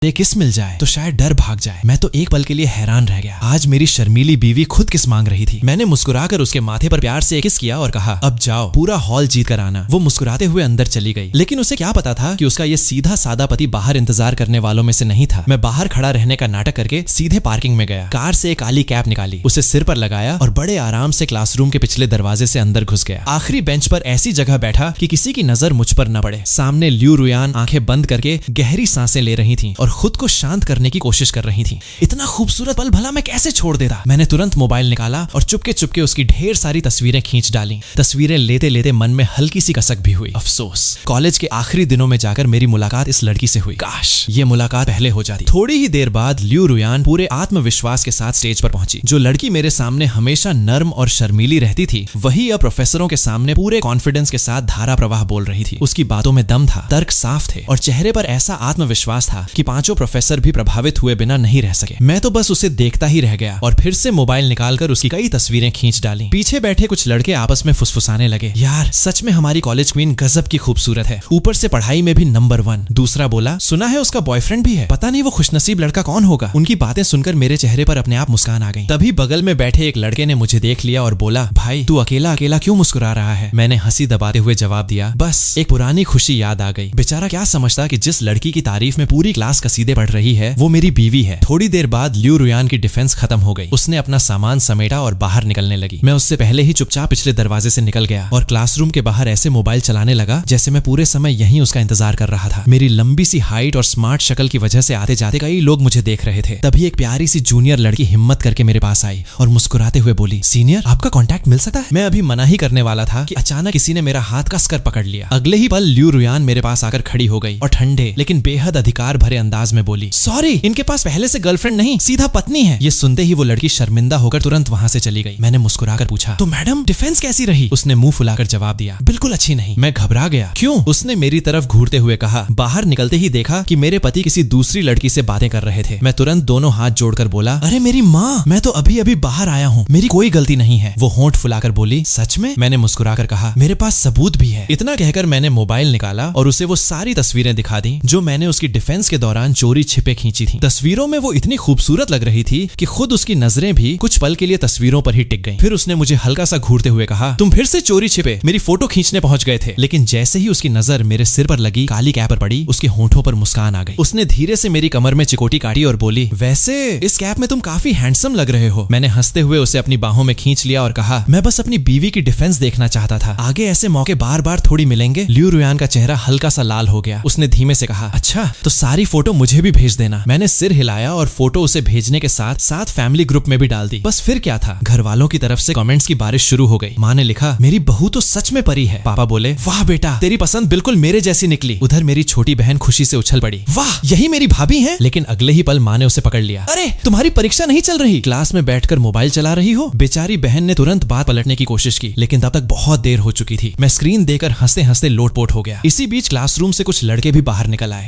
एक किस मिल जाए तो शायद डर भाग जाए। मैं तो एक पल के लिए हैरान रह गया। आज मेरी शर्मीली बीवी खुद किस मांग रही थी। मैंने मुस्कुराकर उसके माथे पर प्यार से एक किस किया और कहा, अब जाओ, पूरा हॉल जीत कर आना। वो मुस्कुराते हुए अंदर चली गई। लेकिन उसे क्या पता था कि उसका ये सीधा सादा पति बाहर इंतजार करने वालों में से नहीं था। मैं बाहर खड़ा रहने का नाटक करके सीधे पार्किंग में गया। कार से एक काली कैप निकाली, उसे सिर पर लगाया और बड़े आराम से क्लासरूम के पिछले दरवाजे से अंदर घुस गया। आखिरी बेंच पर ऐसी जगह बैठा कि किसी की नजर मुझ पर न पड़े। सामने लियू रुयान आंखें बंद करके गहरी सांसें ले रही थी और खुद को शांत करने की कोशिश कर रही थी। इतना खूबसूरत पल भला मैं कैसे छोड़ देता। मैंने तुरंत मोबाइल निकाला और चुपके चुपके उसकी ढेर सारी तस्वीरें खींच डाली। तस्वीरें लेते लेते मन में हल्की सी कसक भी हुई। अफसोस, कॉलेज के आखिरी दिनों में जाकर मेरी मुलाकात इस लड़की से हुई। काश ये मुलाकात पहले हो जाती। थोड़ी ही देर बाद लियू रुयान पूरे आत्मविश्वास के साथ स्टेज पर पहुंची। जो लड़की मेरे सामने हमेशा नर्म और शर्मीली रहती थी, वही अब प्रोफेसरों के सामने पूरे कॉन्फिडेंस के साथ धारा प्रवाह बोल रही थी। उसकी बातों में दम था, तर्क साफ थे और चेहरे पर ऐसा आत्मविश्वास था कि 5 प्रोफेसर भी प्रभावित हुए बिना नहीं रह सके। मैं तो बस उसे देखता ही रह गया और फिर से मोबाइल निकालकर उसकी कई तस्वीरें खींच डाली। पीछे बैठे कुछ लड़के आपस में फुसफुसाने लगे, यार सच में हमारी कॉलेज क्वीन गजब की खूबसूरत है, ऊपर से पढ़ाई में भी नंबर 1। दूसरा बोला, सुना है उसका बॉयफ्रेंड भी है, पता नहीं वो खुशनसीब लड़का कौन होगा। उनकी बातें सुनकर मेरे चेहरे पर अपने आप मुस्कान आ गई। तभी बगल में बैठे एक लड़के ने मुझे देख लिया और बोला, भाई तू अकेला अकेला क्यों मुस्कुरा रहा है? मैंने हंसी दबाते हुए जवाब दिया, बस एक पुरानी खुशी याद आ गई। बेचारा क्या समझता कि जिस लड़की की तारीफ में पूरी क्लास कसीदे पढ़ रही है वो मेरी बीवी है। थोड़ी देर बाद लियू रुयान की डिफेंस खत्म हो गई। उसने अपना सामान समेटा और बाहर निकलने लगी। मैं उससे पहले ही चुपचाप पिछले दरवाजे से निकल गया और क्लासरूम के बाहर ऐसे मोबाइल चलाने लगा जैसे मैं पूरे समय यहीं उसका इंतजार कर रहा था। मेरी लंबी सी हाइट और स्मार्ट शक्ल की वजह से आते जाते कई लोग मुझे देख रहे थे। तभी एक प्यारी सी जूनियर लड़की हिम्मत करके मेरे पास आई और मुस्कुराते हुए बोली, सीनियर आपका कॉन्टैक्ट मिल सकता है? मैं अभी मना ही करने वाला था कि अचानक किसी ने मेरा हाथ कसकर पकड़ लिया। अगले ही पल लियू रुयान मेरे पास आकर खड़ी हो गई और ठंडे लेकिन बेहद अधिकार भरे अंदाज में बोली, सॉरी इनके पास पहले से गर्लफ्रेंड नहीं सीधा पत्नी है। ये सुनते ही वो लड़की शर्मिंदा होकर तुरंत वहां से चली गई। मैंने मुस्कुराकर पूछा, तो मैडम डिफेंस कैसी रही? उसने मुंह फुलाकर जवाब दिया, बिल्कुल अच्छी नहीं। मैं घबरा गया। क्यों? उसने मेरी तरफ घूरते हुए कहा, बाहर निकलते ही देखा कि मेरे पति किसी दूसरी लड़की से बातें कर रहे थे। मैं तुरंत दोनों हाथ जोड़कर बोला, अरे मेरी माँ, मैं तो अभी अभी बाहर आया हूँ, मेरी कोई गलती नहीं है। वो होंठ फुलाकर बोली, सच में? मैंने मुस्कुराकर कहा, मेरे पास सबूत भी है। इतना कहकर मैंने मोबाइल निकाला और उसे वो सारी तस्वीरें दिखा दी जो मैंने उसकी डिफेंस के दौरान रुयान चोरी छिपे खींची थी। तस्वीरों में वो इतनी खूबसूरत लग रही थी कि खुद उसकी नजरें भी कुछ पल के लिए तस्वीरों पर ही टिक गईं। फिर उसने मुझे हल्का सा घूरते हुए कहा, तुम फिर से चोरी छिपे मेरी फोटो खींचने पहुंच गए थे। लेकिन जैसे ही उसकी नजर मेरे सिर पर लगी काली कैप पर पड़ी, उसके होंठों पर मुस्कान आ गई। उसने धीरे से मेरी कमर में चिकोटी काटी और बोली, वैसे इस कैप में तुम काफी हैंडसम लग रहे हो। मैंने हंसते हुए उसे अपनी बाहों में खींच लिया और कहा, मैं बस अपनी बीवी की डिफेंस देखना चाहता था, आगे ऐसे मौके बार बार थोड़ी मिलेंगे। लियू रुयान का चेहरा हल्का सा लाल हो गया। उसने धीमे से कहा, अच्छा तो सारी फोटो मुझे भी भेज देना। मैंने सिर हिलाया और फोटो उसे भेजने के साथ साथ फैमिली ग्रुप में भी डाल दी। बस फिर क्या था, घर वालों की तरफ से कमेंट्स की बारिश शुरू हो गई। माँ ने लिखा, मेरी बहू तो सच में परी है। पापा बोले, वाह बेटा तेरी पसंद बिल्कुल मेरे जैसी निकली। उधर मेरी छोटी बहन खुशी से उछल पड़ी, वाह यही मेरी भाभी है। लेकिन अगले ही पल माँ ने उसे पकड़ लिया, अरे तुम्हारी परीक्षा नहीं चल रही, क्लास में बैठकर मोबाइल चला रही हो। बेचारी बहन ने तुरंत बात पलटने की कोशिश की, लेकिन तब तक बहुत देर हो चुकी थी। मैं स्क्रीन देखकर हंसते हंसते लोटपोट हो गया। इसी बीच क्लासरूम से कुछ लड़के भी बाहर निकल आए।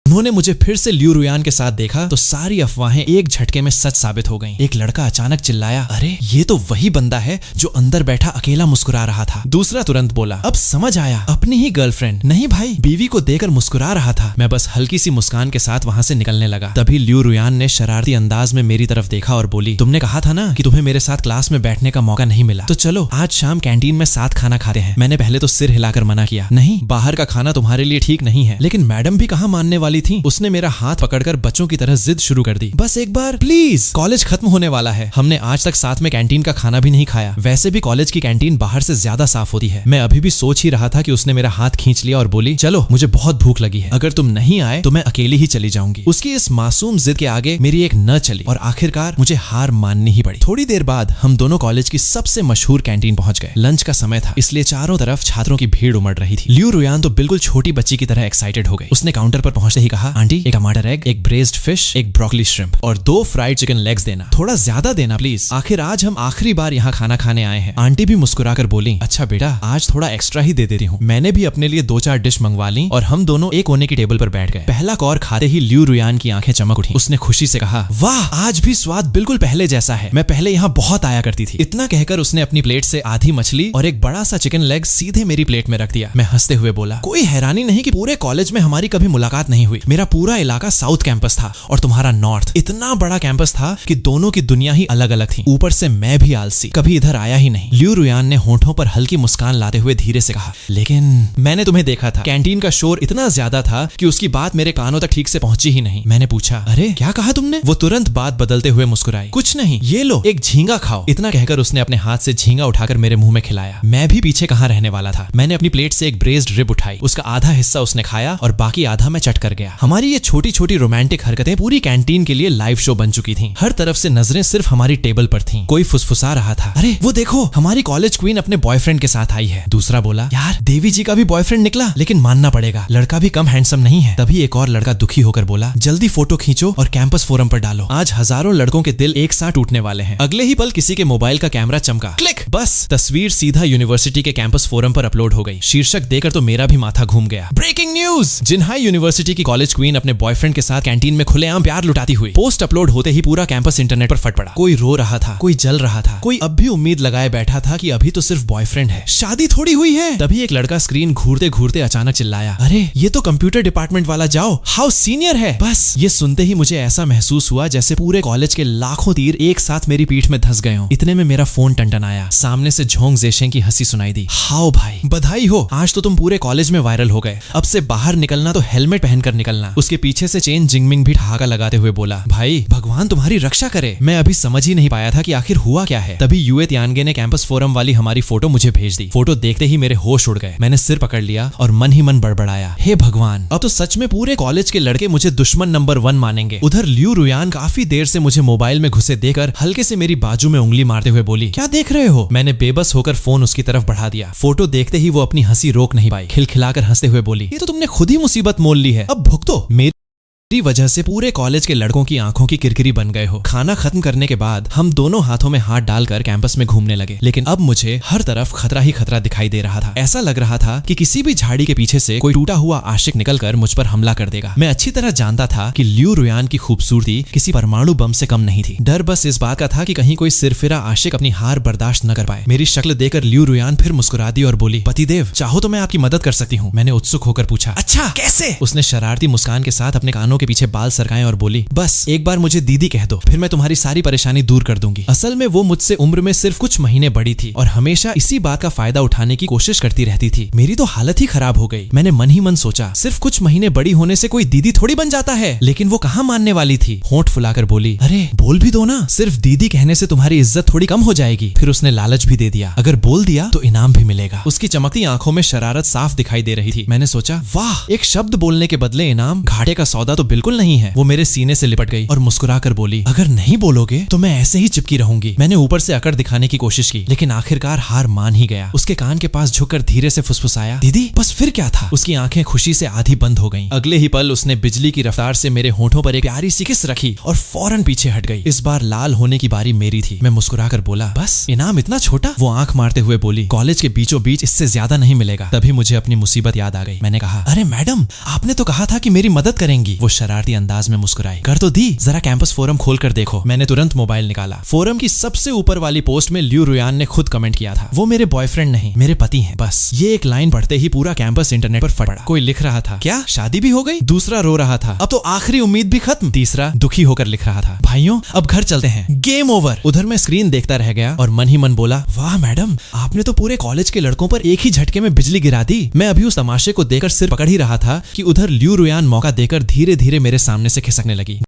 उन्होंने मुझे फिर से लियू रुयान के साथ देखा तो सारी अफवाहें एक झटके में सच साबित हो गईं। एक लड़का अचानक चिल्लाया, अरे ये तो वही बंदा है जो अंदर बैठा अकेला मुस्कुरा रहा था। दूसरा तुरंत बोला, अब समझ आया, अपनी ही गर्लफ्रेंड। नहीं भाई, बीवी को देकर मुस्कुरा रहा था। मैं बस हल्की सी मुस्कान के साथ वहां से निकलने लगा। तभी लियू रुयान ने शरारती अंदाज में मेरी तरफ देखा और बोली, तुमने कहा था ना कि तुम्हें मेरे साथ क्लास में बैठने का मौका नहीं मिला, तो चलो आज शाम कैंटीन में साथ खाना खाते हैं। मैंने पहले तो सिर हिलाकर मना किया, नहीं बाहर का खाना तुम्हारे लिए ठीक नहीं है। लेकिन मैडम भी कहाँ मानने वाली थी। उसने मेरा हाथ पकड़कर बच्चों की तरह जिद शुरू कर दी, बस एक बार प्लीज, कॉलेज खत्म होने वाला है। हमने आज तक साथ में कैंटीन का खाना भी नहीं खाया। वैसे भी कॉलेज की कैंटीन बाहर से ज्यादा साफ होती है। मैं अभी भी सोच ही रहा था कि उसने मेरा हाथ खींच लिया और बोली, चलो मुझे बहुत भूख लगी है, अगर तुम नहीं आए तो मैं अकेली ही चली जाऊंगी। उसकी इस मासूम जिद के आगे मेरी एक न चली और आखिरकार मुझे हार माननी ही पड़ी। थोड़ी देर बाद हम दोनों कॉलेज की सबसे मशहूर कैंटीन पहुंच गए। लंच का समय था, इसलिए चारों तरफ छात्रों की भीड़ उमड़ रही थी। लियू रुयान तो बिल्कुल छोटी बच्ची की तरह एक्साइटेड हो गई। उसने काउंटर पर पहुंचते ही कहा, आंटी एक टमाटर एग, एक ब्रेस्ड फिश, एक ब्रोकली श्रिम्प और 2 फ्राइड चिकन लेग्स देना, थोड़ा ज्यादा देना प्लीज। आखिर आज हम आखिरी बार यहाँ खाना खाने आए हैं। आंटी भी मुस्कुराकर बोली, अच्छा बेटा आज थोड़ा एक्स्ट्रा ही दे देती हूँ। मैंने भी अपने लिए 2-4 डिश मंगवा ली और हम दोनों एक कोने की टेबल पर बैठ गए। पहला कौर खाते ही लियू रुयान की आंखें चमक उठी। उसने खुशी से कहा, वाह आज भी स्वाद बिल्कुल पहले जैसा है, मैं पहले यहाँ बहुत आया करती थी। इतना कहकर उसने अपनी प्लेट से आधी मछली और एक बड़ा सा चिकन लेग सीधे मेरी प्लेट में रख दिया। मैं हंसते हुए बोला, कोई हैरानी नहीं कि पूरे कॉलेज में हमारी कभी मुलाकात नहीं हुई। मेरा पूरा इलाका साउथ कैंपस था और तुम्हारा नॉर्थ। इतना बड़ा कैंपस था कि दोनों की दुनिया ही अलग अलग थी। ऊपर से मैं भी आलसी, कभी इधर आया ही नहीं। लियू रुयान ने होंठों पर हल्की मुस्कान लाते हुए धीरे से कहा, लेकिन मैंने तुम्हें देखा था, कैंटीन का शोर इतना ज्यादा था कि उसकी बात मेरे कानों तक ठीक से पहुंची ही नहीं। मैंने पूछा, अरे क्या कहा तुमने? वो तुरंत बात बदलते हुए मुस्कुराई, कुछ नहीं, ये लो एक झींगा खाओ। इतना कहकर उसने अपने हाथ से झींगा उठाकर मेरे मुंह में खिलाया। मैं भी पीछे कहाँ रहने वाला था। मैंने अपनी प्लेट से एक ब्रेस्ड रिब उठाई, उसका आधा हिस्सा उसने खाया और बाकी आधा मैं चट कर गया। हमारी ये छोटी छोटी रोमांटिक हरकतें पूरी कैंटीन के लिए लाइव शो बन चुकी थीं। हर तरफ से नजरें सिर्फ हमारी टेबल पर थीं। कोई फुसफुसा रहा था, अरे वो देखो हमारी कॉलेज क्वीन अपने बॉयफ्रेंड के साथ आई है। दूसरा बोला, यार देवी जी का भी बॉयफ्रेंड निकला, लेकिन मानना पड़ेगा लड़का भी कम हैंडसम नहीं है। तभी एक और लड़का दुखी होकर बोला, जल्दी फोटो खींचो और कैंपस फोरम पर डालो, आज हजारों लड़कों के दिल एक साथ टूटने वाले हैं। अगले ही पल किसी के मोबाइल का कैमरा चमका, क्लिक, बस तस्वीर सीधा यूनिवर्सिटी के कैंपस फोरम पर अपलोड हो गई। शीर्षक देखकर तो मेरा भी माथा घूम गया, ब्रेकिंग न्यूज, जिन्हाई यूनिवर्सिटी की कॉलेज क्वीन अपने बॉयफ्रेंड के साथ कैंटीन में खुलेआम प्यार लुटाती हुई। पोस्ट अपलोड होते ही पूरा कैंपस इंटरनेट पर फट पड़ा। कोई रो रहा था, कोई जल रहा था, कोई अब भी उम्मीद लगाए बैठा था कि अभी तो सिर्फ बॉयफ्रेंड है, शादी थोड़ी हुई है। तभी एक लड़का स्क्रीन घूरते घूरते अचानक चिल्लाया, अरे ये तो कंप्यूटर डिपार्टमेंट वाला जाओ, हाउ सीनियर है। बस ये सुनते ही मुझे ऐसा महसूस हुआ जैसे पूरे कॉलेज के लाखों तीर एक साथ मेरी पीठ में धंस गए हों। इतने में मेरा फोन टनटनाया। सामने से झोंग जेशें की हंसी सुनाई दी, हाउ भाई बधाई हो, आज तो तुम पूरे कॉलेज में वायरल हो गए। अब से बाहर निकलना तो हेलमेट पहनकर निकलना। उसके पीछे से चेन जिंगमिंग भी ठहाका लगाते हुए बोला, भाई भगवान तुम्हारी रक्षा करे। मैं अभी समझ ही नहीं पाया था कि आखिर हुआ क्या है। तभी यूए तियानगे ने कैंपस फोरम वाली हमारी फोटो मुझे भेज दी। फोटो देखते ही मेरे होश उड़ गए। मैंने सिर पकड़ लिया और मन ही मन बड़बड़ाया, हे भगवान, अब तो सच में पूरे कॉलेज के लड़के मुझे दुश्मन नंबर 1 मानेंगे। उधर लियू रुयान काफी देर से मुझे मोबाइल में घुसे देकर हल्के से मेरी बाजू में उंगली मारते हुए बोली, क्या देख रहे हो? मैंने बेबस होकर फोन उसकी तरफ बढ़ा दिया। फोटो देखते ही वो अपनी हंसी रोक नहीं पाई। खिलखिलाकर हंसते हुए बोली, ये तो तुमने खुद ही मुसीबत मोल ली है, अब भुगतो। मेरी वजह से पूरे कॉलेज के लड़कों की आंखों की किरकिरी बन गए हो। खाना खत्म करने के बाद हम दोनों हाथों में हाथ डालकर कैंपस में घूमने लगे, लेकिन अब मुझे हर तरफ खतरा ही खतरा दिखाई दे रहा था। ऐसा लग रहा था कि किसी भी झाड़ी के पीछे से कोई टूटा हुआ आशिक निकलकर मुझ पर हमला कर देगा। मैं अच्छी तरह जानता था कि लियू रुयान की खूबसूरती किसी परमाणु बम से कम नहीं थी। डर बस इस बात का था कि कहीं कोई सिरफिरा आशिक अपनी हार बर्दाश्त न कर पाए। मेरी शक्ल देखकर लियू रुयान फिर मुस्कुरा दी और बोली, पतिदेव चाहो तो मैं आपकी मदद कर सकती हूँ। मैंने उत्सुक होकर पूछा, अच्छा कैसे? उसने शरारती मुस्कान के साथ अपने कानों के पीछे बाल सरकाए और बोली, बस एक बार मुझे दीदी कह दो, फिर मैं तुम्हारी सारी परेशानी दूर कर दूंगी। असल में वो मुझसे उम्र में सिर्फ कुछ महीने बड़ी थी और हमेशा इसी बात का फायदा उठाने की कोशिश करती रहती थी। मेरी तो हालत ही खराब हो गई। मैंने मन ही मन सोचा, सिर्फ कुछ महीने बड़ी होने से कोई दीदी थोड़ी बन जाता है। लेकिन वो कहाँ मानने वाली थी। होंठ फुलाकर बोली, अरे बोल भी दो ना, सिर्फ दीदी कहने से तुम्हारी इज्जत थोड़ी कम हो जाएगी। फिर उसने लालच भी दे दिया, अगर बोल दिया तो इनाम भी मिलेगा। उसकी चमकती आंखों में शरारत साफ दिखाई दे रही थी। मैंने सोचा, वाह, एक शब्द बोलने के बदले इनाम, घाटे का सौदा तो बिल्कुल नहीं है। वो मेरे सीने से लिपट गई और मुस्कुराकर बोली, अगर नहीं बोलोगे तो मैं ऐसे ही चिपकी रहूंगी। मैंने ऊपर से अकड़ दिखाने की कोशिश की, लेकिन आखिरकार हार मान ही गया। उसके कान के पास झुककर धीरे से फुसफुसाया, दीदी। बस फिर क्या था। उसकी आंखें खुशी से आधी बंद हो गईं। अगले ही पल उसने बिजली की रफ्तार से मेरे होठों पर एक प्यारी सी किस रखी और फौरन पीछे हट गई। इस बार लाल होने की बारी मेरी थी। मैं मुस्कुराकर बोला, बस इनाम इतना छोटा। वो आंख मारते हुए बोली, कॉलेज के बीचों बीच इससे ज्यादा नहीं मिलेगा। तभी मुझे अपनी मुसीबत याद आ गई। मैंने कहा, अरे मैडम, आपने तो कहा था कि मेरी मदद करेंगी। वो शरारती अंदाज में मुस्कुराई, कर तो दी, जरा कैंपस फोरम खोल कर देखो। मैंने तुरंत मोबाइल निकाला। फोरम की सबसे ऊपर वाली पोस्ट में ल्यू रुयान ने खुद कमेंट किया था, वो मेरे बॉयफ्रेंड नहीं, मेरे पति हैं। बस ये एक लाइन पढ़ते ही पूरा कैंपस इंटरनेट पर फट पड़ा। कोई लिख रहा था, क्या शादी भी हो गई? दूसरा रो रहा था, अब तो आखिरी उम्मीद भी खत्म। तीसरा दुखी होकर लिख रहा था, भाइयों अब घर चलते हैं, गेम ओवर। उधर मैं स्क्रीन देखता रह गया और मन ही मन बोला, वाह मैडम, आपने तो पूरे कॉलेज के लड़कों पर एक ही झटके में बिजली गिरा दी। मैं अभी उस तमाशे को देखकर सिर पकड़ ही रहा था कि उधर ल्यू रुयान मौका देकर धीरे धीरे मेरे सामने से खिसकने लगी।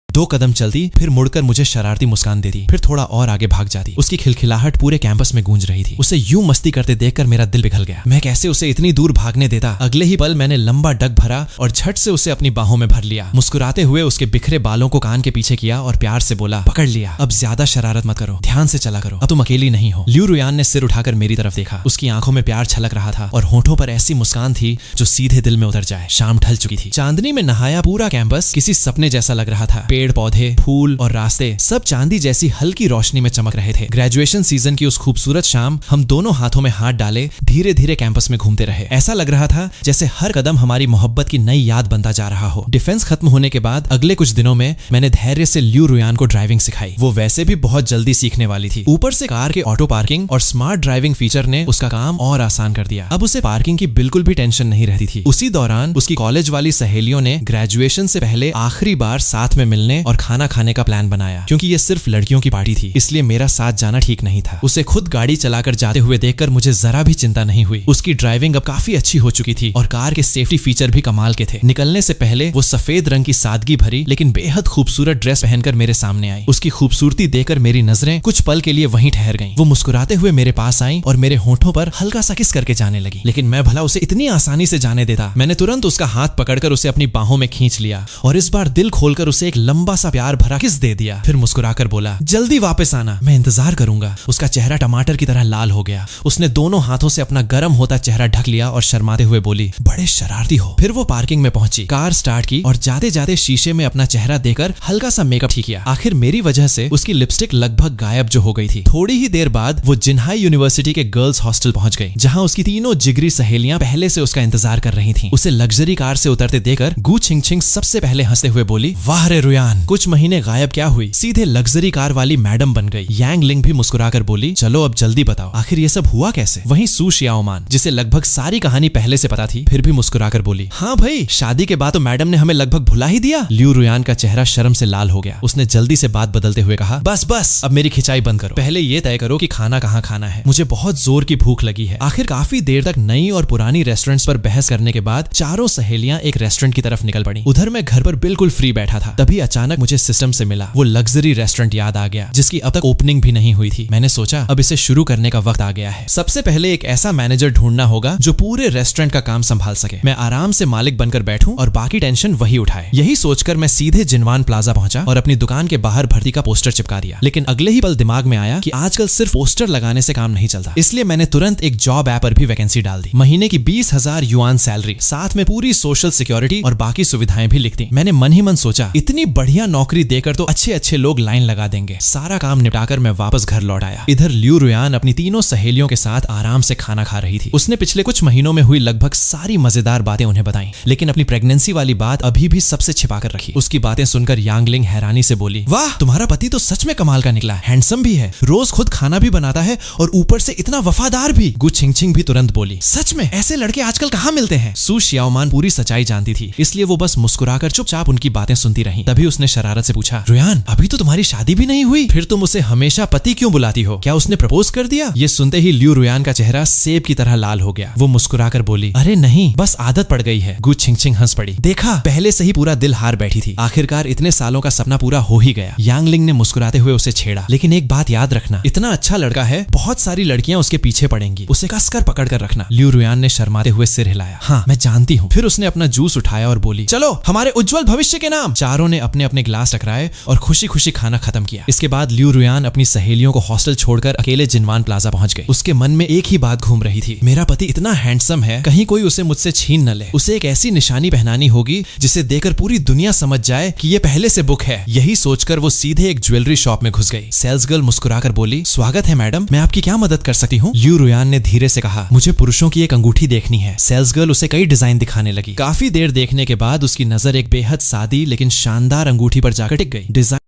2 कदम चलती, फिर मुड़कर मुझे शरारती मुस्कान देती, फिर थोड़ा और आगे भाग जाती। उसकी खिलखिलाहट पूरे कैंपस में गूंज रही थी। उसे यूं मस्ती करते देखकर मेरा दिल पिघल गया। मैं कैसे उसे इतनी दूर भागने देता। अगले ही पल मैंने लंबा डग भरा और झट से उसे अपनी बाहों में भर लिया। मुस्कुराते हुए उसके बिखरे बालों को कान के पीछे किया और प्यार से बोला, पकड़ लिया, अब ज्यादा शरारत मत करो, ध्यान से चला करो, अब तुम अकेली नहीं हो। ल्यू रुयान ने सिर उठाकर मेरी तरफ देखा। उसकी आंखों में प्यार छलक रहा था और होठों पर ऐसी मुस्कान थी जो सीधे दिल में उतर जाए। शाम ढल चुकी थी। चांदनी में नहाया पूरा कैंपस किसी सपने जैसा लग रहा था। पेड़ पौधे, फूल और रास्ते सब चांदी जैसी हल्की रोशनी में चमक रहे थे। ग्रेजुएशन सीजन की उस खूबसूरत शाम हम दोनों हाथों में हाथ डाले धीरे धीरे कैंपस में घूमते रहे। ऐसा लग रहा था जैसे हर कदम हमारी मोहब्बत की नई याद बनता जा रहा हो। डिफेंस खत्म होने के बाद अगले कुछ दिनों में मैंने धैर्य से ल्यू रुयान को ड्राइविंग सिखाई। वो वैसे भी बहुत जल्दी सीखने वाली थी। ऊपर से कार के ऑटो पार्किंग और स्मार्ट ड्राइविंग फीचर ने उसका काम और आसान कर दिया। अब उसे पार्किंग की बिल्कुल भी टेंशन नहीं रहती थी। उसी दौरान उसकी कॉलेज वाली सहेलियों ने ग्रेजुएशन से पहले आखिरी बार साथ में मिलने और खाना खाने का प्लान बनाया। क्योंकि ये सिर्फ लड़कियों की पार्टी थी, इसलिए मेरा साथ जाना ठीक नहीं था। उसे खुद गाड़ी चलाकर जाते हुए देखकर मुझे जरा भी चिंता नहीं हुई। उसकी ड्राइविंग अब काफी अच्छी हो चुकी थी और कार के सेफ्टी फीचर भी कमाल के थे। निकलने से पहले वो सफेद रंग की सादगी भरी लेकिन बेहद खूबसूरत ड्रेस पहनकर मेरे सामने आई। उसकी खूबसूरती देखकर मेरी नजरें कुछ पल के लिए वहीं ठहर गईं। वो मुस्कुराते हुए मेरे पास आई और मेरे होठों पर हल्का सा किस करके जाने लगी। लेकिन मैं भला उसे इतनी आसानी से जाने देता। मैंने तुरंत उसका हाथ पकड़कर उसे अपनी बाहों में खींच लिया और इस बार दिल खोलकर उसे एक लंबा सा प्यार भरा किस दे दिया। फिर मुस्कुराकर बोला, जल्दी वापस आना, मैं इंतजार करूंगा। उसका चेहरा टमाटर की तरह लाल हो गया। उसने दोनों हाथों से अपना गर्म होता चेहरा ढक लिया और शर्माते हुए बोली, बड़े शरारती हो। फिर वो पार्किंग में पहुंची, कार स्टार्ट की और जाते जाते शीशे में अपना चेहरा देकर हल्का सा मेकअप ठीक किया। आखिर मेरी वजह से उसकी लिपस्टिक लगभग गायब जो हो गई थी। थोड़ी ही देर बाद वो जिन्हाई यूनिवर्सिटी के गर्ल्स हॉस्टल पहुंच गई, जहां उसकी तीनों जिगरी सहेलियां पहले से उसका इंतजार कर रही थीं। उसे लग्जरी कार से उतरते देखकर गू छिंग छिंग सबसे पहले हंसते हुए बोली, वाह रे रुयान, कुछ महीने गायब क्या हुई, सीधे लग्जरी कार वाली मैडम बन गई। यांग लिंग भी मुस्कुराकर बोली, चलो अब जल्दी बताओ, आखिर ये सब हुआ कैसे। वहीं सू शियाओमान, जिसे लगभग सारी कहानी पहले से पता थी, फिर भी मुस्कुराकर बोली, हाँ भाई, शादी के बाद तो मैडम ने हमें लगभग भुला ही दिया। ल्यू रुयान का चेहरा शर्म से लाल हो गया। उसने जल्दी से बात बदलते हुए कहा, बस बस, अब मेरी खिंचाई बंद करो, पहले ये तय करो कि खाना कहाँ खाना है। मुझे बहुत जोर की भूख लगी है। आखिर काफी देर तक नई और पुरानी रेस्टोरेंट्स पर बहस करने के बाद चारों सहेलियां एक रेस्टोरेंट की तरफ निकल पड़ी। उधर मैं घर पर बिल्कुल फ्री बैठा था। तभी अचानक मुझे सिस्टम से मिला वो लग्जरी रेस्टोरेंट याद आ गया, जिसकी अब तक ओपनिंग भी नहीं हुई थी। मैंने सोचा अब इसे शुरू करने का वक्त आ गया है। सबसे पहले एक ऐसा मैनेजर ढूंढना होगा जो पूरे रेस्टोरेंट का काम संभाल सके। मैं आराम से मालिक बनकर बैठूं और बाकी टेंशन वही उठाए। यही सोचकर मैं सीधे जिनवान प्लाजा पहुंचा और अपनी दुकान के बाहर भर्ती का पोस्टर चिपका दिया। लेकिन अगले ही पल दिमाग में आया कि आजकल सिर्फ पोस्टर लगाने से काम नहीं चलता, इसलिए मैंने तुरंत एक जॉब ऐप पर भी वैकेंसी डाल दी। महीने की 20,000 युआन सैलरी, साथ में पूरी सोशल सिक्योरिटी और बाकी सुविधाएं भी लिख दी। मैंने मन ही मन सोचा, इतनी बढ़िया नौकरी देकर तो अच्छे अच्छे लोग लाइन लगा देंगे। सारा काम निपटाकर मैं वापस घर लौट आया। इधर लियू रुयान अपनी तीनों सहेलियों के साथ आराम से खाना खा रही थी। उसने पिछले कुछ महीनों में हुई लगभग सारी मजेदार बातें उन्हें बताई, लेकिन अपनी प्रेगनेंसी वाली बात अभी भी सबसे छिपा कर रखी। उसकी बातें सुनकर यांगलिंग हैरानी से बोली, वाह, तुम्हारा पति तो सच में कमाल का निकला, हैंडसम भी है, रोज खुद खाना भी बनाता है और ऊपर से इतना वफादार भी। गु छिंगछिंग भी तुरंत बोली, सच में ऐसे लड़के आजकल कहाँ मिलते हैं। सू शियाओमान पूरी सच्चाई जानती थी, इसलिए वो बस मुस्कुराकर चुपचाप उनकी बातें सुनती रही। तभी उसने शरारत से पूछा, रुयान, अभी तो तुम्हारी शादी भी नहीं हुई, फिर तुम उसे हमेशा पति क्यों बुलाती हो? क्या उसने प्रपोज कर दिया? ये सुनते ही लियू रुयान का चेहरा सेब की तरह लाल हो गया। वो मुस्कुराकर बोली, अरे नहीं, बस आदत पड़ गई है। गु छिंगछिंग हंस पड़ी, देखा, पहले से ही पूरा दिल हार बैठी थी, आखिरकार इतने सालों का सपना पूरा हो ही गया। यांगलिंग ने मुस्कुराते हुए उसे छेड़ा, लेकिन एक बात याद रखना, इतना अच्छा लड़का है, बहुत सारी लड़कियां उसके पीछे पड़ेंगी, उसे कसकर पकड़ कर रखना। लियू रुयान ने शर्माते हुए सिर हिलाया, हाँ मैं जानती हूँ। फिर उसने अपना जूस उठाया और बोली, चलो हमारे उज्जवल भविष्य के नाम। चारों ने अपने अपने ग्लास टकराए और खुशी खुशी खाना खत्म किया। इसके बाद लियू रुयान अपनी सहेलियों को हॉस्टल छोड़कर अकेले जिनवान प्लाजा पहुंच गई। उसके मन में एक ही बात घूम रही थी, मेरा पति इतना हैंडसम है, कहीं कोई उसे मुझसे छीन न ले। उसे एक ऐसी निशानी पहनानी होगी जिसे देखकर पूरी दुनिया समझ जाए कि ये पहले से बुक है। यही सोचकर वो सीधे एक ज्वेलरी शॉप में घुस गई। सेल्स गर्ल मुस्कुराकर बोली, स्वागत है मैडम, मैं आपकी क्या मदद कर सकती हूँ? लियू रुयान ने धीरे से कहा, मुझे पुरुषों की एक अंगूठी देखनी है। सेल्स गर्ल उसे कई डिजाइन दिखाने लगी। काफी देर देखने के बाद उसकी नजर एक बेहद सादी लेकिन शानदार अंगूठी पर जाकर टिक गई। डिजाइन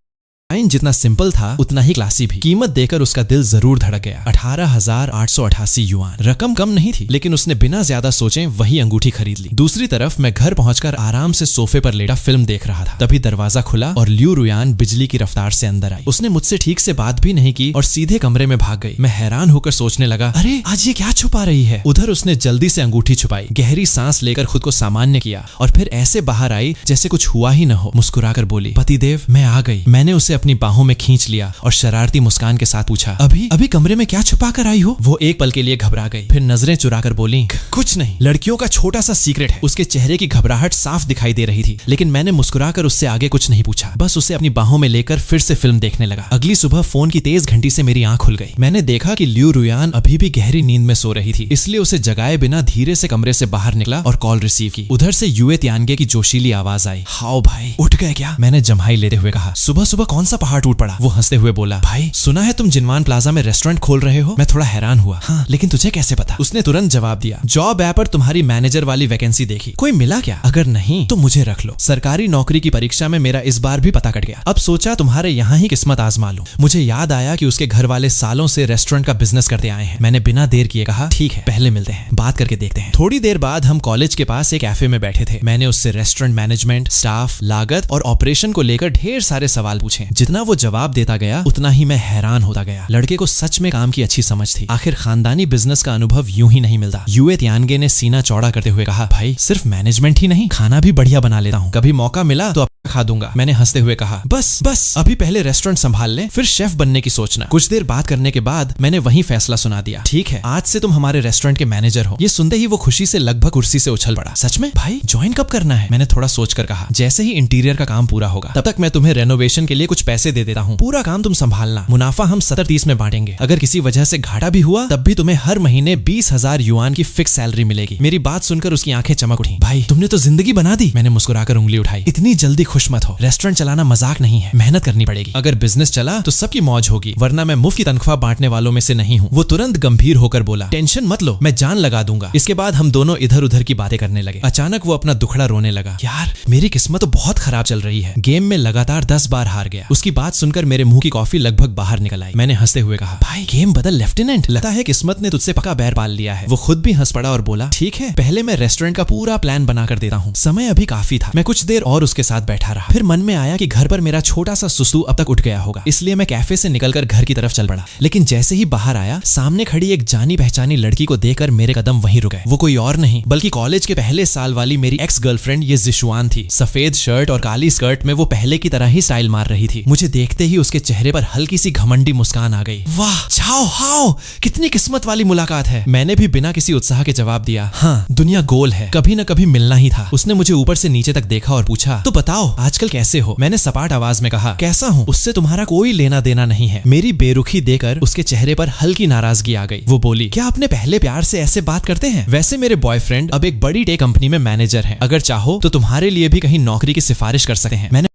जितना सिंपल था उतना ही क्लासी भी। कीमत देकर उसका दिल जरूर धड़क गया। 18,888 युआन। रकम कम नहीं थी, लेकिन उसने बिना ज्यादा सोचे वही अंगूठी खरीद ली। दूसरी तरफ मैं घर पहुंचकर आराम से सोफे पर लेटा फिल्म देख रहा था। तभी दरवाजा खुला और लियू रुयान बिजली की रफ्तार से अंदर आई। उसने मुझसे ठीक से बात भी नहीं की और सीधे कमरे में भाग गई। मैं हैरान होकर सोचने लगा, अरे आज ये क्या छुपा रही है? उधर उसने जल्दी से अंगूठी छुपाई, गहरी सांस लेकर खुद को सामान्य किया और फिर ऐसे बाहर आई जैसे कुछ हुआ ही न हो। मुस्कुराकर बोली, पतिदेव मैं आ गई। मैंने उसे अपनी बाहों में खींच लिया और शरारती मुस्कान के साथ पूछा, अभी अभी कमरे में क्या छुपा कर आई हो? वो एक पल के लिए घबरा गई, फिर नजरें चुराकर बोली, कुछ नहीं, लड़कियों का छोटा सा सीक्रेट है। उसके चेहरे की घबराहट साफ दिखाई दे रही थी, लेकिन मैंने मुस्कुराकर उससे आगे कुछ नहीं पूछा, बस उसे अपनी बाहों में लेकर फिर से फिल्म देखने लगा। अगली सुबह फोन की तेज घंटी से मेरी आंख खुल गई। मैंने देखा कि लियू रुयान अभी भी गहरी नींद में सो रही थी, इसलिए उसे जगाए बिना धीरे से कमरे से बाहर निकला और कॉल रिसीव की। उधर से युए तियानगे की जोशीली आवाज आई, हाओ भाई, उठ गए क्या? मैंने जम्हाई लेते हुए कहा, सुबह सुबह कौन सा पहाड़ टूट पड़ा? वो हंसते हुए बोला, भाई सुना है तुम जिनवान प्लाजा में रेस्टोरेंट खोल रहे हो? मैं थोड़ा हैरान हुआ, हाँ लेकिन तुझे कैसे पता? उसने तुरंत जवाब दिया, जॉब ऐप पर तुम्हारी मैनेजर वाली वैकेंसी देखी, कोई मिला क्या? अगर नहीं तो मुझे रख लो। सरकारी नौकरी की परीक्षा में मेरा इस बार भी पता कट गया। अब सोचा तुम्हारे यहाँ ही किस्मत आजमा लूं। मुझे याद आया कि उसके घर वाले सालों से रेस्टोरेंट का बिजनेस करते आए हैं। मैंने बिना देर किए कहा, ठीक है पहले मिलते हैं, बात करके देखते हैं। थोड़ी देर बाद हम कॉलेज के पास एक कैफे में बैठे थे। मैंने उससे रेस्टोरेंट मैनेजमेंट, स्टाफ, लागत और ऑपरेशन को लेकर ढेर सारे सवाल पूछे। जितना वो जवाब देता गया उतना ही मैं हैरान होता गया। लड़के को सच में काम की अच्छी समझ थी। आखिर खानदानी बिजनेस का अनुभव यूं ही नहीं मिलता। युए तियानगे ने सीना चौड़ा करते हुए कहा, भाई सिर्फ मैनेजमेंट ही नहीं, खाना भी बढ़िया बना लेता हूँ, कभी मौका मिला तो खा दूंगा। मैंने हंसते हुए कहा, बस अभी पहले रेस्टोरेंट संभाल ले, फिर शेफ बनने की सोचना। कुछ देर बात करने के बाद मैंने वही फैसला सुना दिया, ठीक है आज से तुम हमारे रेस्टोरेंट के मैनेजर हो। ये सुनते ही वो खुशी से लगभग कुर्सी से उछल पड़ा। सच में भाई, ज्वाइन कब करना है? मैंने थोड़ा सोचकर कहा, जैसे ही इंटीरियर का काम पूरा होगा, तब तक मैं तुम्हें रेनोवेशन के लिए कुछ पैसे दे देता हूँ, पूरा काम तुम संभालना, मुनाफा हम 70-30 में बांटेंगे। अगर किसी वजह से घाटा भी हुआ तब भी तुम्हें हर महीने 20,000 युआन की फिक्स सैलरी मिलेगी। मेरी बात सुनकर उसकी आंखें चमक उठी। भाई तुमने तो जिंदगी बना दी। मैंने मुस्कुराकर उंगली उठाई, इतनी जल्दी खुश मत हो, रेस्टोरेंट चलाना मजाक नहीं है, मेहनत करनी पड़ेगी। अगर बिजनेस चला तो सबकी मौज होगी, वरना मैं मुफ्त की तनख्वाह बांटने वालों में से नहीं हूँ। वो तुरंत गंभीर होकर बोला, टेंशन मत लो, मैं जान लगा दूंगा। इसके बाद हम दोनों इधर उधर की बातें करने लगे। अचानक वो अपना दुखड़ा रोने लगा, यार मेरी किस्मत तो बहुत खराब चल रही है, गेम में लगातार 10 बार हार गया। उसकी बात सुनकर मेरे मुंह की कॉफी लगभग बाहर निकल आई। मैंने हंसते हुए कहा, भाई गेम बदल लेफ्टिनेंट, लगता है किस्मत ने तुझसे पक्का बैर पाल लिया है। वो खुद भी हंस पड़ा और बोला, ठीक है पहले मैं रेस्टोरेंट का पूरा प्लान बना कर देता हूँ। समय अभी काफी था। मैं कुछ देर और उसके साथ बैठा रहा, फिर मन में आया कि घर पर मेरा छोटा सा सुसु अब तक उठ गया होगा, इसलिए मैं कैफे से निकलकर घर की तरफ चल पड़ा। लेकिन जैसे ही बाहर आया, सामने खड़ी एक जानी पहचानी लड़की को देखकर मेरे कदम वहीं रुक गए। वो कोई और नहीं बल्कि कॉलेज के पहले साल वाली मेरी एक्स गर्लफ्रेंड ये जिशुआन थी। सफेद शर्ट और काली स्कर्ट में वो पहले की तरह ही स्टाइल मार रही थी। मुझे देखते ही उसके चेहरे पर हल्की सी घमंडी मुस्कान आ गई। वाह चाओ हाओ, कितनी किस्मत वाली मुलाकात है। मैंने भी बिना किसी उत्साह के जवाब दिया, हाँ दुनिया गोल है, कभी न कभी मिलना ही था। उसने मुझे ऊपर से नीचे तक देखा और पूछा, तो बताओ आजकल कैसे हो? मैंने सपाट आवाज में कहा, कैसा हूँ, उससे तुम्हारा कोई लेना देना नहीं है। मेरी बेरुखी देकर उसके चेहरे पर हल्की नाराजगी आ गई। वो बोली, क्या अपने पहले प्यार से ऐसे बात करते हैं? वैसे मेरे बॉयफ्रेंड अब एक बड़ी टेक कंपनी में मैनेजर हैं, अगर चाहो तो तुम्हारे लिए भी कहीं नौकरी की सिफारिश कर सकते हैं। मैंने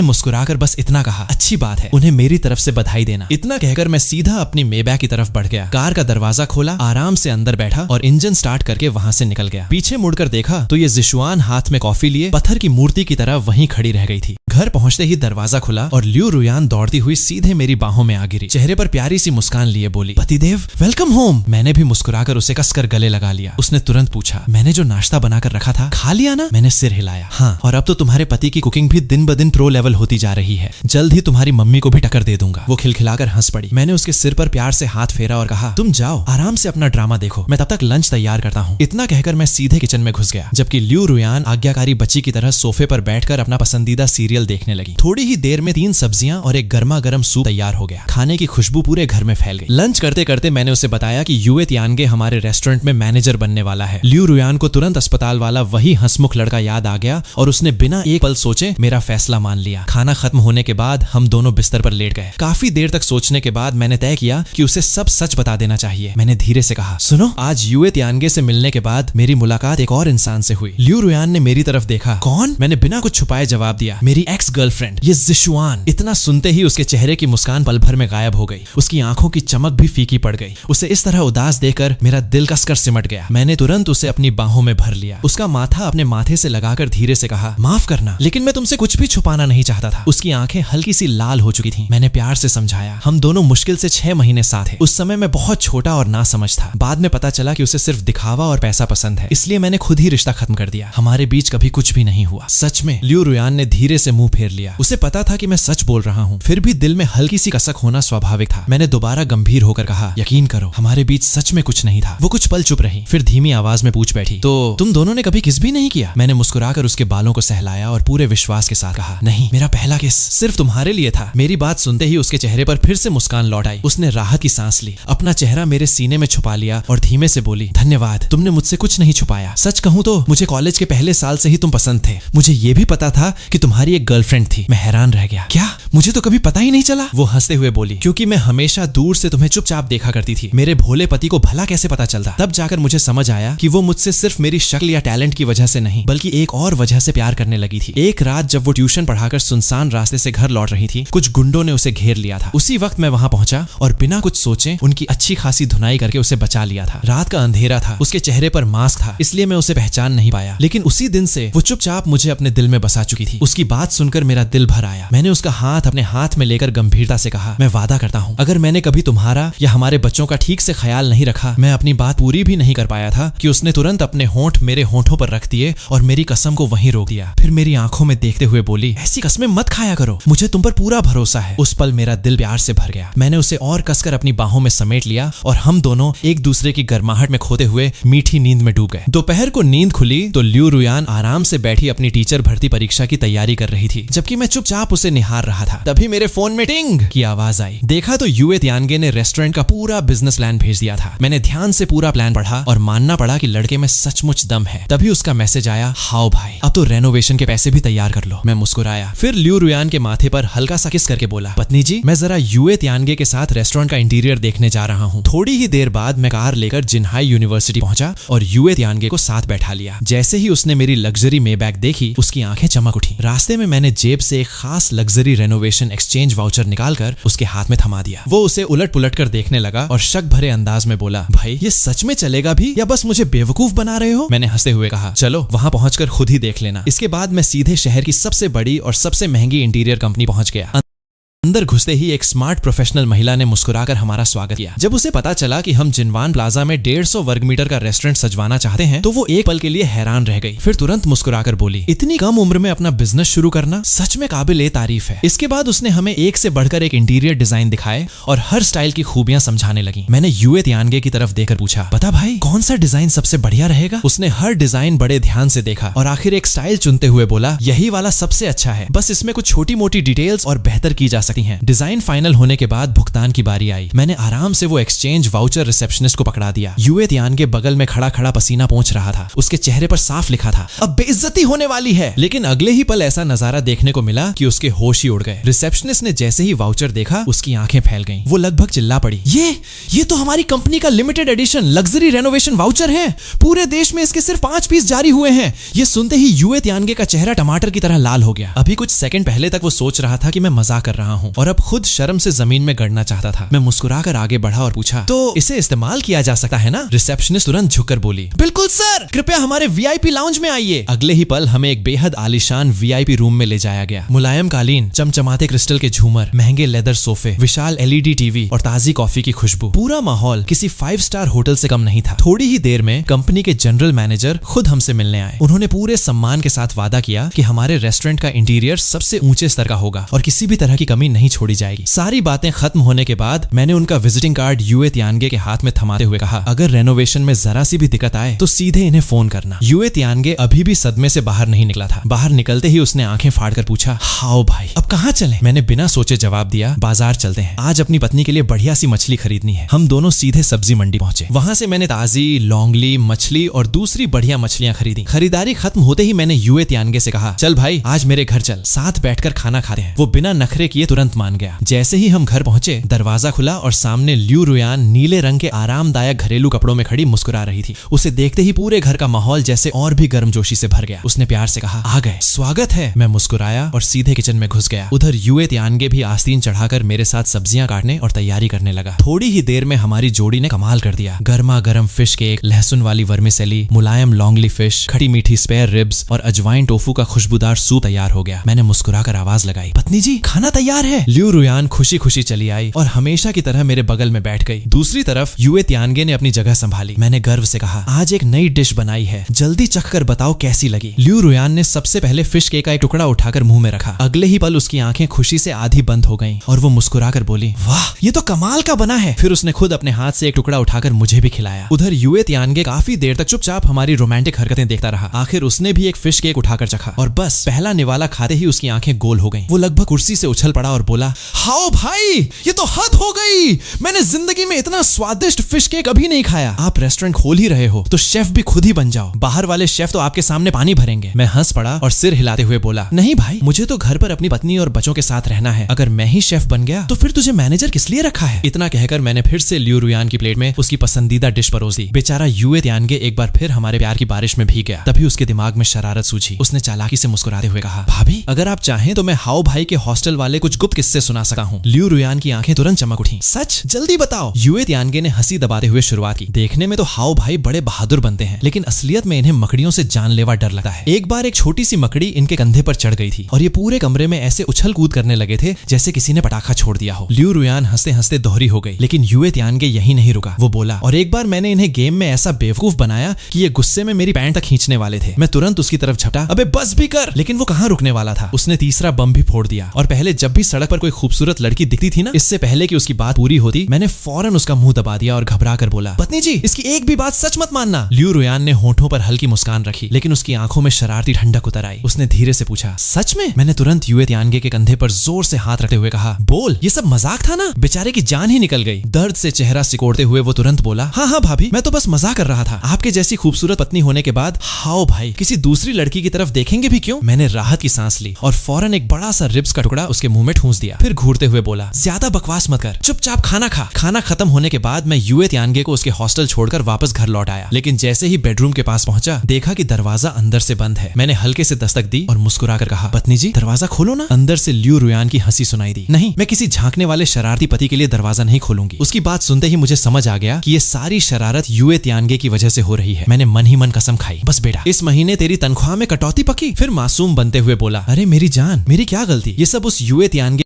मुस्कुराकर बस इतना कहा, अच्छी बात है, उन्हें मेरी तरफ से बधाई देना। इतना कहकर मैं सीधा अपनी मेबैक की तरफ बढ़ गया। कार का दरवाजा खोला, आराम से अंदर बैठा और इंजन स्टार्ट करके वहां से निकल गया। पीछे मुड़कर देखा तो ये जिशुआन हाथ में कॉफी लिए पत्थर की मूर्ति की तरह वहीं खड़ी रह गई थी। घर पहुंचते ही दरवाजा खुला और लियू रुयान दौड़ती हुई सीधे मेरी बाहों में आ गिरी। चेहरे पर प्यारी सी मुस्कान लिए बोली, पतिदेव वेलकम होम। मैंने भी मुस्कुराकर उसे कसकर गले लगा लिया। उसने तुरंत पूछा, मैंने जो नाश्ता बनाकर रखा था खा लिया ना? मैंने सिर हिलाया, हाँ, और अब तो तुम्हारे पति की कुकिंग भी दिन ब दिन प्रो लेवल होती जा रही है। जल्द ही तुम्हारी मम्मी को भी टक्कर दे दूंगा। वो खिलखिलाकर हंस पड़ी। मैंने उसके सिर पर प्यार से हाथ फेरा और कहा, तुम जाओ, आराम से अपना ड्रामा देखो, मैं तब तक लंच तैयार करता हूँ। इतना कहकर मैं सीधे किचन में घुस गया, जबकि लियू रुयान आज्ञाकारी बच्ची की तरह सोफे पर बैठकर अपना पसंदीदा सीरियल देखने लगी। थोड़ी ही देर में 3 सब्जियां और एक गर्मा गर्म सूप तैयार हो गया। खाने की खुशबू पूरे घर में फैल गई। लंच करते करते मैंने उसे बताया कि युए तियानगे हमारे रेस्टोरेंट में मैनेजर बनने वाला है। लियू रुयान को तुरंत अस्पताल वाला वही हंसमुख लड़का याद आ गया और उसने बिना एक पल सोचे मेरा फैसला मान लिया। खाना खत्म होने के बाद हम दोनों बिस्तर पर लेट गए। काफी देर तक सोचने के बाद मैंने तय किया कि उसे सब सच बता देना चाहिए। मैंने धीरे से कहा, सुनो, आज युए तियानगे से मिलने के बाद मेरी मुलाकात एक और इंसान से हुई। लियू रुयान ने मेरी तरफ देखा। कौन? मैंने बिना कुछ छुपाए जवाब दिया, मेरी एक्स गर्लफ्रेंड, ये जिशुआन। इतना सुनते ही उसके चेहरे की मुस्कान पल भर में गायब हो गई। उसकी आंखों की चमक भी फीकी पड़ गई। उसे इस तरह उदास देखकर मेरा दिल कसकर सिमट गया। मैंने तुरंत उसे अपनी बाहों में भर लिया। उसका माथा अपने माथे से लगाकर धीरे से कहा, माफ करना, लेकिन मैं तुमसे कुछ भी छुपाना नहीं चाहता था। उसकी आंखें हल्की सी लाल हो चुकी थीं। मैंने प्यार से समझाया, हम दोनों मुश्किल से 6 महीने साथ हैं। उस समय मैं बहुत छोटा और नासमझ था। बाद में पता चला कि उसे सिर्फ दिखावा और पैसा पसंद है, इसलिए मैंने खुद ही रिश्ता खत्म कर दिया। हमारे बीच कभी कुछ भी नहीं हुआ। सच में? लियू रुयान ने धीरे से मुंह फेर लिया। उसे पता था कि मैं सच बोल रहा हूँ, फिर भी दिल में हल्की सी कसक होना स्वाभाविक था। मैंने दोबारा गंभीर होकर कहा, यकीन करो, हमारे बीच सच में कुछ नहीं था। वो कुछ पल चुप रही, फिर धीमी आवाज में पूछ बैठी, तो तुम दोनों ने कभी किस भी नहीं किया? मैंने मुस्कुराकर उसके बालों को सहलाया और पूरे विश्वास के साथ कहा, नहीं, मेरा पहला किस सिर्फ तुम्हारे लिए था। मेरी बात सुनते ही उसके चेहरे पर फिर से मुस्कान लौट आई। उसने राहत की सांस ली, अपना चेहरा मेरे सीने में छुपा लिया और धीमे से बोली, धन्यवाद, तुमने मुझसे कुछ नहीं छुपाया। सच कहूं तो मुझे कॉलेज के पहले साल से ही तुम पसंद थे। मुझे ये भी पता था कि तुम्हारी एक गर्लफ्रेंड थी। मैं हैरान रह गया, क्या? मुझे तो कभी पता ही नहीं चला। वो हंसते हुए बोली, क्योंकि मैं हमेशा दूर से तुम्हें चुपचाप देखा करती थी। मेरे भोले पति को भला कैसे पता चलता? तब जाकर मुझे समझ आया कि वो मुझसे सिर्फ मेरी शक्ल या टैलेंट की वजह से नहीं, बल्कि एक और वजह से प्यार करने लगी थी। एक रात जब वो ट्यूशन पढ़ाकर सुनसान रास्ते से घर लौट रही थी, कुछ गुंडों ने उसे घेर लिया था। उसी वक्त मैं वहां पहुंचा और बिना कुछ सोचे उनकी अच्छी खासी धुनाई करके उसे बचा लिया था। रात का अंधेरा था, उसके चेहरे पर मास्क था, इसलिए मैं उसे पहचान नहीं पाया। लेकिन उसी दिन से वो चुपचाप मुझे अपने दिल में बसा चुकी थी। उसकी बात सुनकर मेरा दिल भर आया। मैंने उसका हाथ अपने हाथ में लेकर गंभीरता से कहा, मैं वादा करता हूँ, अगर मैंने कभी तुम्हारा या हमारे बच्चों का ठीक से ख्याल नहीं रखा, मैं अपनी बात पूरी भी नहीं कर पाया था कि उसने तुरंत अपने होंठ मेरे होंठों पर रख दिए और मेरी कसम को वहीं रोक दिया। फिर मेरी आंखों में देखते हुए बोली, ऐसी कसमें मत खाया करो, मुझे तुम पर पूरा भरोसा है। उस पल मेरा दिल प्यार से भर गया। मैंने उसे और कसकर अपनी बाहों में समेट लिया और हम दोनों एक दूसरे की गर्माहट में खोते हुए मीठी नींद में डूब गए। दोपहर को नींद खुली तो लियू रुयान आराम से बैठी अपनी टीचर भर्ती परीक्षा की तैयारी कर रही थी, जबकि मैं चुपचाप उसे निहार रहा था। तभी मेरे फोन में टिंग की आवाज आई। देखा तो युए तियानगे ने रेस्टोरेंट का पूरा बिजनेस प्लान भेज दिया था। मैंने ध्यान से पूरा प्लान पढ़ा और मानना पड़ा कि लड़के में सचमुच दम है। तभी उसका मैसेज आया, हाओ भाई, अब तो रेनोवेशन के पैसे भी तैयार कर लो। मैं मुस्कुराया, फिर लियू रुयान के माथे पर हल्का सा किस करके बोला, पत्नी जी, मैं जरा युए तियानगे के साथ रेस्टोरेंट का इंटीरियर देखने जा रहा हूँ। थोड़ी ही देर बाद मैं कार लेकर जिन्हाई यूनिवर्सिटी पहुंचा और युए तियानगे को साथ बैठा लिया। जैसे ही उसने मेरी लग्जरी मेबैग देखी, उसकी आंखें चमक उठी। रास्ते में मैंने जेब से एक खास लग्जरी रेनोवेशन एक्सचेंज वाउचर निकालकर उसके हाथ में थमा दिया। वो उसे उलट पुलट कर देखने लगा और शक भरे अंदाज में बोला, भाई ये सच में चलेगा भी या बस मुझे बेवकूफ बना रहे हो? मैंने हंसते हुए कहा, चलो वहां पहुंचकर खुद ही देख लेना। इसके बाद मैं सीधे शहर की सबसे बड़ी और सबसे महंगी इंटीरियर कंपनी पहुंच गया। अंदर घुसते ही एक स्मार्ट प्रोफेशनल महिला ने मुस्कुराकर हमारा स्वागत किया। जब उसे पता चला कि हम जिनवान प्लाजा में 150 वर्ग मीटर का रेस्टोरेंट सजवाना चाहते हैं, तो वो एक पल के लिए हैरान रह गई। फिर तुरंत मुस्कुराकर बोली, इतनी कम उम्र में अपना बिजनेस शुरू करना सच में काबिल तारीफ है। इसके बाद उसने हमें एक से बढ़कर एक इंटीरियर डिजाइन दिखाए और हर स्टाइल की खूबियां समझाने लगी। मैंने युए तियानगे की तरफ देखकर पूछा, बता भाई, कौन सा डिजाइन सबसे बढ़िया रहेगा? उसने हर डिजाइन बड़े ध्यान से देखा और आखिर एक स्टाइल चुनते हुए बोला, यही वाला सबसे अच्छा है, बस इसमें कुछ छोटी मोटी डिटेल्स और बेहतर की जा सकती करती हैं। डिजाइन फाइनल होने के बाद भुगतान की बारी आई। मैंने आराम से वो एक्सचेंज वाउचर रिसेप्शनिस्ट को पकड़ा दिया। यूए तियान के बगल में खड़ा खड़ा पसीना पोंछ रहा था। उसके चेहरे पर साफ लिखा था, अब बेइज्जती होने वाली है। लेकिन अगले ही पल ऐसा नजारा देखने को मिला कि उसके होश ही उड़ गए। रिसेप्शनिस्ट ने जैसे ही वाउचर देखा, उसकी आंखें फैल गईं। वो लगभग चिल्ला पड़ी, ये तो हमारी कंपनी का limited edition luxury renovation voucher है। पूरे देश में इसके सिर्फ 5 पीस जारी हुए हैं। ये सुनते ही यूए तियानगे का चेहरा टमाटर की तरह लाल हो गया। अभी कुछ सेकंड पहले तक वो सोच रहा था कि मैं मजाक कर रहा हूँ और अब खुद शर्म से जमीन में गड़ना चाहता था। मैं मुस्कुराकर आगे बढ़ा और पूछा, तो इसे इस्तेमाल किया जा सकता है ना? रिसेप्शनिस्ट तुरंत झुककर बोली, बिल्कुल सर, कृपया हमारे वीआईपी लाउंज में आइए। अगले ही पल हमें एक बेहद आलीशान वीआईपी रूम में ले जाया गया। मुलायम कालीन, चमचमाते क्रिस्टल के झूमर, महंगे लेदर सोफे, विशाल एलईडी टीवी और ताजी कॉफी की खुशबू। पूरा माहौल किसी 5 स्टार होटल से कम नहीं था। थोड़ी ही देर में कंपनी के जनरल मैनेजर खुद हमसे मिलने आए। उन्होंने पूरे सम्मान के साथ वादा किया कि हमारे रेस्टोरेंट का इंटीरियर सबसे ऊंचे स्तर का होगा और किसी भी तरह की कमी नहीं छोड़ी जाएगी। सारी बातें खत्म होने के बाद मैंने उनका विजिटिंग कार्ड यूए तियानगे के हाथ में थमाते हुए कहा, अगर रेनोवेशन में जरा सी भी दिक्कत आए तो सीधे इन्हें फोन करना। यूए तियानगे अभी भी सदमे से बाहर नहीं निकला था। बाहर निकलते ही उसने आंखें फाड़कर पूछा, हाओ भाई, अब कहाँ चलें? मैंने बिना सोचे जवाब दिया, बाजार चलते हैं। आज अपनी पत्नी के लिए बढ़िया सी मछली खरीदनी है। हम दोनों सीधे सब्जी मंडी पहुंचे। वहां से मैंने ताजी लौंगली मछली और दूसरी बढ़िया मछलियां खरीदी। खरीदारी खत्म होते ही मैंने यूए तियानगे से कहा, चल भाई, आज मेरे घर चल, साथ बैठकर खाना खाते हैं। वो बिना नखरे किए तुरंत मान गया। जैसे ही हम घर पहुंचे, दरवाजा खुला और सामने ल्यू रुयान नीले रंग के आरामदायक घरेलू कपड़ों में खड़ी मुस्कुरा रही थी। उसे देखते ही पूरे घर का माहौल जैसे और भी गर्मजोशी से भर गया। उसने प्यार से कहा, आ गए, स्वागत है। मैं मुस्कुराया और सीधे किचन में घुस गया। उधर यूए तियानगे भी आस्तीन चढ़ाकर मेरे साथ सब्जियां काटने और तैयारी करने लगा। थोड़ी ही देर में हमारी जोड़ी ने कमाल कर दिया। गर्मा गर्म फिश केक, लहसुन वाली वर्मिसेली, मुलायम लौंगली फिश, खड़ी मीठी स्पेयर रिब्स और अजवाइन टोफू का खुशबूदार सूप तैयार हो गया। मैंने मुस्कुराकर आवाज लगाई, पत्नी जी, खाना तैयार है। ल्यू रुयान खुशी खुशी चली आई और हमेशा की तरह मेरे बगल में बैठ गई। दूसरी तरफ यूए तियानगे ने अपनी जगह संभाली। मैंने गर्व से कहा, आज एक नई डिश बनाई है, जल्दी चख कर बताओ कैसी लगी। ल्यू रुयान ने सबसे पहले फिश केक का एक टुकड़ा उठाकर मुंह में रखा। अगले ही पल उसकी आंखें खुशी से आधी बंद हो गईं और वो मुस्कुराकर बोली, वाह, ये तो कमाल का बना है। फिर उसने खुद अपने हाथ से एक टुकड़ा उठाकर मुझे भी खिलाया। उधर यूए तियानगे काफी देर तक चुपचाप हमारी रोमांटिक हरकतें देखता रहा। आखिर उसने भी एक फिश केक उठाकर चखा और बस पहला निवाला खाते ही उसकी आंखें गोल हो गईं। वो लगभग कुर्सी से उछल पड़ा और बोला, हाओ भाई, ये तो हद हो गई। मैंने जिंदगी में इतना स्वादिष्ट फिश केक कभी नहीं खाया। आप रेस्टोरेंट खोल ही रहे हो तो शेफ भी खुद ही बन जाओ। बाहर वाले शेफ तो आपके सामने पानी भरेंगे। मैं हंस पड़ा और सिर हिलाते हुए बोला, नहीं भाई, मुझे तो घर पर अपनी पत्नी और बच्चों के साथ रहना है। अगर मैं ही शेफ बन गया तो फिर तुझे मैनेजर किस लिए रखा है? इतना कहकर मैंने फिर से ल्यू रुयान की प्लेट में उसकी पसंदीदा डिश परोस दी। बेचारा यूए तियानगे एक बार फिर हमारे प्यार की बारिश में भीग गया। तभी उसके दिमाग में शरारत सूझी। उसने चालाकी से मुस्कुराते हुए कहा, भाभी, अगर आप चाहें तो मैं हाओ भाई के हॉस्टल वाले कुछ गुप्त किस्से सुना सका हूँ। ल्यू रुयान की आंखें तुरंत चमक उठी। सच? जल्दी बताओ। यूए तियानगे ने हंसी दबाते हुए शुरुआत की। देखने में तो हाओ भाई बड़े बहादुर बनते हैं, लेकिन असलियत में इन्हें मकड़ियों से जानलेवा डर लगता है। एक बार एक छोटी सी मकड़ी इनके कंधे पर चढ़ गई थी और ये पूरे कमरे में ऐसे उछल कूद करने लगे थे जैसे किसी ने पटाखा छोड़ दिया हो। ल्यू रुयान हंसते हंसते दोहरी हो गई, लेकिन यूए तियानगे यही नहीं रुका। वो बोला, और एक बार मैंने इन्हें गेम में ऐसा बेवकूफ बनाया कि ये गुस्से में मेरी पैंट तक खींचने वाले थे। मैं तुरंत उसकी तरफ झपटा, अबे बस भी कर। लेकिन वो कहाँ रुकने वाला था। उसने तीसरा बम भी फोड़ दिया। और पहले जब भी सड़क पर कोई खूबसूरत लड़की दिखती थी ना, इससे पहले कि उसकी बात पूरी होती, मैंने फौरन उसका मुंह दबा दिया और घबरा कर बोला, पत्नी जी, इसकी एक भी बात सच मत मानना। ल्यू रुयान ने होठों पर हल्की मुस्कान रखी, लेकिन उसकी आंखों में शरारती ठंडक उतर आई। उसने धीरे से पूछा, सच में? मैंने तुरंत यूए तियानगे के कंधे पर जोर से हाथ रखते हुए कहा, बोल, ये सब मजाक था ना? बेचारे की जान ही निकल गई। दर्द से चेहरा सिकोड़ते हुए वो तुरंत बोला, हाँ हाँ भाभी, मैं तो बस मजाक कर रहा था। आपके जैसी खूबसूरत पत्नी होने के बाद हाओ भाई किसी दूसरी लड़की की तरफ देखेंगे भी क्यों? मैंने राहत की सांस ली और फौरन एक बड़ा सा रिब्स का टुकड़ा उसके मुंह में ठूंस दिया। फिर घूरते हुए बोला, ज्यादा बकवास मत कर, चुपचाप खाना खा। खाना खत्म होने के बाद मैं यूए तियानगे को उसके हॉस्टल छोड़कर वापस घर लौट आया, लेकिन जैसे ही बेडरूम के पास पहुंचा, देखा कि दरवाजा अंदर से बंद है। मैंने हल्के से दस्तक दी और मुस्कुराकर कहा, पत्नी जी, दरवाजा खोलो ना। अंदर से ल्यू रुयान की हंसी सुनाई दी। नहीं, मैं किसी झांकने वाले शरारती पति के लिए दरवाजा नहीं खोलूंगी। उसकी बात सुनते ही मुझे समझ आ गया कि ये सारी शरारत यूए तियानगे की वजह से हो रही है। मैंने मन ही मन कसम खाई, बस बेटा, इस महीने तेरी तनख्वाह में कटौती पकी। फिर मासूम बनते हुए बोला, अरे मेरी जान, मेरी क्या गलती? ये सब उस यूए तियानगे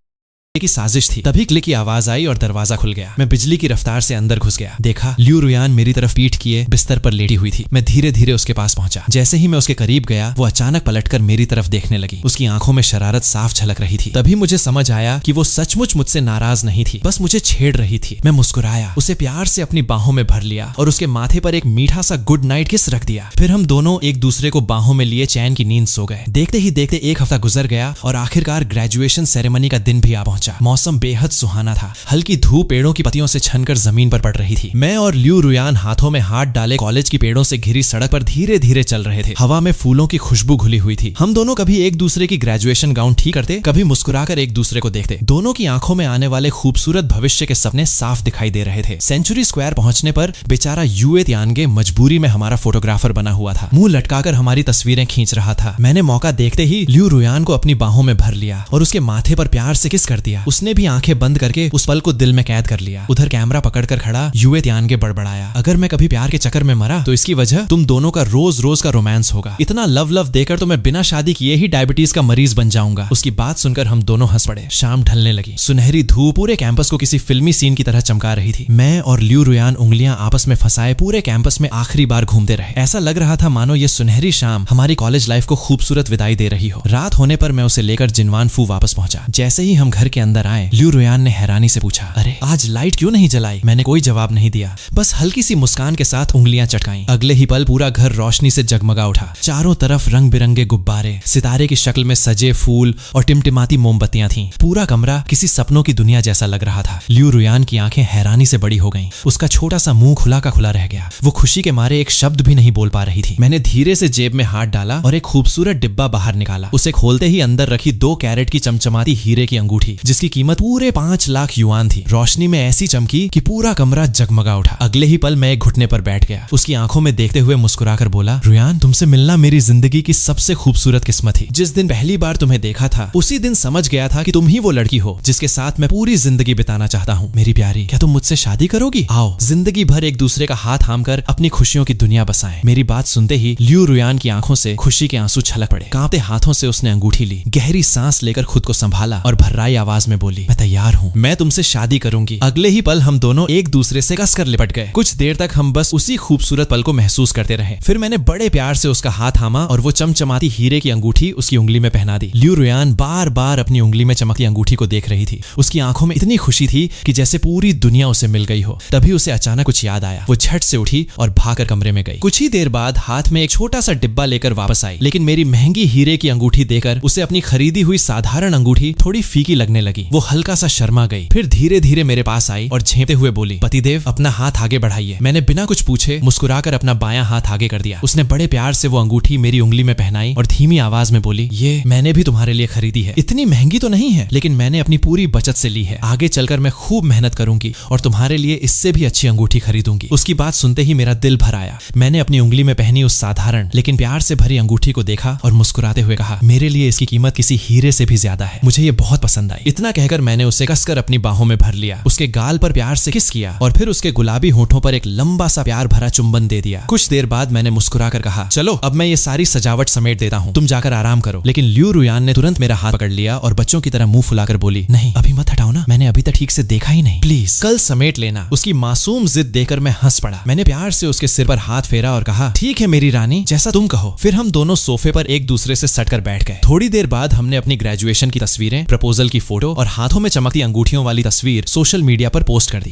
की साजिश थी। तभी क्लिक की आवाज आई और दरवाजा खुल गया। मैं बिजली की रफ्तार से अंदर घुस गया। देखा, ल्यू रुयान मेरी तरफ पीठ किए बिस्तर पर लेटी हुई थी। मैं धीरे धीरे उसके पास पहुंचा। जैसे ही मैं उसके करीब गया, वो अचानक पलटकर मेरी तरफ देखने लगी। उसकी आंखों में शरारत साफ झलक रही थी। तभी मुझे समझ आया कि वो सचमुच मुझसे नाराज नहीं थी, बस मुझे छेड़ रही थी। मैं मुस्कुराया, उसे प्यार से अपनी बाहों में भर लिया और उसके माथे पर एक मीठा सा गुड नाइट किस रख दिया। फिर हम दोनों एक दूसरे को बाहों में लिए चैन की नींद सो गए। देखते ही देखते एक हफ्ता गुजर गया और आखिरकार ग्रेजुएशन सेरेमनी का दिन भी आ पहुंचा। पहुंचा। मौसम बेहद सुहाना था। हल्की धूप पेड़ों की पत्तियों से छनकर जमीन पर पड़ रही थी। मैं और लियू रुयान हाथों में हाथ डाले कॉलेज की पेड़ों से घिरी सड़क पर धीरे धीरे चल रहे थे। हवा में फूलों की खुशबू घुली हुई थी। हम दोनों कभी एक दूसरे की ग्रेजुएशन गाउन ठीक करते, कभी मुस्कुराकर एक दूसरे को देखते। दोनों की आंखों में आने वाले खूबसूरत भविष्य के सपने साफ दिखाई दे रहे थे। सेंचुरी स्क्वायर पहुंचने पर बेचारा यूए तियानगे मजबूरी में हमारा फोटोग्राफर बना हुआ था। मुंह लटकाकर हमारी तस्वीरें खींच रहा था। मैंने मौका देखते ही लियू रुयान को अपनी बाहों में भर लिया और उसके माथे पर प्यार से किस कर दिया। उसने भी आंखें बंद करके उस पल को दिल में कैद कर लिया। उधर कैमरा पकड़कर खड़ा यूए तियानगे बड़बड़ाया, अगर मैं कभी प्यार के चक्कर में मरा तो इसकी वजह तुम दोनों का रोज रोज का रोमांस होगा। इतना लव देकर तो मैं बिना शादी किए ही डायबिटीज का मरीज बन जाऊंगा। उसकी बात सुनकर हम दोनों हंस पड़े। शाम ढलने लगी। सुनहरी धूप पूरे कैंपस को किसी फिल्मी सीन की तरह चमका रही थी। मैं और लियू रुयान उंगलियां आपस में फंसाए पूरे कैंपस में आखिरी बार घूमते रहे। ऐसा लग रहा था मानो ये सुनहरी शाम हमारी कॉलेज लाइफ को खूबसूरत विदाई दे रही हो। रात होने पर मैं उसे लेकर जिनवान फू वापस पहुंचा। जैसे ही हम घर के अंदर आए, लियू रुयान ने हैरानी से पूछा, अरे आज लाइट क्यों नहीं जलाई? मैंने कोई जवाब नहीं दिया, बस हल्की सी मुस्कान के साथ उंगलियां चटकाई। अगले ही पल पूरा घर रोशनी से जगमगा उठा। चारों तरफ रंग बिरंगे गुब्बारे, सितारे की शक्ल में सजे फूल और टिमटिमाती मोमबत्तियां थीं। पूरा कमरा किसी सपनों की दुनिया जैसा लग रहा था। लियू रुयान की आंखें हैरानी से बड़ी हो गईं। उसका छोटा सा मुंह खुला का खुला रह गया। वो खुशी के मारे एक शब्द भी नहीं बोल पा रही थी। मैंने धीरे से जेब में हाथ डाला और एक खूबसूरत डिब्बा बाहर निकाला। उसे खोलते ही अंदर रखी 2 कैरेट की चमचमाती हीरे की अंगूठी, जिसकी कीमत पूरे 5 लाख युआन थी, रोशनी में ऐसी चमकी कि पूरा कमरा जगमगा उठा। अगले ही पल मैं एक घुटने पर बैठ गया। उसकी आंखों में देखते हुए मुस्कुराकर बोला, रुयान, तुमसे मिलना मेरी जिंदगी की सबसे खूबसूरत किस्मत थी। जिस दिन पहली बार तुम्हें देखा था, उसी दिन समझ गया था कि तुम ही वो लड़की हो जिसके साथ मैं पूरी जिंदगी बिताना चाहता हूँ। मेरी प्यारी, क्या तुम मुझसे शादी करोगी? आओ जिंदगी भर एक दूसरे का हाथ थाम कर अपनी खुशियों की दुनिया बसाएं। मेरी बात सुनते ही लियू रुयान की आंखों से खुशी के आंसू छलक पड़े। कांपते हाथों से उसने अंगूठी ली, गहरी सांस लेकर खुद को संभाला और भर्राई आवाज में बोली, मैं तैयार हूँ, मैं तुमसे शादी करूंगी। अगले ही पल हम दोनों एक दूसरे से कसकर लिपट गए। कुछ देर तक हम बस उसी खूबसूरत पल को महसूस करते रहे। फिर मैंने बड़े प्यार से उसका हाथ थामा और वो चमचमाती हीरे की अंगूठी उसकी उंगली में पहना दी। लियू रुयान बार बार अपनी उंगली में चमकती अंगूठी को देख रही थी। उसकी आंखों में इतनी खुशी थी कि जैसे पूरी दुनिया उसे मिल गई हो। तभी उसे अचानक कुछ याद आया। वो झट से उठी और भागकर कमरे में गई। कुछ ही देर बाद हाथ में एक छोटा सा डिब्बा लेकर वापस आई, लेकिन मेरी महंगी हीरे की अंगूठी देकर उसे अपनी खरीदी हुई साधारण अंगूठी थोड़ी फीकी लगने लगी। वो हल्का सा शर्मा गई, फिर धीरे धीरे मेरे पास आई और झेंपते हुए बोली, पतिदेव, अपना हाथ आगे बढ़ाइए। मैंने बिना कुछ पूछे मुस्कुराकर अपना बायां हाथ आगे कर दिया। उसने बड़े प्यार से वो अंगूठी मेरी उंगली में पहनाई और धीमी आवाज में बोली, ये मैंने भी तुम्हारे लिए खरीदी है। इतनी महंगी तो नहीं है, लेकिन मैंने अपनी पूरी बचत से ली है। आगे चलकर मैं खूब मेहनत करूंगी और तुम्हारे लिए इससे भी अच्छी अंगूठी खरीदूंगी। उसकी बात सुनते ही मेरा दिल भर आया। मैंने अपनी उंगली में पहनी उस साधारण लेकिन प्यार से भरी अंगूठी को देखा और मुस्कुराते हुए कहा, मेरे लिए इसकी कीमत किसी हीरे से भी ज्यादा है। मुझे ये बहुत पसंद आई। इतना कहकर मैंने उसे कसकर अपनी बाहों में भर लिया, उसके गाल पर प्यार से किस किया और फिर उसके गुलाबी होठों पर एक लंबा सा प्यार भरा चुंबन दे दिया। कुछ देर बाद मैंने मुस्कुराकर कहा, चलो अब मैं ये सारी सजावट समेट देता हूँ, तुम जाकर आराम करो। लेकिन लियू रुयान ने तुरंत मेरा हाथ पकड़ लिया और बच्चों की तरह मुंह फुलाकर बोली, नहीं अभी मत हटाओ ना, मैंने अभी तक ठीक से देखा ही नहीं, प्लीज कल समेट लेना। उसकी मासूम जिद देखकर मैं हंस पड़ा। मैंने प्यार से उसके सिर पर हाथ फेरा और कहा, ठीक है मेरी रानी, जैसा तुम कहो। फिर हम दोनों सोफे पर एक दूसरे से सटकर बैठ गए। थोड़ी देर बाद हमने अपनी ग्रेजुएशन की तस्वीरें, प्रपोजल की फोटो और हाथों में चमकती अंगूठियों वाली तस्वीर सोशल मीडिया पर पोस्ट कर दी।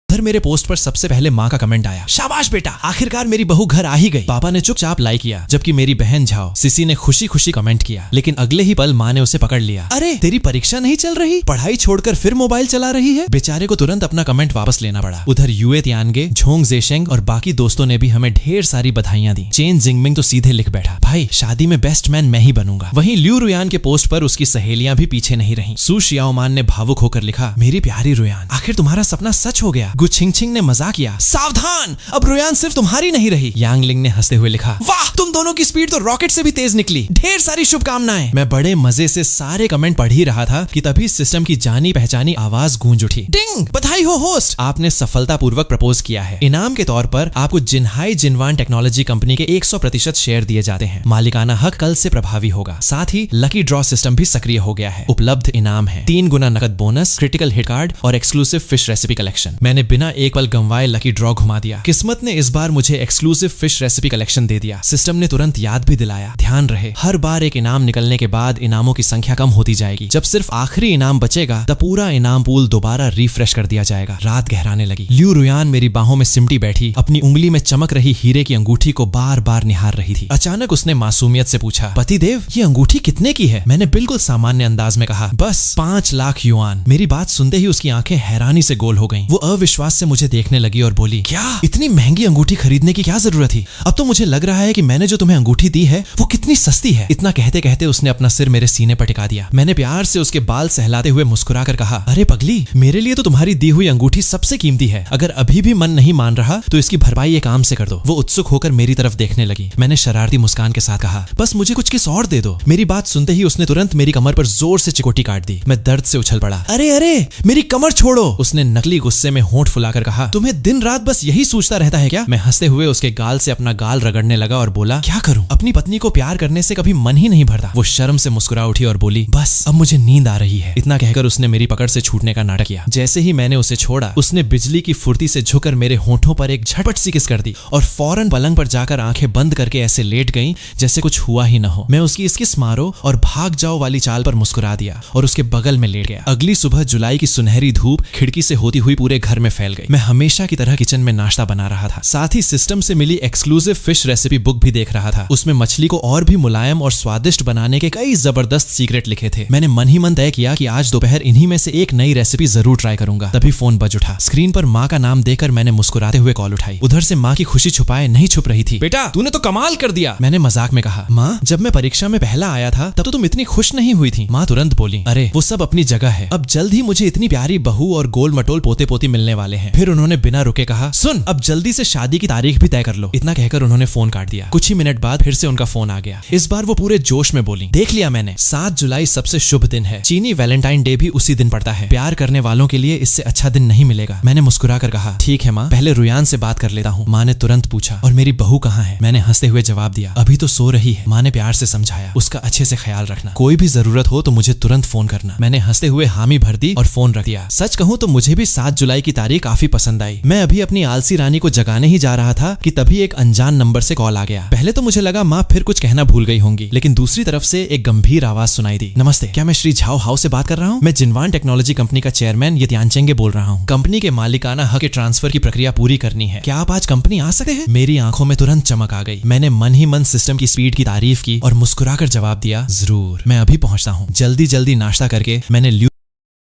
उधर मेरे पोस्ट पर सबसे पहले माँ का कमेंट आया, शाबाश बेटा, आखिरकार मेरी बहू घर आ ही गई। पापा ने चुपचाप लाइक किया, जबकि मेरी बहन झाओ सिसी ने खुशी खुशी कमेंट किया। लेकिन अगले ही पल माँ ने उसे पकड़ लिया, अरे तेरी परीक्षा नहीं चल रही, पढ़ाई छोड़कर फिर मोबाइल चला रही है। बेचारे को तुरंत अपना कमेंट वापस लेना पड़ा। उधर यूए तियानगे, झोंग जेशेंग और बाकी दोस्तों ने भी हमें ढेर सारी बधाइयां दी। चेन जिंगमिंग तो सीधे लिख बैठा, भाई शादी में बेस्ट मैन मैं ही बनूंगा। वहीं लियू रुयान के पोस्ट पर उसकी सहेलियां भी पीछे नहीं रहीं। सू शियाओमान ने भावुक होकर लिखा, मेरी प्यारी रुयान, आखिर तुम्हारा सपना सच हो गया। गु छिंगछिंग ने मजाक किया, सावधान, अब रुयान सिर्फ तुम्हारी नहीं रही। यांग लिंग ने हंसते हुए लिखा, वाह तुम दोनों की स्पीड तो रॉकेट से भी तेज निकली, ढेर सारी शुभकामनाएं। मैं बड़े मजे से सारे कमेंट पढ़ ही रहा था कि तभी सिस्टम की जानी पहचानी आवाज गूंज उठी, डिंग, बधाई हो होस्ट, आपने सफलतापूर्वक प्रपोज किया है। इनाम के तौर पर आपको जिनहाई जिनवान टेक्नोलॉजी कंपनी के 100% शेयर दिए जाते हैं। मालिकाना हक कल से प्रभावी होगा। साथ ही लकी ड्रॉ सिस्टम भी सक्रिय हो गया है। उपलब्ध इनाम है 3 गुना नकद बोनस, क्रिटिकल हिट कार्ड और एक्सक्लूसिव फिश रेसिपी कलेक्शन। मैंने बिना बिना एक पल गंवाए लकी ड्रॉ घुमा दिया। किस्मत ने इस बार मुझे एक्सक्लूसिव फिश रेसिपी कलेक्शन दे दिया। सिस्टम ने तुरंत याद भी दिलाया, ध्यान रहे हर बार एक इनाम निकलने के बाद इनामों की संख्या कम होती जाएगी। जब सिर्फ आखिरी इनाम बचेगा तब पूरा इनाम पूल दोबारा रिफ्रेश कर दिया जाएगा। रात गहराने लगी। ल्यू रुयान मेरी बाहों में सिमटी बैठी अपनी उंगली में चमक रही हीरे की अंगूठी को बार बार निहार रही थी। अचानक उसने मासूमियत से पूछा, पतिदेव ये अंगूठी कितने की है? मैंने बिल्कुल सामान्य अंदाज में कहा, बस 5 लाख युआन। मेरी बात सुनते ही उसकी आंखें हैरानी से गोल हो गईं। वो अविश्वास से मुझे देखने लगी और बोली, क्या इतनी महंगी अंगूठी खरीदने की क्या जरूरत थी? अब तो मुझे लग रहा है कि मैंने जो तुम्हें अंगूठी दी है वो कितनी सस्ती है। इतना कहते कहते उसने अपना सिर मेरे सीने पर टिका दिया। मैंने प्यार से उसके बाल सहलाते हुए मुस्कुराकर कहा, अरे पगली, मेरे लिए तो तुम्हारी दी हुई अंगूठी सबसे कीमती है। अगर अभी भी मन नहीं मान रहा तो इसकी भरपाई एक काम से कर दो। वो उत्सुक होकर मेरी तरफ देखने लगी। मैंने शरारती मुस्कान के साथ कहा, बस मुझे कुछ किस और दे दो। मेरी बात सुनते ही उसने तुरंत मेरी कमर पर जोर से चिकोटी काट दी। मैं दर्द से उछल पड़ा। अरे अरे मेरी कमर छोड़ो, उसने नकली गुस्से में होंठ फुलाकर कहा। तुम्हें दिन रात बस यही सोचता रहता है क्या? मैं हंसते हुए उसके गाल से अपना गाल रगड़ने लगा और बोला, क्या करूं? अपनी पत्नी को प्यार करने से कभी मन ही नहीं भरता। वो शर्म से मुस्कुरा उठी और बोली, बस अब मुझे नींद आ रही है। इतना कहकर उसने मेरी पकड़ से छूटने का नाटक किया। जैसे ही मैंने उसे छोड़ा उसने बिजली की फुर्ती से झुककर मेरे होंठों पर एक झटपट सी किस कर दी और फौरन पलंग पर जाकर आंखें बंद करके ऐसे लेट गई जैसे कुछ हुआ ही न हो। मैं उसकी इस किस मारो और भाग जाओ वाली चाल पर मुस्कुरा दिया और उसके बगल में लेट गया। अगली सुबह जुलाई की सुनहरी धूप खिड़की से होती हुई पूरे घर में फैल गई। मैं हमेशा की तरह किचन में नाश्ता बना रहा था। साथ ही सिस्टम से मिली एक्सक्लूसिव फिश रेसिपी बुक भी देख रहा था। उसमें मछली को और भी मुलायम और स्वादिष्ट बनाने के कई जबरदस्त सीक्रेट लिखे थे। मैंने मन ही मन तय किया कि आज दोपहर इन्हीं में से एक नई रेसिपी जरूर ट्राई करूंगा। तभी फोन बज उठा। स्क्रीन पर माँ का नाम देखकर मैंने मुस्कुराते हुए कॉल उठाई। उधर से माँ की खुशी छुपाए नहीं छुप रही थी। बेटा तूने तो कमाल कर दिया, मैंने मजाक में कहा। माँ, जब मैं परीक्षा में पहला आया था तब तो तुम इतनी खुश नहीं हुई थी। माँ तुरंत बोली, अरे वो सब अपनी जगह है। अब जल्द ही मुझे इतनी प्यारी बहू और गोल मटोल पोते पोती मिलने वाले हैं। फिर उन्होंने बिना रुके कहा, सुन अब जल्दी से शादी की तारीख भी तय कर लो। इतना कहकर उन्होंने फोन काट दिया। कुछ ही मिनट बाद फिर से उनका फोन आ गया। इस बार वो पूरे जोश में बोली, देख लिया मैंने, 7 जुलाई सबसे शुभ दिन है। चीनी वैलेंटाइन डे भी उसी दिन पड़ता है। प्यार करने वालों के लिए इससे अच्छा दिन नहीं मिलेगा। मैंने मुस्कुराकर कहा, ठीक है माँ, पहले रुयान से बात कर लेता हूँ। माँ ने तुरंत पूछा, और मेरी बहू कहाँ है? मैंने हंसते हुए जवाब दिया, अभी तो सो रही है। माँ ने प्यार से समझाया, उसका अच्छे से ख्याल रखना, कोई भी जरूरत हो तो मुझे तुरंत फोन करना। मैंने हंसते हुए हामी भर दी और फोन रख दिया। सच कहूँ तो मुझे भी 7 जुलाई की तारीख काफी पसंद आई। मैं अभी अपनी आलसी रानी को जगाने ही जा रहा था कि तभी एक अनजान नंबर से कॉल आ गया। पहले तो मुझे लगा माँ फिर कुछ कहना भूल गई होंगी, लेकिन दूसरी तरफ से एक गंभीर आवाज सुनाई दी। नमस्ते, क्या मैं श्री झाओ हाउ से बात कर रहा हूँ? मैं जिनवान टेक्नोलॉजी कंपनी का चेयरमैन यतियानचेंगे बोल रहा हूँ। कंपनी के मालिकाना हक के ट्रांसफर की प्रक्रिया पूरी करनी है। क्या आप आज कंपनी आ सकते हैं? मेरी आंखों में तुरंत चमक आ गई। मैंने मन ही मन सिस्टम की स्पीड की तारीफ की और मुस्कुराकर जवाब दिया, जरूर, मैं अभी पहुंचता हूँ। जल्दी जल्दी नाश्ता करके मैंने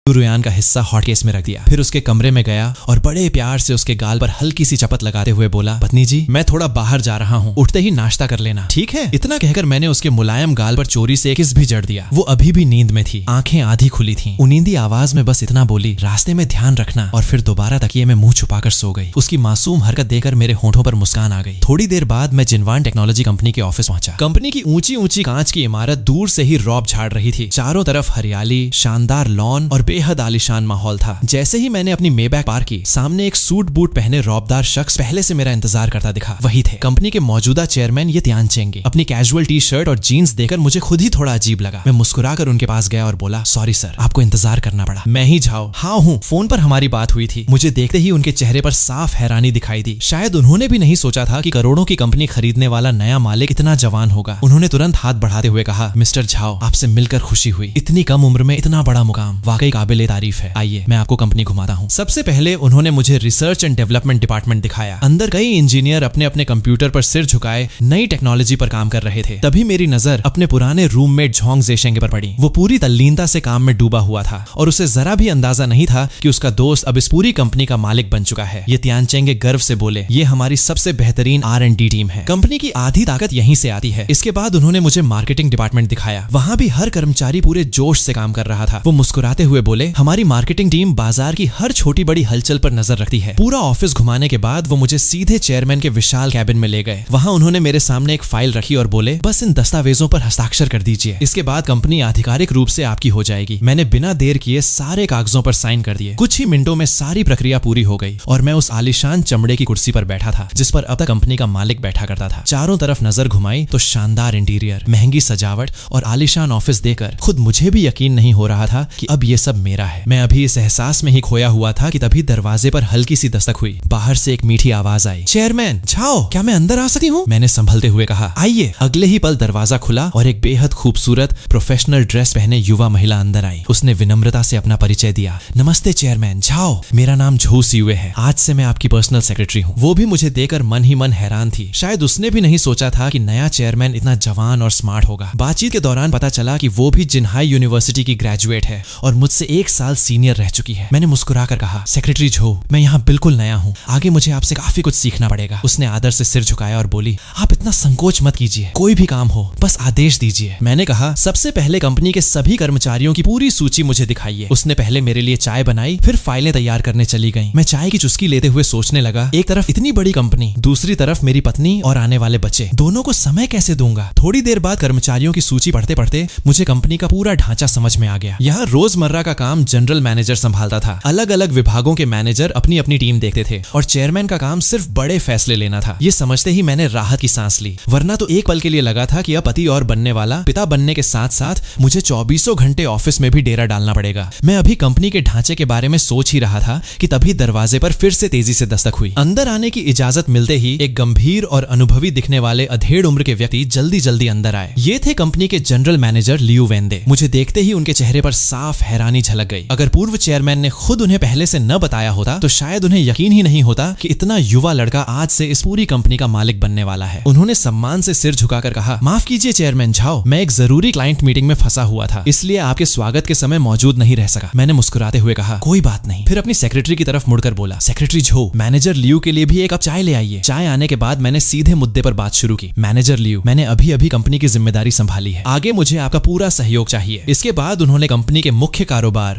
रुयान का हिस्सा हॉटकेस में रख दिया। फिर उसके कमरे में गया और बड़े प्यार से उसके गाल पर हल्की सी चपत लगाते हुए बोला, पत्नी जी, मैं थोड़ा बाहर जा रहा हूँ, उठते ही नाश्ता कर लेना, ठीक है? इतना कहकर मैंने उसके मुलायम गाल पर चोरी से एक किस भी जड़ दिया। वो अभी भी नींद में थी, आंखें आधी खुली थीं। उनींदी आवाज में बस इतना बोली, रास्ते में ध्यान रखना, और फिर दोबारा तकिए में मुंह छुपाकर सो गई। उसकी मासूम हरकत देखकर मेरे होंठों पर मुस्कान आ गई। थोड़ी देर बाद मैं जिनवान टेक्नोलॉजी कंपनी के ऑफिस पहुंचा। कंपनी की ऊंची ऊंची कांच की इमारत दूर से ही रौब झाड़ रही थी। चारों तरफ हरियाली, शानदार लॉन और बेहद आलीशान माहौल था। जैसे ही मैंने अपनी मेबैक पार्क की, सामने एक सूट बूट पहने रौबदार शख्स पहले से मेरा इंतजार करता दिखा। वही थे, कंपनी के मौजूदा चेयरमैन यतियानचेंगे। अपनी कैजुअल टी शर्ट और जीन्स देखकर मुझे खुद ही थोड़ा अजीब लगा। मैं मुस्कुराकर उनके पास गया और बोला, सॉरी सर, आपको इंतजार करना पड़ा। मैं ही झाओ हाँ हूँ, फोन पर हमारी बात हुई थी। मुझे देखते ही उनके चेहरे पर साफ हैरानी दिखाई दी। शायद उन्होंने भी नहीं सोचा था कि करोड़ों की कंपनी खरीदने वाला नया मालिक इतना जवान होगा। उन्होंने तुरंत हाथ बढ़ाते हुए कहा, मिस्टर झाओ, आपसे मिलकर खुशी हुई। इतनी कम उम्र में इतना बड़ा मुकाम वाकई काबिले तारीफ है। आइए मैं आपको कंपनी घुमाता हूँ। सबसे पहले उन्होंने मुझे रिसर्च एंड डेवलपमेंट डिपार्टमेंट दिखाया। अंदर कई इंजीनियर अपने अपने कंप्यूटर पर सिर झुकाए नई टेक्नोलॉजी पर काम कर रहे थे। तभी मेरी नजर अपने पुराने रूममेट झोंग जेशेंगे पर पड़ी। वो पूरी तल्लीनता से काम में डूबा हुआ था और उसे जरा भी अंदाजा नहीं था कि उसका दोस्त अब इस पूरी कंपनी का मालिक बन चुका है। यतियानचेंगे गर्व से बोले, ये हमारी सबसे बेहतरीन R&D टीम है। कंपनी की आधी ताकत यहीं से आती है। इसके बाद उन्होंने मुझे मार्केटिंग डिपार्टमेंट दिखाया। वहां भी हर कर्मचारी पूरे जोश से काम कर रहा था। वो मुस्कुराते हुए बोले, हमारी मार्केटिंग टीम बाजार की हर छोटी बड़ी हलचल पर नजर रखती है। पूरा ऑफिस घुमाने के बाद वो मुझे सीधे चेयरमैन के विशाल कैबिन में ले गए। वहां उन्होंने मेरे सामने एक फाइल रखी और बोले, बस इन दस्तावेजों पर हस्ताक्षर कर दीजिए, इसके बाद कंपनी आधिकारिक रूप से आपकी हो जाएगी। मैंने बिना देर किए सारे कागजों पर साइन कर दिए। कुछ ही मिनटों में सारी प्रक्रिया पूरी हो गई और मैं उस आलीशान चमड़े की कुर्सी पर बैठा था जिस पर अब तक कंपनी का मालिक बैठा करता था। चारों तरफ नजर घुमाई तो शानदार इंटीरियर, महंगी सजावट और आलीशान ऑफिस देखकर खुद मुझे भी यकीन नहीं हो रहा था कि अब ये सब मेरा है। मैं अभी इस एहसास में ही खोया हुआ था कि तभी दरवाजे पर हल्की सी दस्तक हुई। बाहर से एक मीठी आवाज आई, चेयरमैन झाओ, क्या मैं अंदर आ सकती हूँ? मैंने संभलते हुए कहा, आइए। अगले ही पल दरवाजा खुला और एक बेहद खूबसूरत प्रोफेशनल ड्रेस पहने युवा महिला अंदर आई। उसने विनम्रता से अपना परिचय दिया। नमस्ते चेयरमैन झाओ, मेरा नाम झो सियुए है। आज से मैं आपकी पर्सनल सेक्रेटरी हूँ। वो भी मुझे देकर मन ही मन हैरान थी। शायद उसने भी नहीं सोचा था कि नया चेयरमैन इतना जवान और स्मार्ट होगा। बातचीत के दौरान पता चला कि वो भी जिनहाई यूनिवर्सिटी की ग्रेजुएट है और मुझसे 1 साल सीनियर रह चुकी है। मैंने मुस्कुराकर कहा, सेक्रेटरी झो, मैं यहाँ बिल्कुल नया हूँ, आगे मुझे आपसे काफी कुछ सीखना पड़ेगा। उसने आदर से सिर झुकाया और बोली, आप इतना संकोच मत कीजिए, कोई भी काम हो बस आदेश दीजिए। मैंने कहा, सबसे पहले कंपनी के सभी कर्मचारियों की पूरी सूची मुझे दिखाइए। उसने पहले मेरे लिए चाय बनाई, फिर फाइलें तैयार करने चली गई। मैं चाय की चुस्की लेते हुए सोचने लगा, एक तरफ इतनी बड़ी कंपनी, दूसरी तरफ मेरी पत्नी और आने वाले बच्चे, दोनों को समय कैसे दूंगा? थोड़ी देर बाद कर्मचारियों की सूची पढ़ते पढ़ते मुझे कंपनी का पूरा ढांचा समझ में आ गया। यहाँ रोजमर्रा का काम जनरल मैनेजर संभालता था। अलग अलग विभागों के मैनेजर अपनी अपनी टीम देखते थे और चेयरमैन का काम सिर्फ बड़े फैसले लेना था। ये समझते ही मैंने राहत की सांस ली, वरना तो एक पल के लिए लगा था कि अब पति और बनने वाला पिता बनने के साथ साथ मुझे 24 घंटे ऑफिस में भी डेरा डालना पड़ेगा। मैं अभी कंपनी के ढांचे के बारे में सोच ही रहा था कि तभी दरवाजे पर फिर से तेजी से दस्तक हुई। अंदर आने की इजाजत मिलते ही एक गंभीर और अनुभवी दिखने वाले अधेड़ उम्र के व्यक्ति जल्दी जल्दी अंदर आए। ये थे कंपनी के जनरल मैनेजर लियू वेंदे। मुझे देखते ही उनके चेहरे पर साफ हैरानी झलक गई। अगर पूर्व चेयरमैन ने खुद उन्हें पहले से न बताया होता तो शायद उन्हें यकीन ही नहीं होता कि इतना युवा लड़का आज से इस पूरी कंपनी का मालिक बनने वाला है। उन्होंने सम्मान से सिर झुकाकर कहा, माफ कीजिए चेयरमैन झाओ, मैं एक जरूरी क्लाइंट मीटिंग में फंसा हुआ था, इसलिए आपके स्वागत के समय मौजूद नहीं रह सका। मैंने मुस्कुराते हुए कहा, कोई बात नहीं। फिर अपनी सेक्रेटरी की तरफ मुड़कर बोला, सेक्रेटरी झो, मैनेजर लियू के लिए भी एक कप चाय ले आइए। चाय आने के बाद मैंने सीधे मुद्दे पर बात शुरू की। मैनेजर लियू, मैंने अभी अभी कंपनी की जिम्मेदारी संभाली है, आगे मुझे आपका पूरा सहयोग चाहिए। इसके बाद उन्होंने कंपनी के मुख्य कारोबार,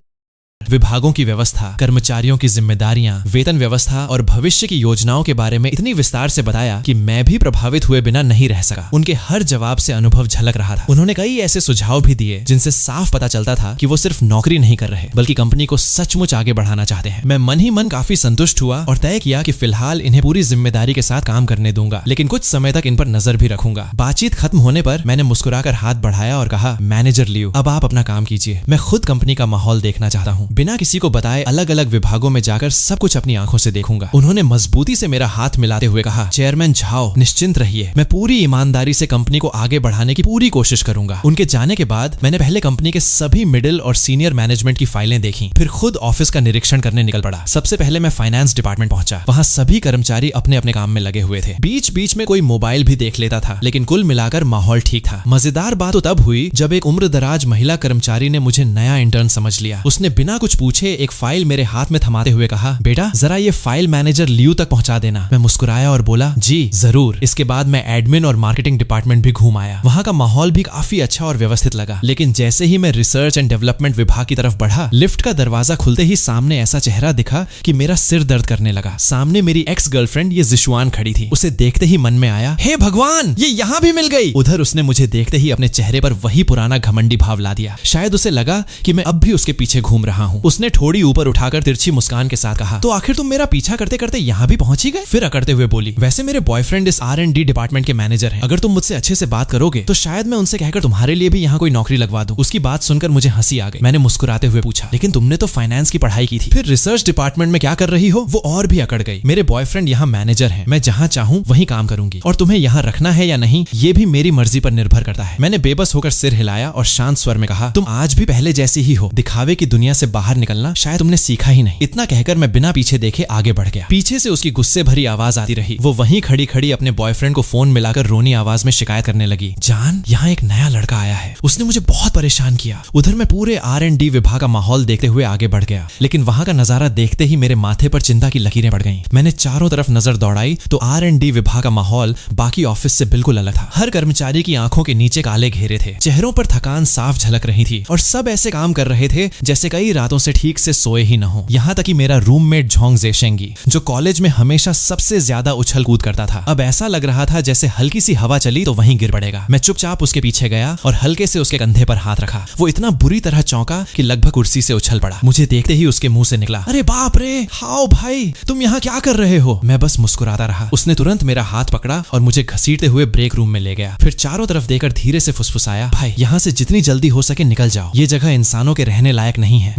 विभागों की व्यवस्था, कर्मचारियों की जिम्मेदारियां, वेतन व्यवस्था और भविष्य की योजनाओं के बारे में इतनी विस्तार से बताया कि मैं भी प्रभावित हुए बिना नहीं रह सका। उनके हर जवाब से अनुभव झलक रहा था। उन्होंने कई ऐसे सुझाव भी दिए जिनसे साफ पता चलता था कि वो सिर्फ नौकरी नहीं कर रहे बल्कि कंपनी को सचमुच आगे बढ़ाना चाहते हैं। मैं मन ही मन काफी संतुष्ट हुआ और तय किया कि फिलहाल इन्हें पूरी जिम्मेदारी के साथ काम करने दूंगा, लेकिन कुछ समय तक इन पर नजर भी रखूंगा। बातचीत खत्म होने पर मैंने मुस्कुराकर हाथ बढ़ाया और कहा, मैनेजर लियू, अब आप अपना काम कीजिए, मैं खुद कंपनी का माहौल देखना चाहता हूँ। बिना किसी को बताए अलग अलग विभागों में जाकर सब कुछ अपनी आंखों से देखूंगा। उन्होंने मजबूती से मेरा हाथ मिलाते हुए कहा, चेयरमैन झाओ, निश्चिंत रहिए, मैं पूरी ईमानदारी से कंपनी को आगे बढ़ाने की पूरी कोशिश करूंगा। उनके जाने के बाद मैंने पहले कंपनी के सभी मिडिल और सीनियर मैनेजमेंट की फाइलें देखी, फिर खुद ऑफिस का निरीक्षण करने निकल पड़ा। सबसे पहले मैं फाइनेंस डिपार्टमेंट पहुंचा। वहां सभी कर्मचारी अपने अपने काम में लगे हुए थे। बीच बीच में कोई मोबाइल भी देख लेता था, लेकिन कुल मिलाकर माहौल ठीक था। मजेदार बात तो तब हुई जब एक उम्रदराज महिला कर्मचारी ने मुझे नया इंटर्न समझ लिया। उसने बिना कुछ पूछे एक फाइल मेरे हाथ में थमाते हुए कहा, बेटा जरा ये फाइल मैनेजर लियू तक पहुंचा देना। मैं मुस्कुराया और बोला, जी जरूर। इसके बाद मैं एडमिन और मार्केटिंग डिपार्टमेंट भी घूम आया। वहां का माहौल भी काफी अच्छा और व्यवस्थित लगा, लेकिन जैसे ही मैं रिसर्च एंड डेवलपमेंट विभाग की तरफ बढ़ा, लिफ्ट का दरवाजा खुलते ही सामने ऐसा चेहरा दिखा कि मेरा सिर दर्द करने लगा। सामने मेरी एक्स गर्लफ्रेंड ये जिशुआन खड़ी थी। उसे देखते ही मन में आया, हे भगवान, ये यहाँ भी मिल गई। उधर उसने मुझे देखते ही अपने चेहरे पर वही पुराना घमंडी भाव ला दिया। शायद उसे लगा कि मैं अब भी उसके पीछे घूम रहा हूँ। उसने थोड़ी ऊपर उठाकर तिरछी मुस्कान के साथ कहा, तो आखिर तुम मेरा पीछा करते करते यहाँ भी पहुंच ही गए? फिर अकड़ते हुए बोली, वैसे मेरे बॉयफ्रेंड इस R&D डिपार्टमेंट के मैनेजर हैं। अगर तुम मुझसे अच्छे से बात करोगे तो शायद मैं उनसे कहकर तुम्हारे लिए भी यहाँ कोई नौकरी लगवा दूं। उसकी बात सुनकर मुझे हंसी आ गई। मैंने मुस्कुराते हुए पूछा, लेकिन तुमने तो फाइनेंस की पढ़ाई की थी, फिर रिसर्च डिपार्टमेंट में क्या कर रही हो? वो और भी अकड़ गई। मेरे बॉयफ्रेंड यहाँ मैनेजर है, मैं जहाँ चाहूँ वहीं काम करूंगी, और तुम्हें यहाँ रखना है या नहीं ये भी मेरी मर्जी पर निर्भर करता है। मैंने बेबस होकर सिर हिलाया और शांत स्वर में कहा, तुम आज भी पहले जैसी ही हो। दिखावे की दुनिया से बाहर निकलना शायद तुमने सीखा ही नहीं। इतना कहकर मैं बिना पीछे देखे आगे बढ़ गया। पीछे से उसकी गुस्से भरी आवाज आती रही। वो वहीं खड़ी खड़ी अपने बॉयफ्रेंड को फोन मिलाकर रोनी आवाज में शिकायत करने लगी, जान, यहाँ एक नया लड़का आया है, उसने मुझे बहुत परेशान किया। उधर मैं पूरे R&D विभाग का माहौल देखते हुए आगे बढ़ गया, लेकिन वहां का नजारा देखते ही मेरे माथे पर चिंता की लकीरें पड़ गईं। मैंने चारों तरफ नजर दौड़ाई तो R&D विभाग का माहौल बाकी ऑफिस से बिल्कुल अलग था। हर कर्मचारी की आंखों के नीचे काले घेरे थे, चेहरों पर थकान साफ झलक रही थी और सब ऐसे काम कर रहे थे जैसे कई रातों से ठीक से सोए ही न हो। यहाँ तक कि मेरा रूममेट झोंग जेशेंगी, जो कॉलेज में हमेशा सबसे ज्यादा उछल कूद करता था, अब ऐसा लग रहा था जैसे हल्की सी हवा चली तो वहीं गिर पड़ेगा। मैं चुपचाप उसके पीछे गया और हल्के से उसके कंधे पर हाथ रखा। वो इतना बुरी तरह चौंका कि लगभग कुर्सी से उछल पड़ा। मुझे देखते ही उसके मुंह से निकला, अरे बाप रे, हाओ भाई, तुम यहाँ क्या कर रहे हो? मैं बस मुस्कुराता रहा। उसने तुरंत मेरा हाथ पकड़ा और मुझे घसीटते हुए ब्रेक रूम में ले गया। फिर चारों तरफ देखकर धीरे से फुसफुसाया, भाई यहाँ से जितनी जल्दी हो सके निकल जाओ, ये जगह इंसानों के रहने लायक नहीं है।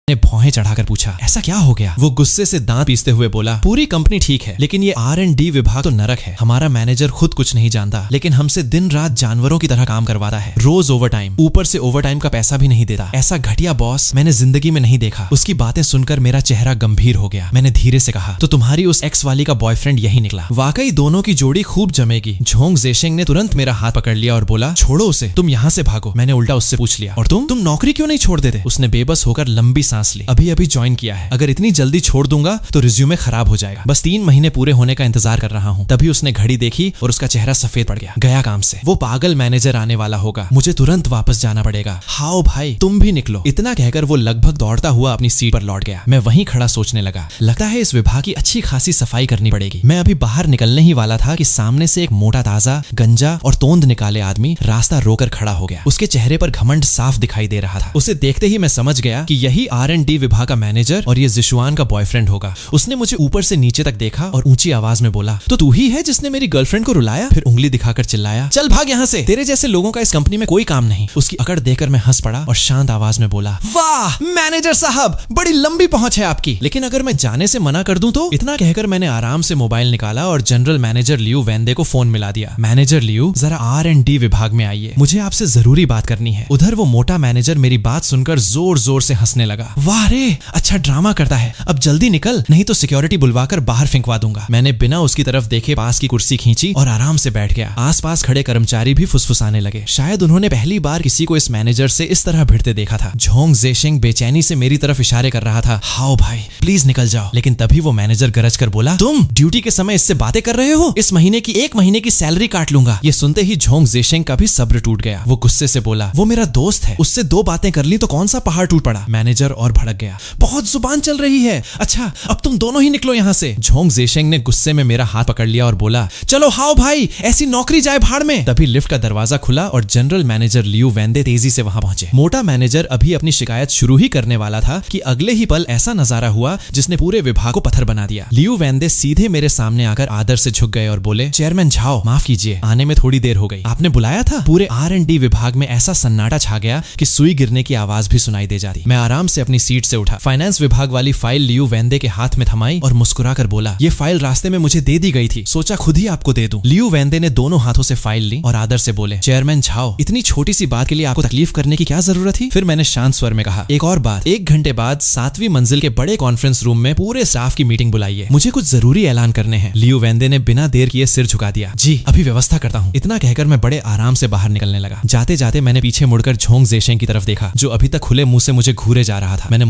ने भौहें चढ़ाकर पूछा, ऐसा क्या हो गया? वो गुस्से से दांत पीसते हुए बोला, पूरी कंपनी ठीक है, लेकिन ये R&D विभाग तो नरक है। हमारा मैनेजर खुद कुछ नहीं जानता, लेकिन हमसे दिन रात जानवरों की तरह काम करवाता है। रोज ओवरटाइम, ऊपर से ओवरटाइम का पैसा भी नहीं देता। ऐसा घटिया बॉस मैंने जिंदगी में नहीं देखा। उसकी बातें सुनकर मेरा चेहरा गंभीर हो गया। मैंने धीरे से कहा, तो तुम्हारी उस एक्स वाली का बॉयफ्रेंड यही निकला? वाकई दोनों की जोड़ी खूब जमेगी। झोंग जेशेंग ने तुरंत मेरा हाथ पकड़ लिया और बोला, छोड़ो उसे, तुम यहाँ से भागो। मैंने उल्टा उससे पूछ लिया, और तुम नौकरी क्यों नहीं छोड़ देते? उसने बेबस होकर लंबी सांस ली। अभी अभी ज्वाइन किया है, अगर इतनी जल्दी छोड़ दूंगा तो रिज्यूमे खराब हो जाएगा। बस 3 महीने पूरे होने का इंतजार कर रहा हूँ। तभी उसने घड़ी देखी और उसका चेहरा सफेद पड़ गया काम से। वो पागल मैनेजर आने वाला होगा, मुझे तुरंत वापस जाना पड़ेगा। हाओ भाई, तुम भी निकलो। इतना कहकर वो लगभग दौड़ता हुआ अपनी सीट पर लौट गया। मैं वहीं खड़ा सोचने लगा, लगता है इस विभाग की अच्छी खासी सफाई करनी पड़ेगी। मैं अभी बाहर निकलने ही वाला था कि सामने से एक मोटा ताजा, गंजा और तोंद निकाले आदमी रास्ता रोकर खड़ा हो गया। उसके चेहरे पर घमंड साफ दिखाई दे रहा था। उसे देखते ही मैं समझ गया कि यही R&D विभाग का मैनेजर और ये जिशुआन का बॉयफ्रेंड होगा। उसने मुझे ऊपर से नीचे तक देखा और ऊंची आवाज में बोला, तो तू ही है जिसने मेरी गर्लफ्रेंड को रुलाया? फिर उंगली दिखाकर चिल्लाया, चल भाग यहाँ से, तेरे जैसे लोगों का इस कंपनी में कोई काम नहीं। उसकी अकड़ देखकर मैं हंस पड़ा और शांत आवाज में बोला, वाह मैनेजर साहब, बड़ी लंबी पहुंच है आपकी, लेकिन अगर मैं जाने से मना कर दूं तो? इतना कहकर मैंने आराम से मोबाइल निकाला और जनरल मैनेजर लियू वेंदे को फोन मिला दिया। मैनेजर लियू, जरा R&D विभाग में आइए, मुझे आपसे जरूरी बात करनी है। उधर वो मोटा मैनेजर मेरी बात सुनकर जोर जोर से हंसने लगा। वाह रे, अच्छा ड्रामा करता है, अब जल्दी निकल, नहीं तो सिक्योरिटी बुलवाकर बाहर फेंकवा दूंगा। मैंने बिना उसकी तरफ देखे पास की कुर्सी खींची और आराम से बैठ गया। आसपास खड़े कर्मचारी भी फुसफुसाने लगे। शायद उन्होंने पहली बार किसी को इस मैनेजर से इस तरह भिड़ते देखा था। झोंग जेशेंग बेचैनी से मेरी तरफ इशारे कर रहा था, हाओ भाई प्लीज निकल जाओ। लेकिन तभी वो मैनेजर गरज कर बोला, तुम ड्यूटी के समय इससे बातें कर रहे हो? इस महीने की 1 महीने की सैलरी काट लूंगा। ये सुनते ही झोंग जेशेंग का भी सब्र टूट गया। वो गुस्से से बोला, वो मेरा दोस्त है, उससे 2 बातें कर ली तो कौन सा पहाड़ टूट पड़ा? मैनेजर और भड़क गया, बहुत जुबान चल रही है। अच्छा अब तुम दोनों ही निकलो यहाँ से। झोंग जेशेंग ने गुस्से में मेरा हाथ पकड़ लिया और बोला, चलो हाओ भाई, ऐसी नौकरी जाए भाड़ में। तभी लिफ्ट का दरवाजा खुला और जनरल मैनेजर लियू वेंदे तेजी से वहां पहुंचे। मोटा मैनेजर अभी अपनी शिकायत शुरू ही करने वाला था कि अगले ही पल ऐसा नजारा हुआ जिसने पूरे विभाग को पत्थर बना दिया। लियू वेंदे सीधे मेरे सामने आकर आदर से झुक गए और बोले, चेयरमैन झाओ, माफ कीजिए, आने में थोड़ी देर हो गई। आपने बुलाया था? पूरे R&D विभाग में ऐसा सन्नाटा छा गया कि सुई गिरने की आवाज भी सुनाई दे जाती। मैं आराम से अपनी सीट से उठा, फाइनेंस विभाग वाली फाइल लियू वेंदे के हाथ में थमाई और मुस्कुराकर बोला, ये फाइल रास्ते में मुझे दे दी गई थी, सोचा खुद ही आपको दे दूं। लियू वेंदे ने दोनों हाथों से फाइल ली और आदर से बोले, चेयरमैन झाओ, इतनी छोटी सी बात के लिए आपको तकलीफ करने की क्या जरूरत थी? फिर मैंने शांत स्वर में कहा, एक और बात, 1 घंटे बाद 7वीं मंजिल के बड़े कॉन्फ्रेंस रूम में पूरे स्टाफ की मीटिंग बुलाइए, मुझे कुछ जरूरी ऐलान करने हैं। लियू वेंदे ने बिना देर किए सिर झुका दिया, जी अभी व्यवस्था करता हूँ। इतना कहकर मैं बड़े आराम से बाहर निकलने लगा। जाते जाते मैंने पीछे मुड़कर झोंग जेशेंग की तरफ देखा, जो अभी तक खुले मुंह से मुझे घूरे जा रहा था। मैंने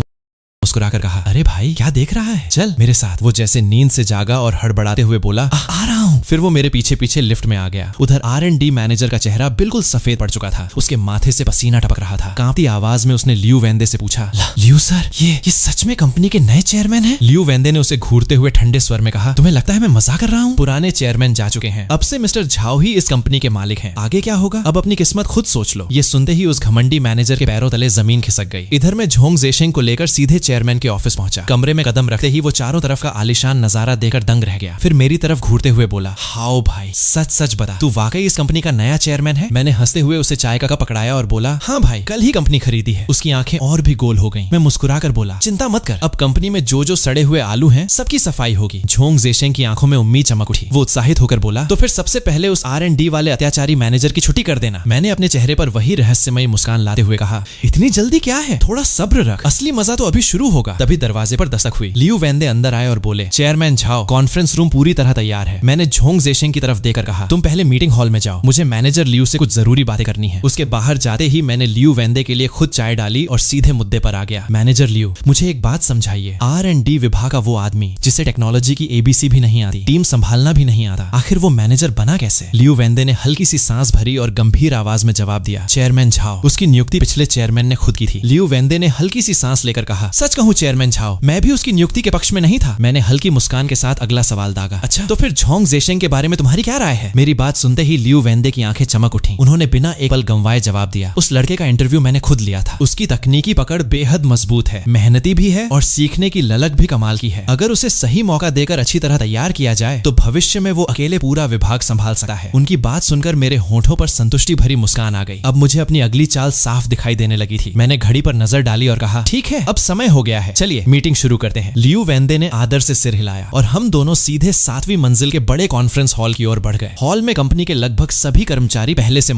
मुस्कुराकर कहा, अरे भाई क्या देख रहा है, चल मेरे साथ। वो जैसे नींद से जागा और हड़बड़ाते हुए बोला, आ रहा हूँ। फिर वो मेरे पीछे पीछे लिफ्ट में आ गया। उधर R&D मैनेजर का चेहरा बिल्कुल सफेद पड़ चुका था, उसके माथे से पसीना टपक रहा था। कांपती आवाज में उसने लियू वेंदे से पूछा, लियू सर, ये सच में कंपनी के नए चेयरमैन हैं? लियू वेंदे ने उसे घूरते हुए ठंडे स्वर में कहा, तुम्हें लगता है मैं मजाक कर रहा हूँ? पुराने चेयरमैन जा चुके हैं, अब से मिस्टर झाओ ही इस कंपनी के मालिक हैं। आगे क्या होगा अब अपनी किस्मत खुद सोच लो। ये सुनते ही उस घमंडी मैनेजर के पैरों तले जमीन खिसक गई। इधर मैं झोंग जेशेंग को लेकर सीधे चेयरमैन के ऑफिस पहुंचा। कमरे में कदम रखते ही वो चारों तरफ का आलीशान नजारा देखकर दंग रह गया। फिर मेरी तरफ घूरते हुए बोला, हाओ भाई सच सच बता, तू वाकई इस कंपनी का नया चेयरमैन है? मैंने हंसते हुए उसे चाय का कप पकड़ाया और बोला, हाँ भाई, कल ही कंपनी खरीदी है। उसकी आंखें और भी गोल हो गईं। मैं मुस्कुराकर बोला, चिंता मत कर, अब कंपनी में जो जो सड़े हुए आलू हैं सबकी सफाई होगी। झोंग जेशेंग की आंखों में उम्मीद चमक उठी। वो उत्साहित होकर बोला, तो फिर सबसे पहले उस R&D वाले अत्याचारी मैनेजर की छुट्टी कर देना। मैंने अपने चेहरे पर वही रहस्यमयी मुस्कान लाते हुए कहा, इतनी जल्दी क्या है, थोड़ा सब्र रख, असली मजा तो अभी शुरू होगा। तभी दरवाजे पर दस्तक हुई। लियू वेंदे अंदर आए और बोले, चेयरमैन झाओ, कॉन्फ्रेंस रूम पूरी तरह तैयार है। मैंने झोंग जेशेंग की तरफ देकर कहा, तुम पहले मीटिंग हॉल में जाओ, मुझे मैनेजर लियू से कुछ जरूरी बातें करनी है। उसके बाहर जाते ही मैंने लियू वेंदे के लिए खुद चाय डाली और सीधे मुद्दे पर आ गया। मैनेजर लियू, मुझे एक बात समझाइए, R&D विभाग का वो आदमी जिसे टेक्नोलॉजी की ABC भी नहीं आती, टीम संभालना भी नहीं आता, आखिर वो मैनेजर बना कैसे? लियू वेंदे ने हल्की सी सांस भरी और गंभीर आवाज में जवाब दिया, चेयरमैन झाओ, उसकी नियुक्ति पिछले चेयरमैन ने खुद की थी। लियू वेंदे ने हल्की सी सांस लेकर कहा, सच कहूं चेयरमैन झाओ, मैं भी उसकी नियुक्ति के पक्ष में नहीं था। मैंने हल्की मुस्कान के साथ अगला सवाल दागा, अच्छा तो फिर झोंग जेशेंग के बारे में तुम्हारी क्या राय है? मेरी बात सुनते ही लियू वेंदे की आंखें चमक उठी। उन्होंने बिना एक पल गंवाए जवाब दिया, उस लड़के का इंटरव्यू मैंने खुद लिया था, उसकी तकनीकी पकड़ बेहद मजबूत है, मेहनती भी है और सीखने की ललक भी कमाल की है। अगर उसे सही मौका देकर अच्छी तरह तैयार किया जाए तो भविष्य में वो अकेले पूरा विभाग संभाल सकता है। उनकी बात सुनकर मेरे होठों पर संतुष्टि भरी मुस्कान आ गई। अब मुझे अपनी अगली चाल साफ दिखाई देने लगी थी। मैंने घड़ी पर नजर डाली और कहा, ठीक है अब समय हो गया है। चलिए मीटिंग शुरू करते हैं। लियू वेंदे ने आदर से सिर हिलाया और हम दोनों सीधे 7वीं मंजिल के बड़े कॉन्फ्रेंस हॉल की ओर बढ़ गए। हॉल में कंपनी के लगभग सभी कर्मचारी पहले से